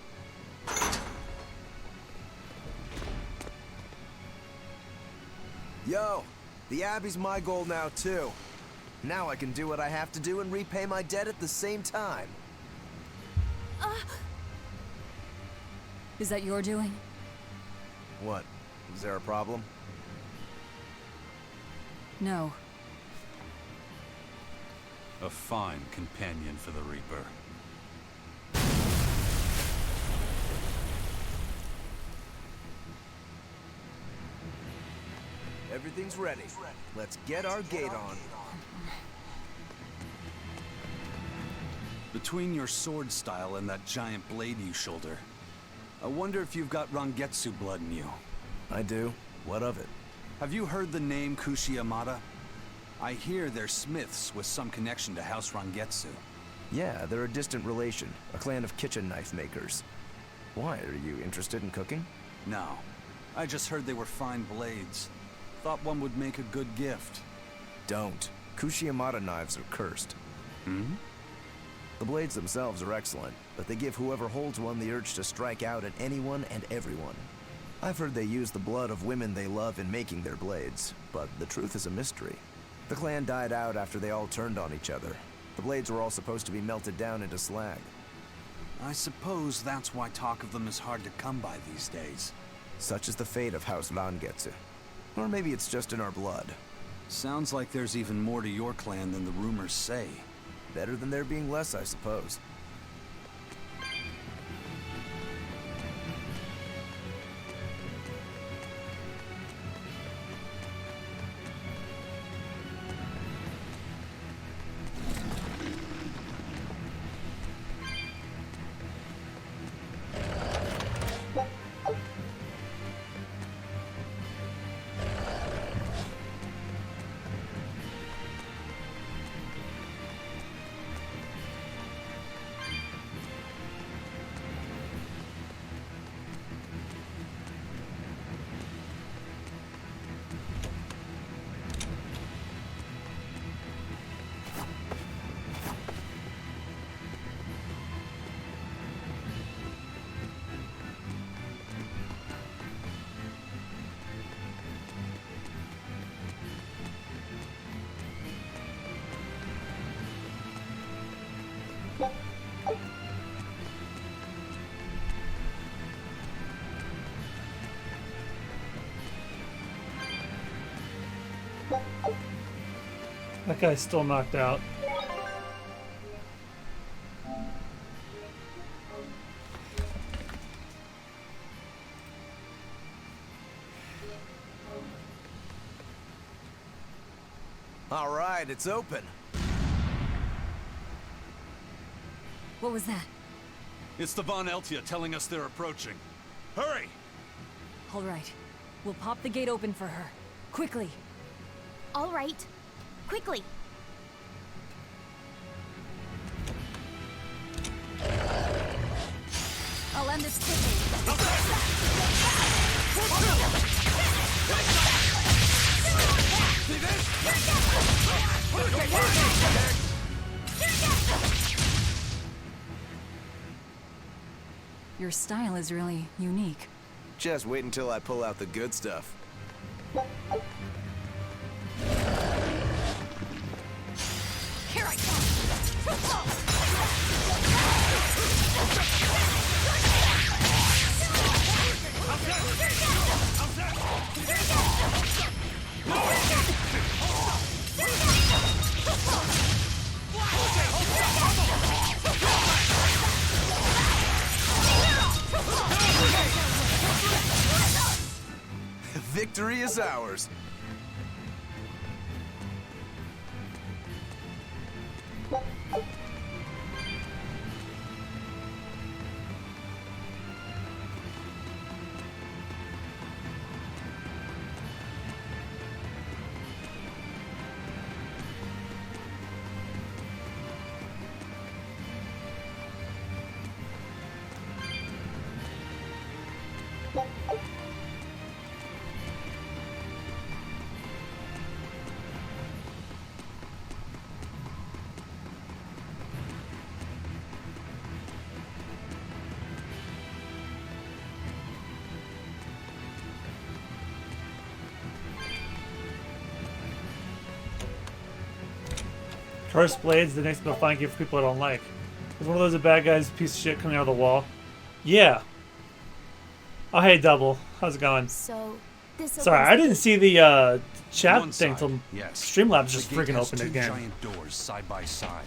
Yo, the Abbey's my goal now too. Now I can do what I have to do and repay my debt at the same time. Is that your doing? What? Is there a problem? No. A fine companion for the Reaper. Everything's ready. Let's get our gate on. Between your sword style and that giant blade you shoulder, I wonder if you've got Rangetsu blood in you. I do. What of it? Have you heard the name Kushiyamada? I hear they're smiths with some connection to House Rangetsu. Yeah, they're a distant relation, a clan of kitchen knife makers. Why, are you interested in cooking? No. I just heard they were fine blades. Thought one would make a good gift. Don't. Kushiyamada knives are cursed. Hmm? The blades themselves are excellent, but they give whoever holds one the urge to strike out at anyone and everyone. I've heard they use the blood of women they love in making their blades, but the truth is a mystery. The clan died out after they all turned on each other. The blades were all supposed to be melted down into slag. I suppose that's why talk of them is hard to come by these days. Such is the fate of House Rangetsu. Or maybe it's just in our blood. Sounds like there's even more to your clan than the rumors say. Better than there being less, I suppose. That guy's still knocked out. All right, it's open. What was that? It's the Von Eltia telling us they're approaching. Hurry! All right. We'll pop the gate open for her. Quickly. All right. Quickly. I'll end this quickly. Your style is really unique. Just wait until I pull out the good stuff. Here I come! Victory is ours. Cursed blades, the next best flank for people I don't like. Is one of those a bad guy's piece of shit coming out of the wall? Yeah. Oh hey, Double. How's it going? So, this Sorry, I didn't see the chat One thing side, till yes. Streamlabs just The gate freaking has opened two again. giant doors side by side,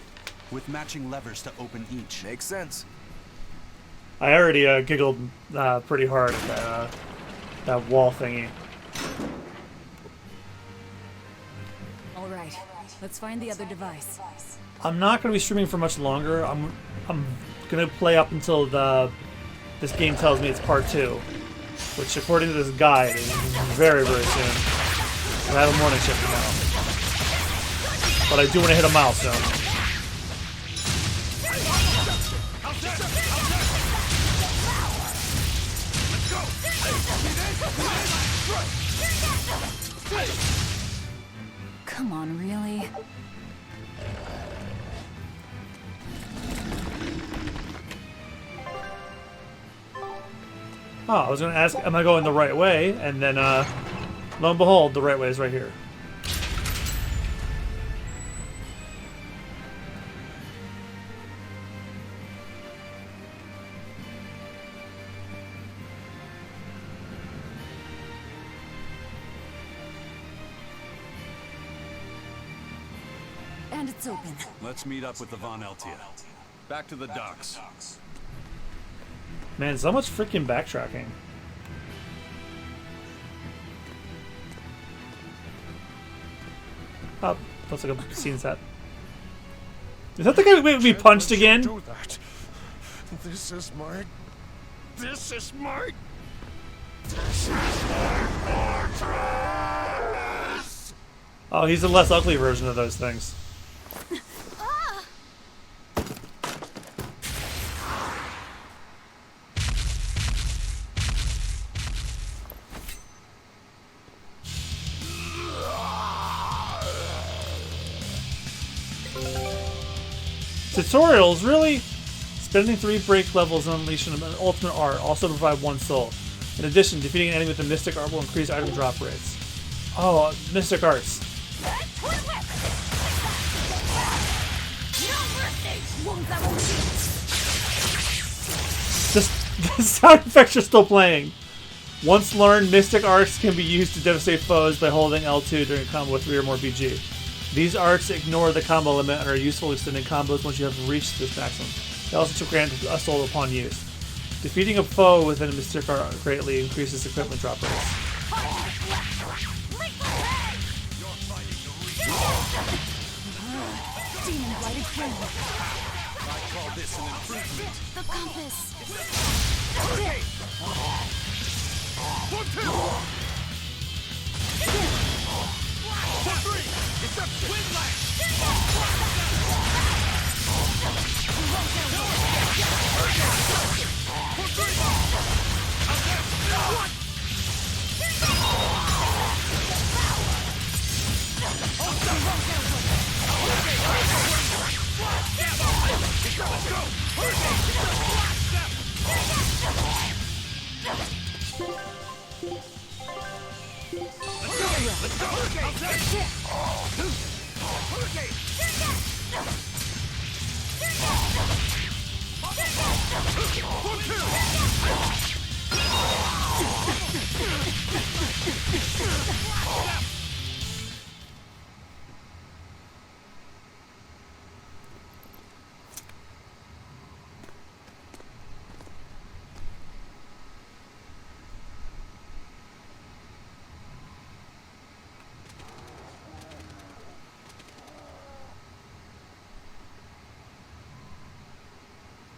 with matching levers to open each. Makes sense. I already giggled pretty hard at that wall thingy. All right, let's find the other device. I'm not going to be streaming for much longer. I'm going to play up until this game tells me it's part 2, which according to this guide is very, very soon. I have a morning shift tomorrow. But I do want to hit a milestone. Come on, really? Oh, I was going to ask, am I going the right way? And then, lo and behold, the right way is right here. And it's open. Let's meet up with the Von Eltia. Back to the docks. Man, so much freaking backtracking. Oh, looks like a scene set. Is that the guy who made me punched again? Do that. This is my fortress. Oh, he's a less ugly version of those things. Tutorials, really? Spending 3 break levels and unleashing an ultimate art also provide 1 soul. In addition, defeating an enemy with the Mystic Art will increase item drop rates. Oh, Mystic Arts. The sound effects are still playing. Once learned, Mystic Arts can be used to devastate foes by holding L2 during a combo with 3 or more BG. These arts ignore the combo limit and are useful extending combos once you have reached this maximum. They also grant a soul upon use. Defeating a foe within a Mystic Art greatly increases equipment drop rates. Demon-blighted friend. I call this an improvement. The compass.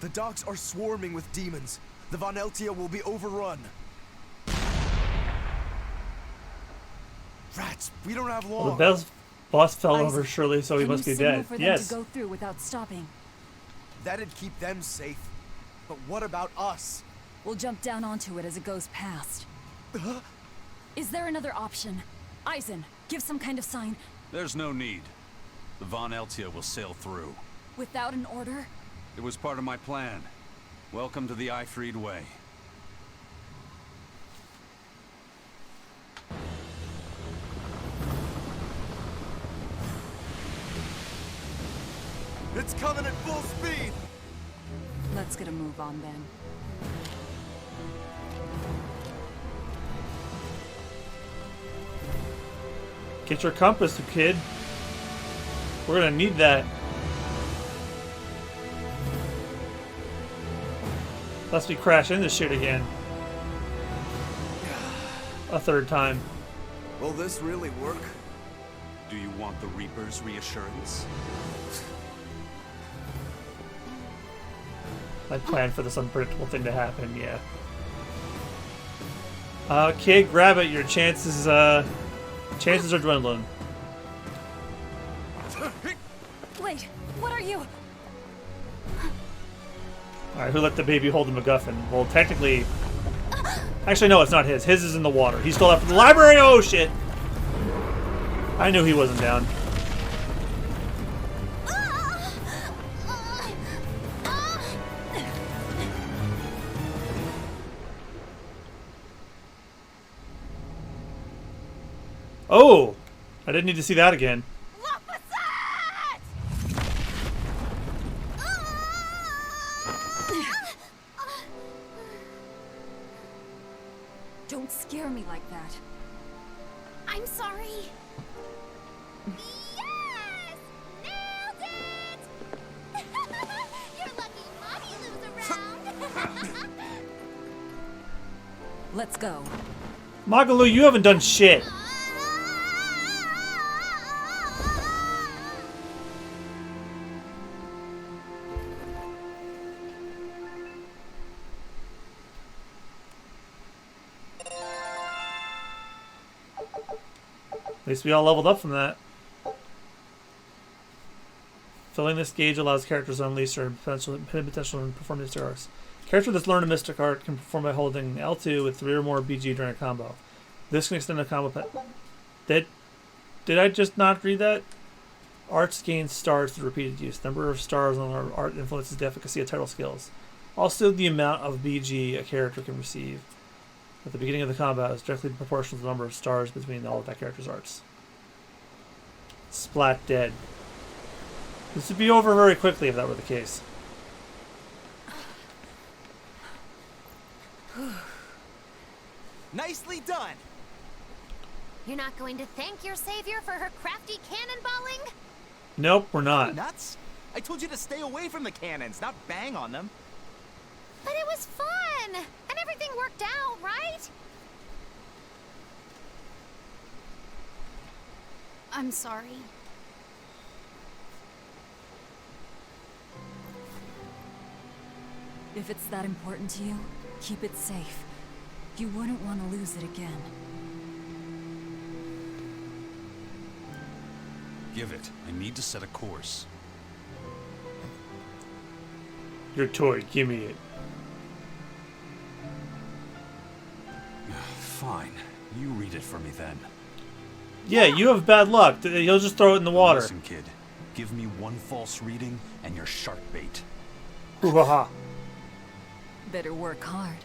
The docks are swarming with demons. The Von Eltia will be overrun. Rats, we don't have long. Well, the boss fell over surely, so he must be dead. For them Yes. to go through without stopping. That'd keep them safe. But what about us? We'll jump down onto it as it goes past. Is there another option? Eisen, give some kind of sign. There's no need. The Von Eltia will sail through. Without an order? It was part of my plan. Welcome to the Ifried Way. It's coming at full speed! Let's get a move on then. Get your compass, kid. We're gonna need that. Lest we crash into shit again. A third time. Will this really work? Do you want the Reaper's reassurance? I planned for this unpredictable thing to happen, yeah. Kid, grab it. Your chances are dwindling. Wait, what are you? Alright, who let the baby hold the MacGuffin? Well, technically... Actually, no, it's not his. His is in the water. He stole that from the library! Oh, shit! I knew he wasn't down. Oh! I didn't need to see that again. Don't scare me like that. I'm sorry. Yes! Nailed it! You're lucky Mommy Lou's around. Let's go. Magalu, you haven't done shit. At least we all leveled up from that. Filling this gauge allows characters to unleash their potential and perform mystic arts. Character that's learned a mystic art can perform by holding L2 with 3 or more BG during a combo. This can extend a combo. Did I just not read that? Arts gain stars through repeated use. Number of stars on our art influences the efficacy of title skills. Also, the amount of BG a character can receive at the beginning of the combat is directly proportional to the number of stars between all of that character's arts. Splat dead. This would be over very quickly if that were the case. Nicely done! You're not going to thank your savior for her crafty cannonballing? Nope, we're not. Nuts? I told you to stay away from the cannons, not bang on them. But it was fun! And everything worked out, right? I'm sorry. If it's that important to you, keep it safe. You wouldn't want to lose it again. Give it. I need to set a course. Your toy, give me it. Fine. You read it for me then. Yeah, you have bad luck. He'll just throw it in the water. Listen, kid. Give me one false reading and you're shark bait. Hoo-ha-ha. Better work hard.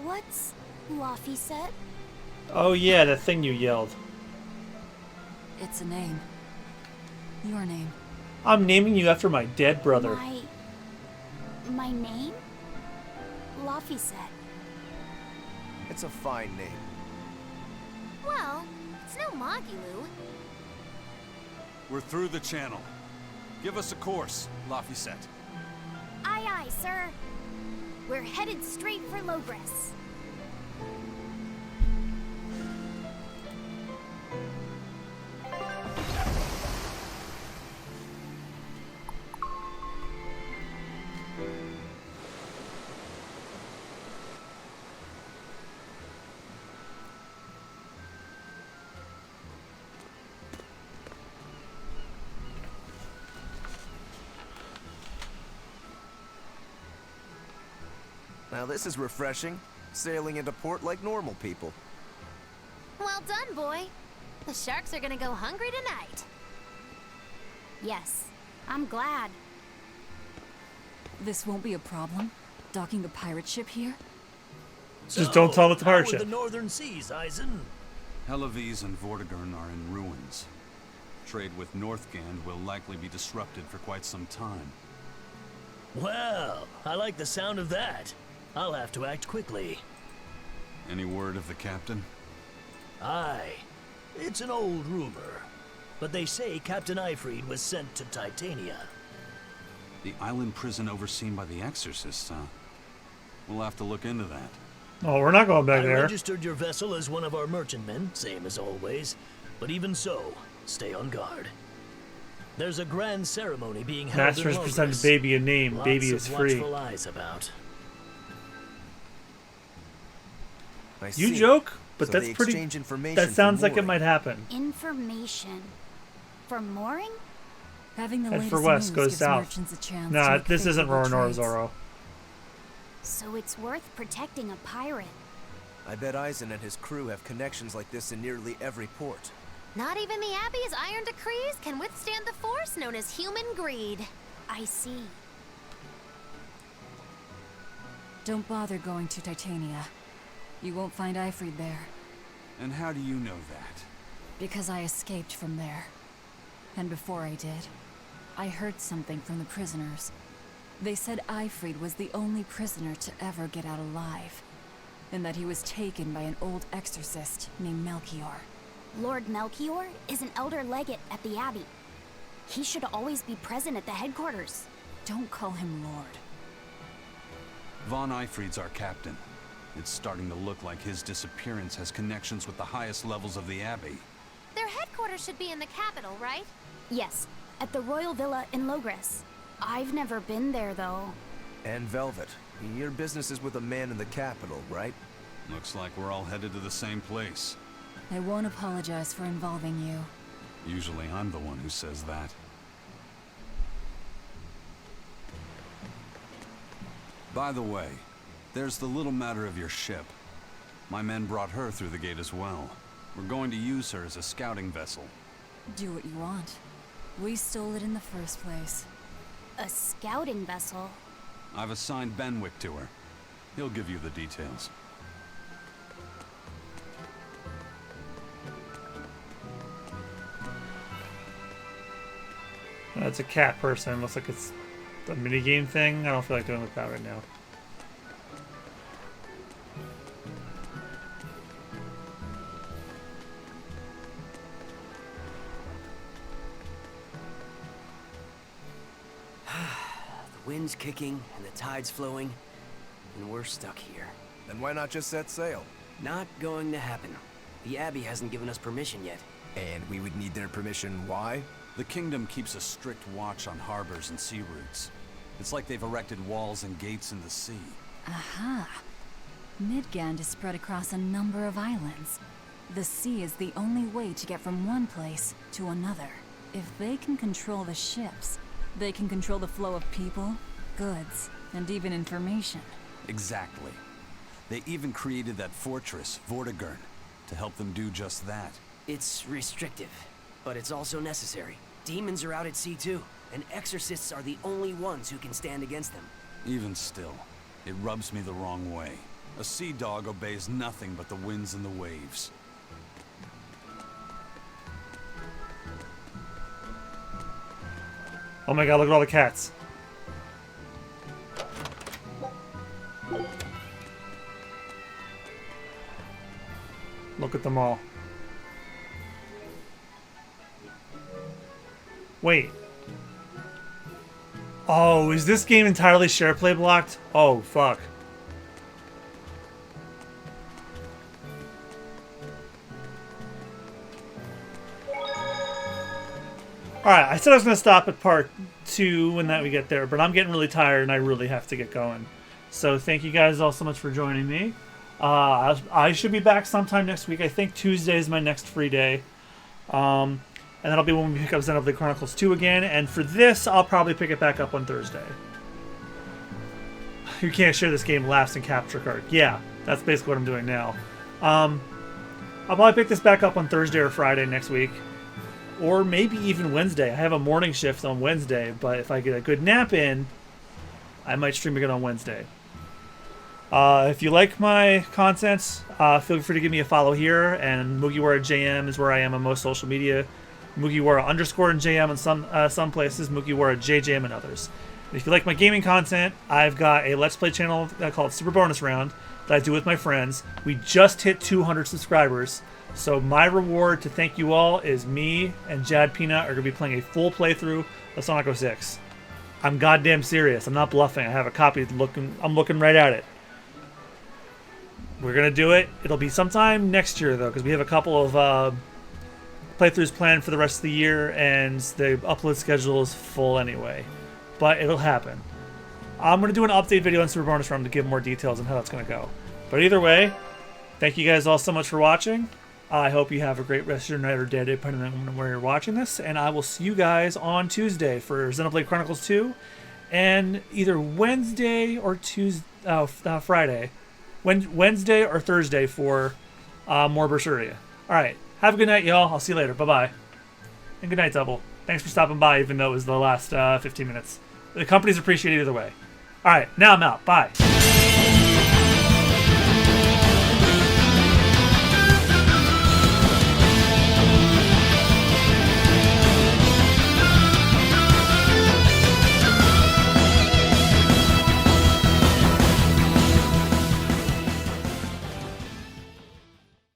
What's Laphicet? Oh yeah, that thing you yelled. It's a name. Your name. I'm naming you after my dead brother. My name? Laphicet. It's a fine name. Well, it's no Magilou. We're through the channel. Give us a course, Laphicet. Aye, aye, sir. We're headed straight for Logres. Now this is refreshing. Sailing into port like normal people. Well done, boy. The sharks are gonna go hungry tonight. Yes, I'm glad. This won't be a problem? Docking a pirate ship here? Just don't tell him it's a pirate how are ship. the northern seas, Eisen? Helavis and Vortigern are in ruins. Trade with Northgand will likely be disrupted for quite some time. Well, I like the sound of that. I'll have to act quickly. Any word of the captain? Aye. It's an old rumor. But they say Captain Ifrid was sent to Titania. The island prison overseen by the exorcists, huh? We'll have to look into that. Oh, we're not going back I there. registered your vessel as one of our merchantmen, same as always. But even so, stay on guard. There's a grand ceremony being held Masters in presented Logres. baby a name. Lots Baby of is free. watchful eyes about. You joke, but So that's they pretty. exchange information That for sounds like it mooring. might happen. Information. For mooring? Having the Head latest for west, news goes gives south. merchants a chance to Nah, make this isn't favorable Rora trades. Zoro. So it's worth protecting a pirate. I bet Eisen and his crew have connections like this in nearly every port. Not even the Abbey's iron decrees can withstand the force known as human greed. I see. Don't bother going to Titania. You won't find Ifrid there. And how do you know that? Because I escaped from there. And before I did, I heard something from the prisoners. They said Ifrid was the only prisoner to ever get out alive, and that he was taken by an old exorcist named Melchior. Lord Melchior is an elder legate at the Abbey. He should always be present at the headquarters. Don't call him Lord. Von Ifrid's our captain. It's starting to look like his disappearance has connections with the highest levels of the Abbey. Their headquarters should be in the capital, right? Yes, at the Royal Villa in Logres. I've never been there, though. And Velvet, your business is with a man in the capital, right? Looks like we're all headed to the same place. I won't apologize for involving you. Usually I'm the one who says that. By the way, there's the little matter of your ship. My men brought her through the gate as well. We're going to use her as a scouting vessel. Do what you want. We stole it in the first place. A scouting vessel? I've assigned Benwick to her. He'll give you the details. It's a cat person. Looks like it's a minigame thing. I don't feel like doing with that right now. The wind's kicking and the tide's flowing, and we're stuck here. Then why not just set sail? Not going to happen. The Abbey hasn't given us permission yet. And we would need their permission, why? The kingdom keeps a strict watch on harbors and sea routes. It's like they've erected walls and gates in the sea. Aha! Midgand is spread across a number of islands. The sea is the only way to get from one place to another. If they can control the ships, they can control the flow of people, goods, and even information. Exactly. They even created that fortress, Vortigern, to help them do just that. It's restrictive, but it's also necessary. Demons are out at sea too, and exorcists are the only ones who can stand against them. Even still, it rubs me the wrong way. A sea dog obeys nothing but the winds and the waves. Oh my god, look at all the cats. Look at them all. Wait. Oh, is this game entirely share play blocked? Oh, fuck. Alright, I said I was going to stop at part 2 when we get there, but I'm getting really tired and I really have to get going. So thank you guys all so much for joining me. I should be back sometime next week. I think Tuesday is my next free day. And that'll be when we pick up Xenoblade Chronicles 2 again. And for this, I'll probably pick it back up on Thursday. You can't share this game, laughs and capture card. Yeah, that's basically what I'm doing now. I'll probably pick this back up on Thursday or Friday next week. Or maybe even Wednesday. I have a morning shift on Wednesday, but if I get a good nap in, I might stream again on Wednesday. If you like my content, feel free to give me a follow here, and Mugiwara JM is where I am on most social media. Mugiwara _ and JM in some places, Mugiwara JJM in others. And if you like my gaming content, I've got a Let's Play channel called Super Bonus Round. that I do with my friends. We just hit 200 subscribers. So my reward to thank you all is me and Jad Peanut are going to be playing a full playthrough of Sonic 06. I'm goddamn serious. I'm not bluffing. I have a copy I'm looking right at it. We're going to do it. It'll be sometime next year, though, because we have a couple of playthroughs planned for the rest of the year, and the upload schedule is full anyway. But it'll happen. I'm going to do an update video on Super Bonus Run to give more details on how that's going to go. But either way, thank you guys all so much for watching. I hope you have a great rest of your night or day, depending on where you're watching this. And I will see you guys on Tuesday for Xenoblade Chronicles 2. And either Wednesday or Friday. Wednesday or Thursday for more Berseria. Alright, have a good night, y'all. I'll see you later. Bye-bye. And good night, Double. Thanks for stopping by, even though it was the last 15 minutes. The company's appreciated either way. Alright, now I'm out. Bye.